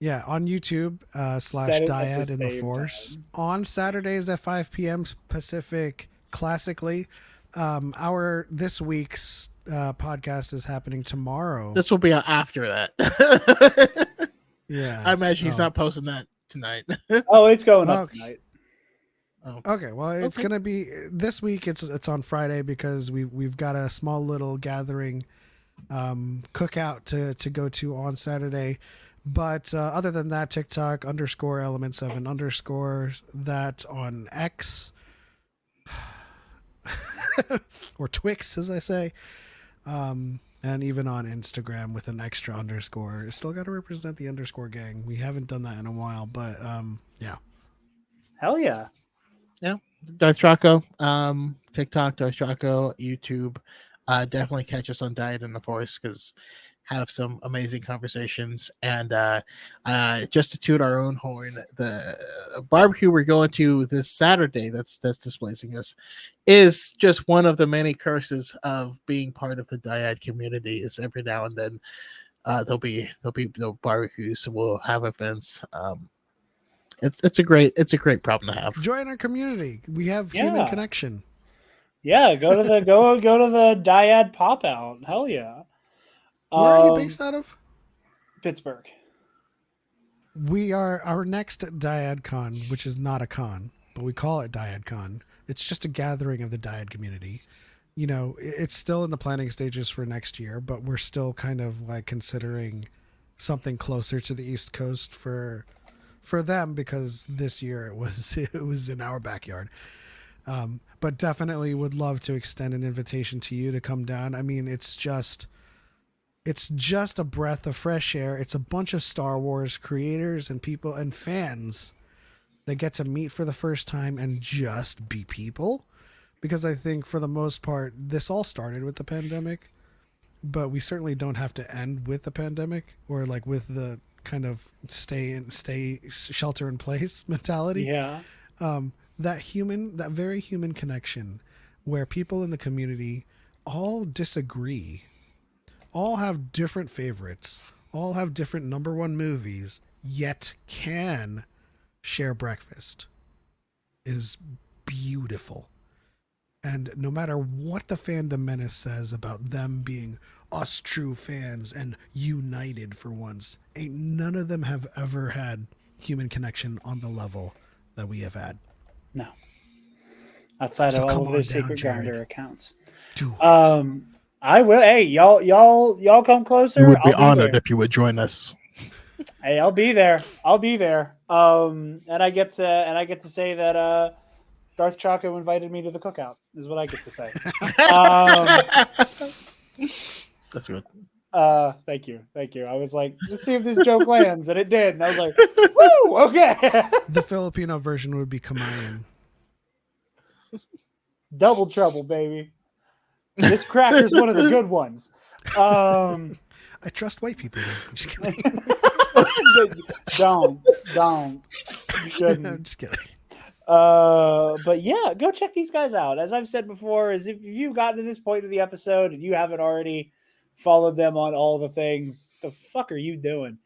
Yeah, on YouTube, / Dyad in the Force. On Saturdays at 5 p.m. Pacific, classically. This week's podcast is happening tomorrow. This will be after that. Yeah. I imagine he's not posting that tonight. Oh, it's going up tonight. Oh. Okay, well, it's gonna be this week. It's on Friday because we've got a small little gathering, cookout to go to on Saturday. But other than that, TikTok _element7_ that on X or Twix, as I say, and even on Instagram with an extra underscore. It's still got to represent the underscore gang. We haven't done that in a while, but yeah. Hell yeah. Yeah, Darth Choco, TikTok, Darth Choco, YouTube. Definitely catch us on Dyad in the Force because have some amazing conversations. And just to toot our own horn, the barbecue we're going to this Saturday that's displacing us is just one of the many curses of being part of the Dyad community. Is every now and then there'll be barbecues, we'll have events. It's a great problem to have. Join our community. We have human connection. Yeah, go to the go to the Dyad pop out. Hell yeah. Where are you based out of? Pittsburgh. We are our next Dyad Con, which is not a con, but we call it Dyad Con. It's just a gathering of the Dyad community. It's still in the planning stages for next year, but we're still kind of like considering something closer to the East Coast for them because this year it was in our backyard. But definitely would love to extend an invitation to you to come down. I mean, it's just a breath of fresh air. It's a bunch of Star Wars creators and people and fans that get to meet for the first time and just be people, because I think for the most part, this all started with the pandemic, but we certainly don't have to end with the pandemic or like with the kind of stay shelter in place mentality. Yeah. That very human connection where people in the community all disagree, all have different favorites, all have different number one movies, yet can share breakfast is beautiful. And no matter what the fandom menace says about them being us true fans and united for once, ain't none of them have ever had human connection on the level that we have had. No. Outside So of all come of on their down, secret Jared. grinder accounts. Do it. I will. Hey, y'all come closer. We would be I'll honored there. if you would join us. Hey, I'll be there. I'll be there. And I get to say that Darth Choco invited me to the cookout. Is what I get to say. That's good. Thank you. I was like, let's see if this joke lands, and it did. And I was like, woo, okay. The Filipino version would be Kamayan. Double trouble, baby. This cracker's one of the good ones. I trust white people. I'm just kidding. Don't. You shouldn't. I'm just kidding. But yeah, go check these guys out. As I've said before, is if you've gotten to this point of the episode and you haven't already followed them on all the things, the fuck are you doing?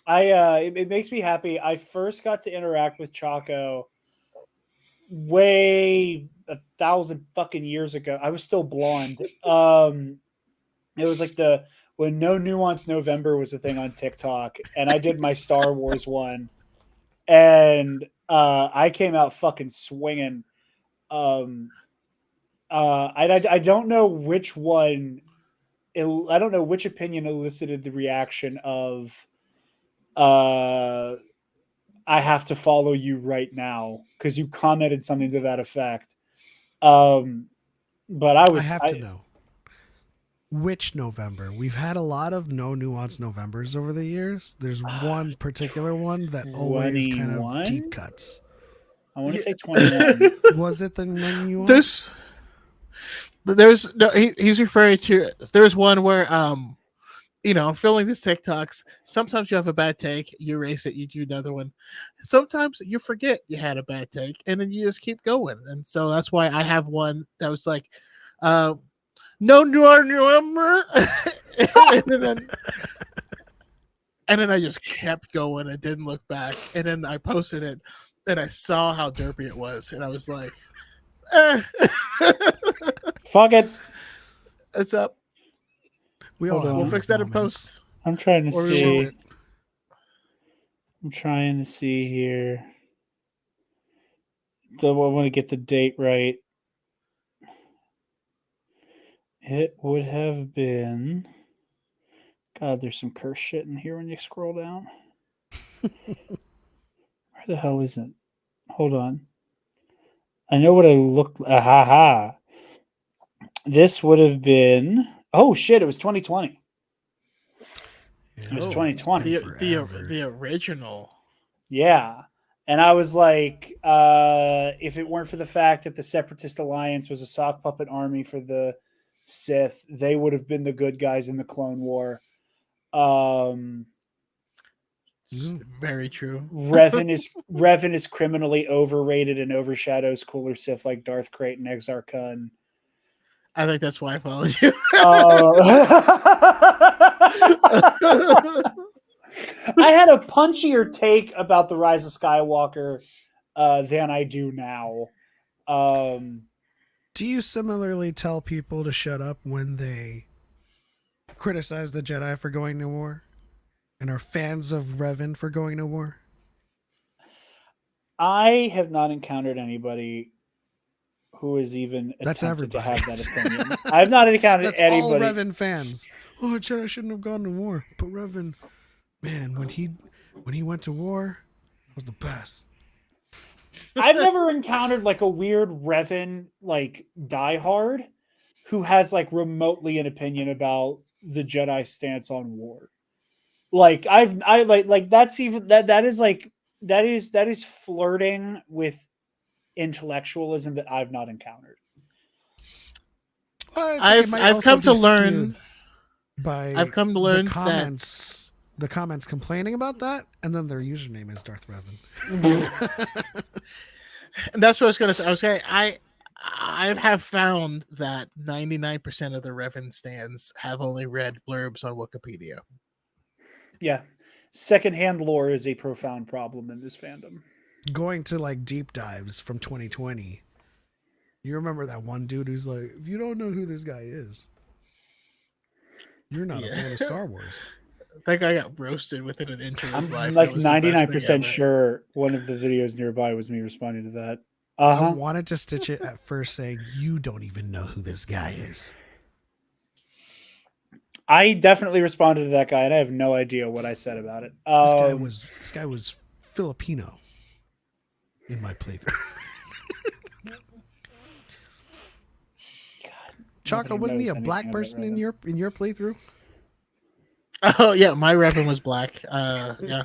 It makes me happy. I first got to interact with Choco way 1,000 fucking years ago. I was still blonde. It was like when No Nuance November was a thing on TikTok, and I did my Star Wars one, and I came out fucking swinging. I don't know which one. I don't know which opinion elicited the reaction of, I have to follow you right now because you commented something to that effect. But I have to know which November. We've had a lot of No Nuance Novembers over the years. There's one particular one that always kind of deep cuts. I want to say 21. Was it the No Nuance? There's no. He's referring to. There's one where I'm filming these TikToks. Sometimes you have a bad take, you erase it, you do another one. Sometimes you forget you had a bad take, and then you just keep going. And so that's why I have one that was like, no November, and then I just kept going and didn't look back. And then I posted it, and I saw how derpy it was, and I was like, fuck it, it's up. We'll fix that in post. I'm trying to see. I'm trying to see here. I want to get the date right. It would have been. God, there's some curse shit in here when you scroll down. Where the hell is it? Hold on. I know what I looked. Ha. This would have been. Oh shit! It was 2020. It was 2020. The original. Yeah. And I was like, if it weren't for the fact that the Separatist Alliance was a sock puppet army for the Sith, they would have been the good guys in the Clone War. Very true. Revan is criminally overrated and overshadows cooler Sith like Darth Krayt and Exar Kun. I think that's why I followed you. I had a punchier take about the Rise of Skywalker than I do now. Do you similarly tell people to shut up when they criticize the Jedi for going to war and are fans of Revan for going to war? I have not encountered anybody who is even That's attempted to have everybody. that opinion. I've not encountered That's anybody. all Revan fans. Oh, Jedi shouldn't have gone to war. But Revan, man, when he went to war, it was the best. I've never encountered like a weird Revan like diehard who has like remotely an opinion about the Jedi stance on war. Like I like that's even that is flirting with intellectualism that I've not encountered. Well, I think it might I've also come to be learn. skewed by I've come to learn the comments complaining about that, and then their username is Darth Revan. And that's what I was going to say. I was saying I have found that 99% of the Revan stands have only read blurbs on Wikipedia. Yeah. Secondhand lore is a profound problem in this fandom. Going to like deep dives from 2020. You remember that one dude who's like, if you don't know who this guy is, you're not a fan of Star Wars. That guy got roasted within an inch of his life. I'm like That was the best thing 99% ever. sure one of the videos nearby was me responding to that. I wanted to stitch it at first saying, you don't even know who this guy is. I definitely responded to that guy, and I have no idea what I said about it. This guy was Filipino in my playthrough. Choco, wasn't he a black person in your playthrough? Oh yeah, my Revan was black. Yeah.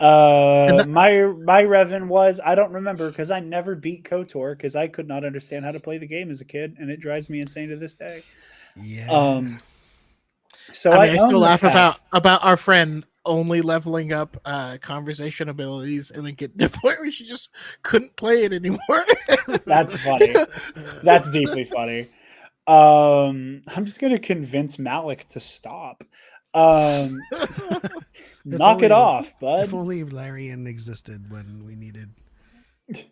My Revan was, I don't remember because I never beat KOTOR because I could not understand how to play the game as a kid, and it drives me insane to this day. Yeah. So I still own the laugh fact- about our friend only leveling up conversation abilities and then getting to the point where she just couldn't play it anymore. That's funny. That's deeply funny. I'm just gonna convince Malik to stop. Knock only- it off, bud. If only Larian existed when we needed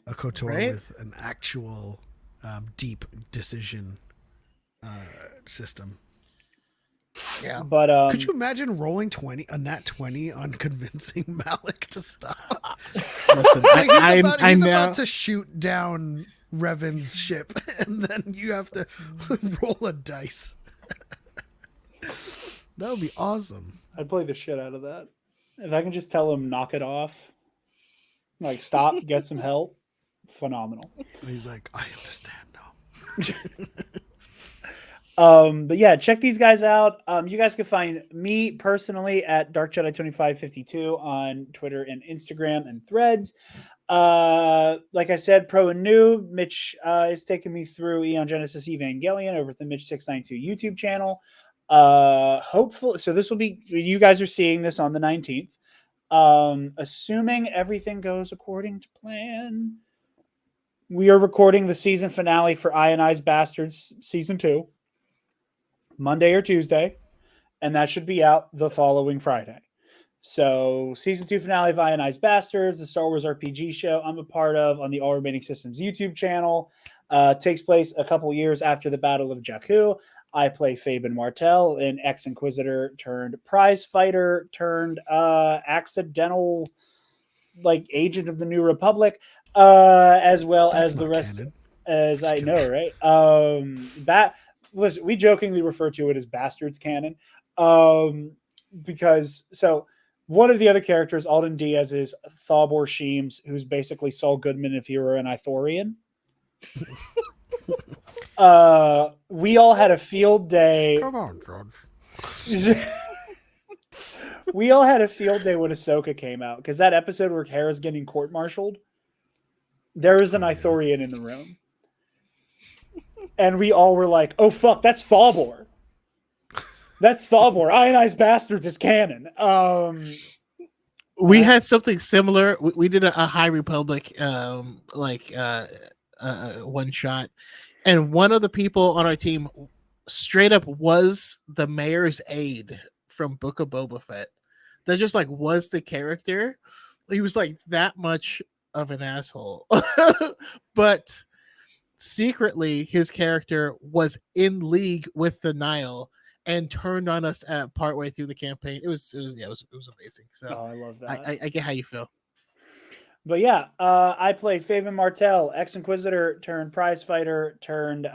a KOTOR Right? with an actual deep decision system. Yeah. But Could you imagine rolling a nat 20 on convincing Malik to stop? Listen, Like, he's now about to shoot down Revan's ship, and then you have to roll a dice. That would be awesome. I'd play the shit out of that. If I can just tell him knock it off, like stop, get some help, phenomenal. He's like, I understand now. But yeah, check these guys out. You guys can find me personally at Dark Jedi 2552 on Twitter and Instagram and Threads. Like I said, pro and new, Mitch is taking me through Eon Genesis Evangelion over at the Mitch 692 YouTube channel. Hopefully, so this will be, you guys are seeing this on the 19th. Assuming everything goes according to plan, we are recording the season finale for Ionized Bastards season 2 Monday or Tuesday, and that should be out the following Friday. So season 2 finale of Ionized Bastards, the Star Wars RPG show I'm a part of on the All Remaining Systems YouTube channel, takes place a couple years after the Battle of Jakku. I play Fabian Martell, an ex-Inquisitor turned prize fighter turned accidental like agent of the New Republic, as well That's as the not rest. canon. As Just I know, right? Listen, we jokingly refer to it as Bastards canon, because so one of the other characters, Alden Diaz, is Thalbor Sheems, who's basically Saul Goodman if you were an Ithorian. We all had a field day. Come on, George. We all had a field day when Ahsoka came out because that episode where Hera's getting court-martialed, there was an Ithorian in the room. And we all were like, oh, fuck, that's Thalbor. That's Thalbor. Ionized Bastards is canon. we had something similar. We did a High Republic one shot, and one of the people on our team straight up was the mayor's aide from Book of Boba Fett. That just like was the character. He was like that much of an asshole, but secretly his character was in league with the Nile and turned on us at partway through the campaign. It was amazing. So I love that. I get how you feel. But yeah, I play Fabian Martell, ex-Inquisitor turned prize fighter turned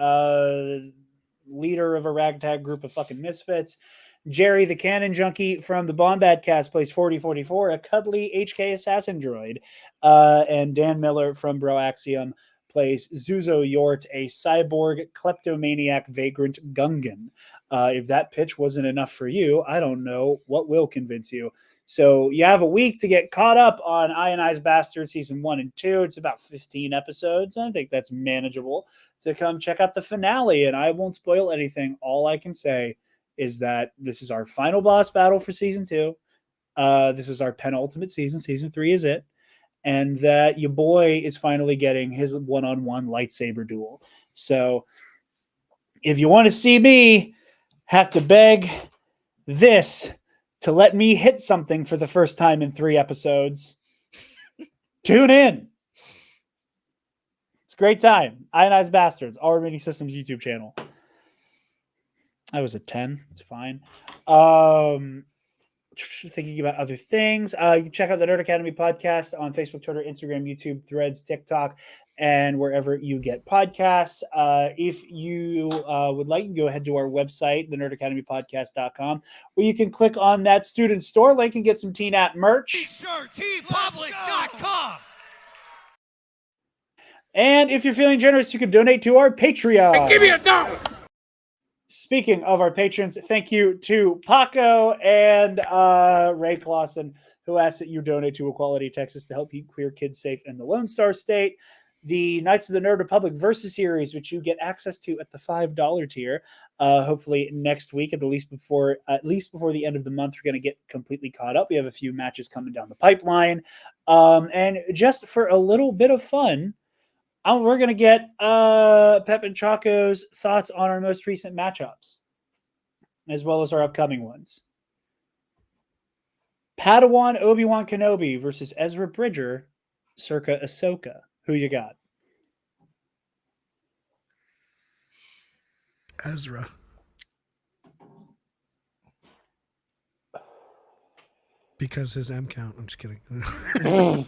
leader of a ragtag group of fucking misfits. Jerry, the cannon junkie from the Bombad cast, plays 4044, a cuddly HK assassin droid. And Dan Miller from Bro Axiom plays Zuzo Yort, a cyborg kleptomaniac vagrant Gungan. If that pitch wasn't enough for you, I don't know what will convince you. So you have a week to get caught up on Ionized Bastard season 1 and 2. It's about 15 episodes. I think that's manageable to come check out the finale, and I won't spoil anything. All I can say is that this is our final boss battle for season 2. This is our penultimate season. Season 3 is it. And that your boy is finally getting his one-on-one lightsaber duel. So if you want to see me have to beg this to let me hit something for the first time in 3 episodes, tune in. It's a great time. Ionized Bastards, Our Remaining Systems YouTube channel. I was at 10. It's fine. Thinking about other things. You can check out the Nerd Academy podcast on Facebook, Twitter, Instagram, YouTube, Threads, TikTok, and wherever you get podcasts. If you would like, you can go ahead to our website, thenerdacademypodcast.com, where you can click on that student store link and get some TNAP merch. tpublic.com. And if you're feeling generous, you can donate to our Patreon. Give me $1. Speaking of our patrons, thank you to Paco and Ray Clausen, who asked that you donate to Equality Texas to help keep queer kids safe in the Lone Star State. The Knights of the Nerd Republic Versus series, which you get access to at the $5 tier. Hopefully next week, at least before the end of the month, we're going to get completely caught up. We have a few matches coming down the pipeline. And just for a little bit of fun, we're going to get Pep and Choco's thoughts on our most recent matchups, as well as our upcoming ones. Padawan Obi-Wan Kenobi versus Ezra Bridger, circa Ahsoka. Who you got? Ezra. Because his M count. I'm just kidding. I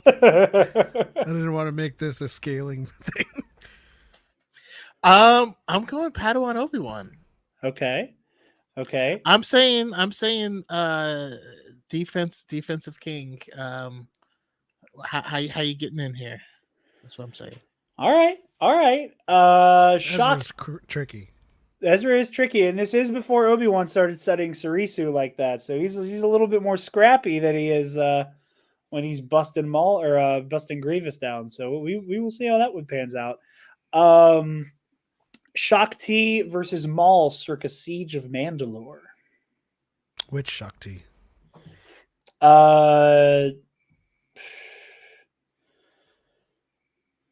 didn't want to make this a scaling thing. I'm going Padawan Obi-Wan. Okay. I'm saying defensive king. How you getting in here? That's what I'm saying. All right. Shock. Ezra's tricky. Ezra is tricky, and this is before Obi-Wan started studying Sarisu like that. So he's a little bit more scrappy than he is when he's busting busting Grievous down. So we will see how that one pans out. Shock T versus Maul circa Siege of Mandalore. Which Shakti?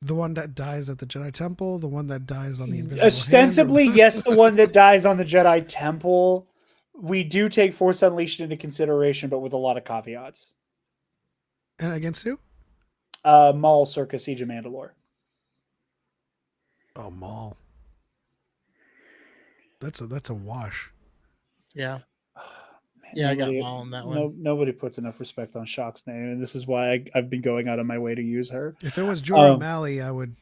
The one that dies at the Jedi Temple, the one that dies on the invisible ostensibly, hand, yes, the one that dies on the Jedi Temple. We do take Force Unleashed into consideration, but with a lot of caveats. And against who? Maul circa Siege of Mandalore. Oh, Maul. That's a wash. Yeah. Man, Yeah, I got Maul on that one. Nobody puts enough respect on Shock's name, and this is why I've been going out of my way to use her. If it was Jorah O'Malley, I would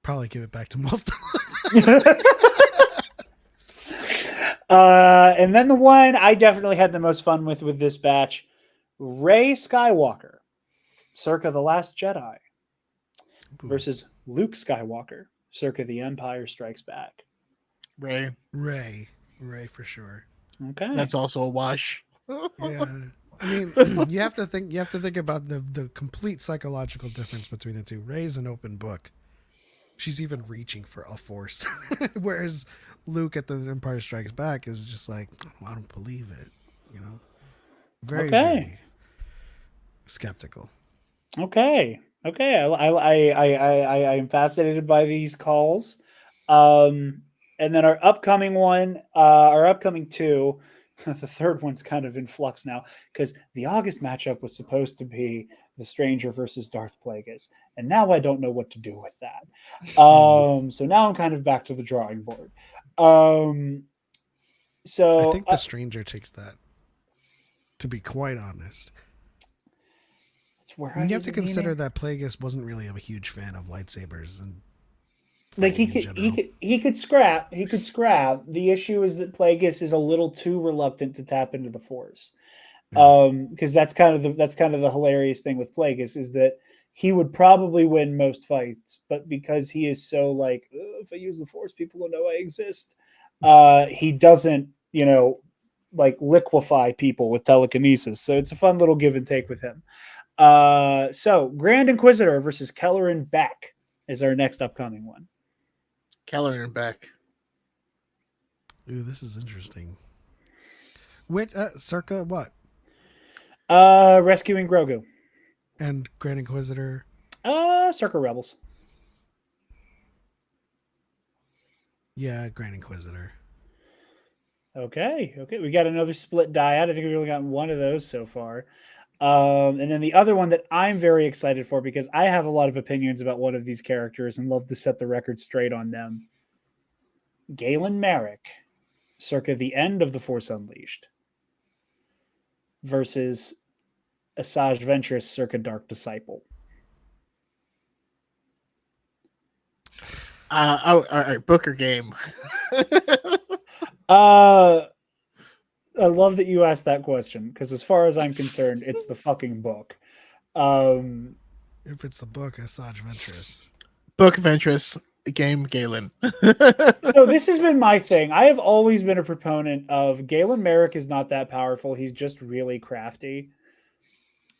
probably give it back to Maul. And then the one I definitely had the most fun with this batch, Rey Skywalker, circa The Last Jedi, versus Luke Skywalker, circa The Empire Strikes Back. Ray for sure. Okay, that's also a wash. Yeah, I mean, you have to think about the complete psychological difference between the two. Rey's an open book. She's even reaching for a force, whereas Luke at the Empire Strikes Back is just like, I don't believe it. You know, very skeptical. Okay. I am fascinated by these calls. And then our upcoming two, the third one's kind of in flux now because the August matchup was supposed to be The Stranger versus Darth Plagueis, and now I don't know what to do with that. So now I'm kind of back to the drawing board. So I think The Stranger takes that. To be quite honest, where you have to consider that Plagueis wasn't really a huge fan of lightsabers and. Like he could scrap. The issue is that Plagueis is a little too reluctant to tap into the Force, because that's kind of the hilarious thing with Plagueis is that he would probably win most fights, but because he is so like, if I use the Force, people will know I exist. He doesn't, like liquefy people with telekinesis. So it's a fun little give and take with him. So Grand Inquisitor versus Keller and Beck is our next upcoming one. Keller and Beck. Ooh, this is interesting. Which circa what? Rescuing Grogu. And Grand Inquisitor. Circa Rebels. Yeah, Grand Inquisitor. Okay. We got another split dyad. I think we've only gotten one of those so far. And then the other one that I'm very excited for, because I have a lot of opinions about one of these characters and love to set the record straight on them. Galen Merrick, circa the end of The Force Unleashed, versus Asajj Ventress, circa Dark Disciple. All right, Booker game. I love that you asked that question, because as far as I'm concerned, it's the fucking book. If it's the book, Asajj Ventress. Book Ventress, game Galen. So this has been my thing. I have always been a proponent of Galen Merrick is not that powerful. He's just really crafty.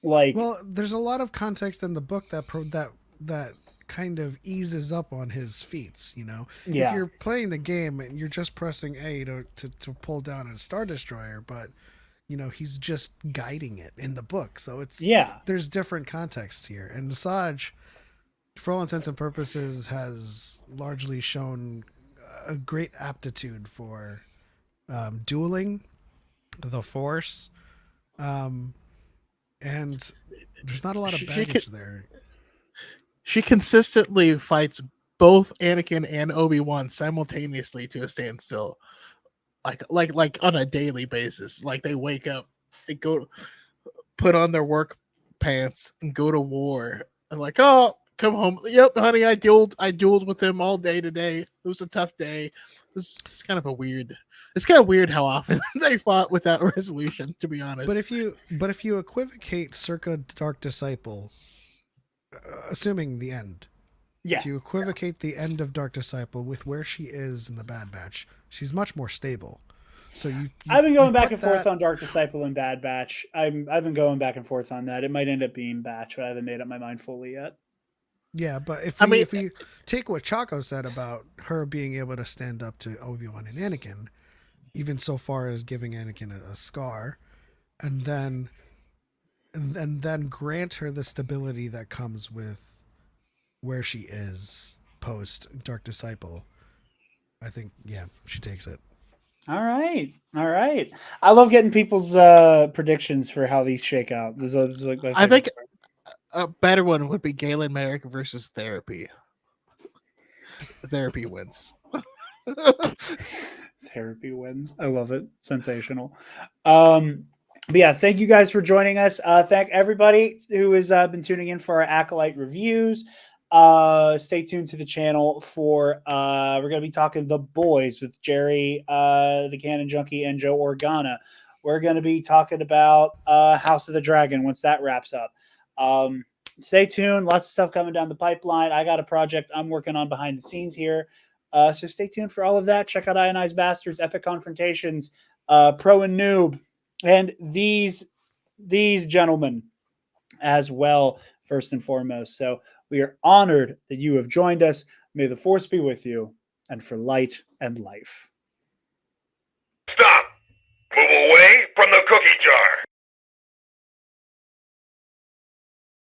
Well, there's a lot of context in the book that kind of eases up on his feats, Yeah. If you're playing the game and you're just pressing A to pull down a Star Destroyer, but he's just guiding it in the book, so there's different contexts here. And Asajj, for all intents and purposes, has largely shown a great aptitude for dueling the Force, and there's not a lot of baggage there. She consistently fights both Anakin and Obi-Wan simultaneously to a standstill, like on a daily basis. Like they wake up, they go put on their work pants and go to war, and like, oh, come home. Yep, honey, I dueled with him all day today. It was a tough day. It's kind of a weird. It's kind of weird how often they fought without resolution, to be honest. But if you equivocate circa Dark Disciple, assuming the end, if you equivocate the end of Dark Disciple with where she is in the Bad Batch, she's much more stable. So I've been going back and forth on Dark Disciple and Bad Batch. I've been going back and forth on that. It might end up being Batch, but I haven't made up my mind fully yet. Yeah, but if we take what Choco said about her being able to stand up to Obi-Wan and Anakin, even so far as giving Anakin a scar, and then grant her the stability that comes with where she is post Dark Disciple, I think, she takes it. All right. I love getting people's predictions for how these shake out. This is like my I think favorite part. a better one would be Galen Merrick versus Therapy. Therapy wins. Therapy wins. I love it. Sensational. But yeah, thank you guys for joining us. Thank everybody who has been tuning in for our Acolyte reviews. Stay tuned to the channel for we're going to be talking The Boys with Jerry, the Canon Junkie, and Joe Organa. We're going to be talking about House of the Dragon once that wraps up. Stay tuned. Lots of stuff coming down the pipeline. I got a project I'm working on behind the scenes here. So stay tuned for all of that. Check out Ionized Bastards, Epic Confrontations, Pro and Noob, and these gentlemen as well, first and foremost. So we are honored that you have joined us. May the Force be with you, and for light and life. Stop! Move away from the cookie jar!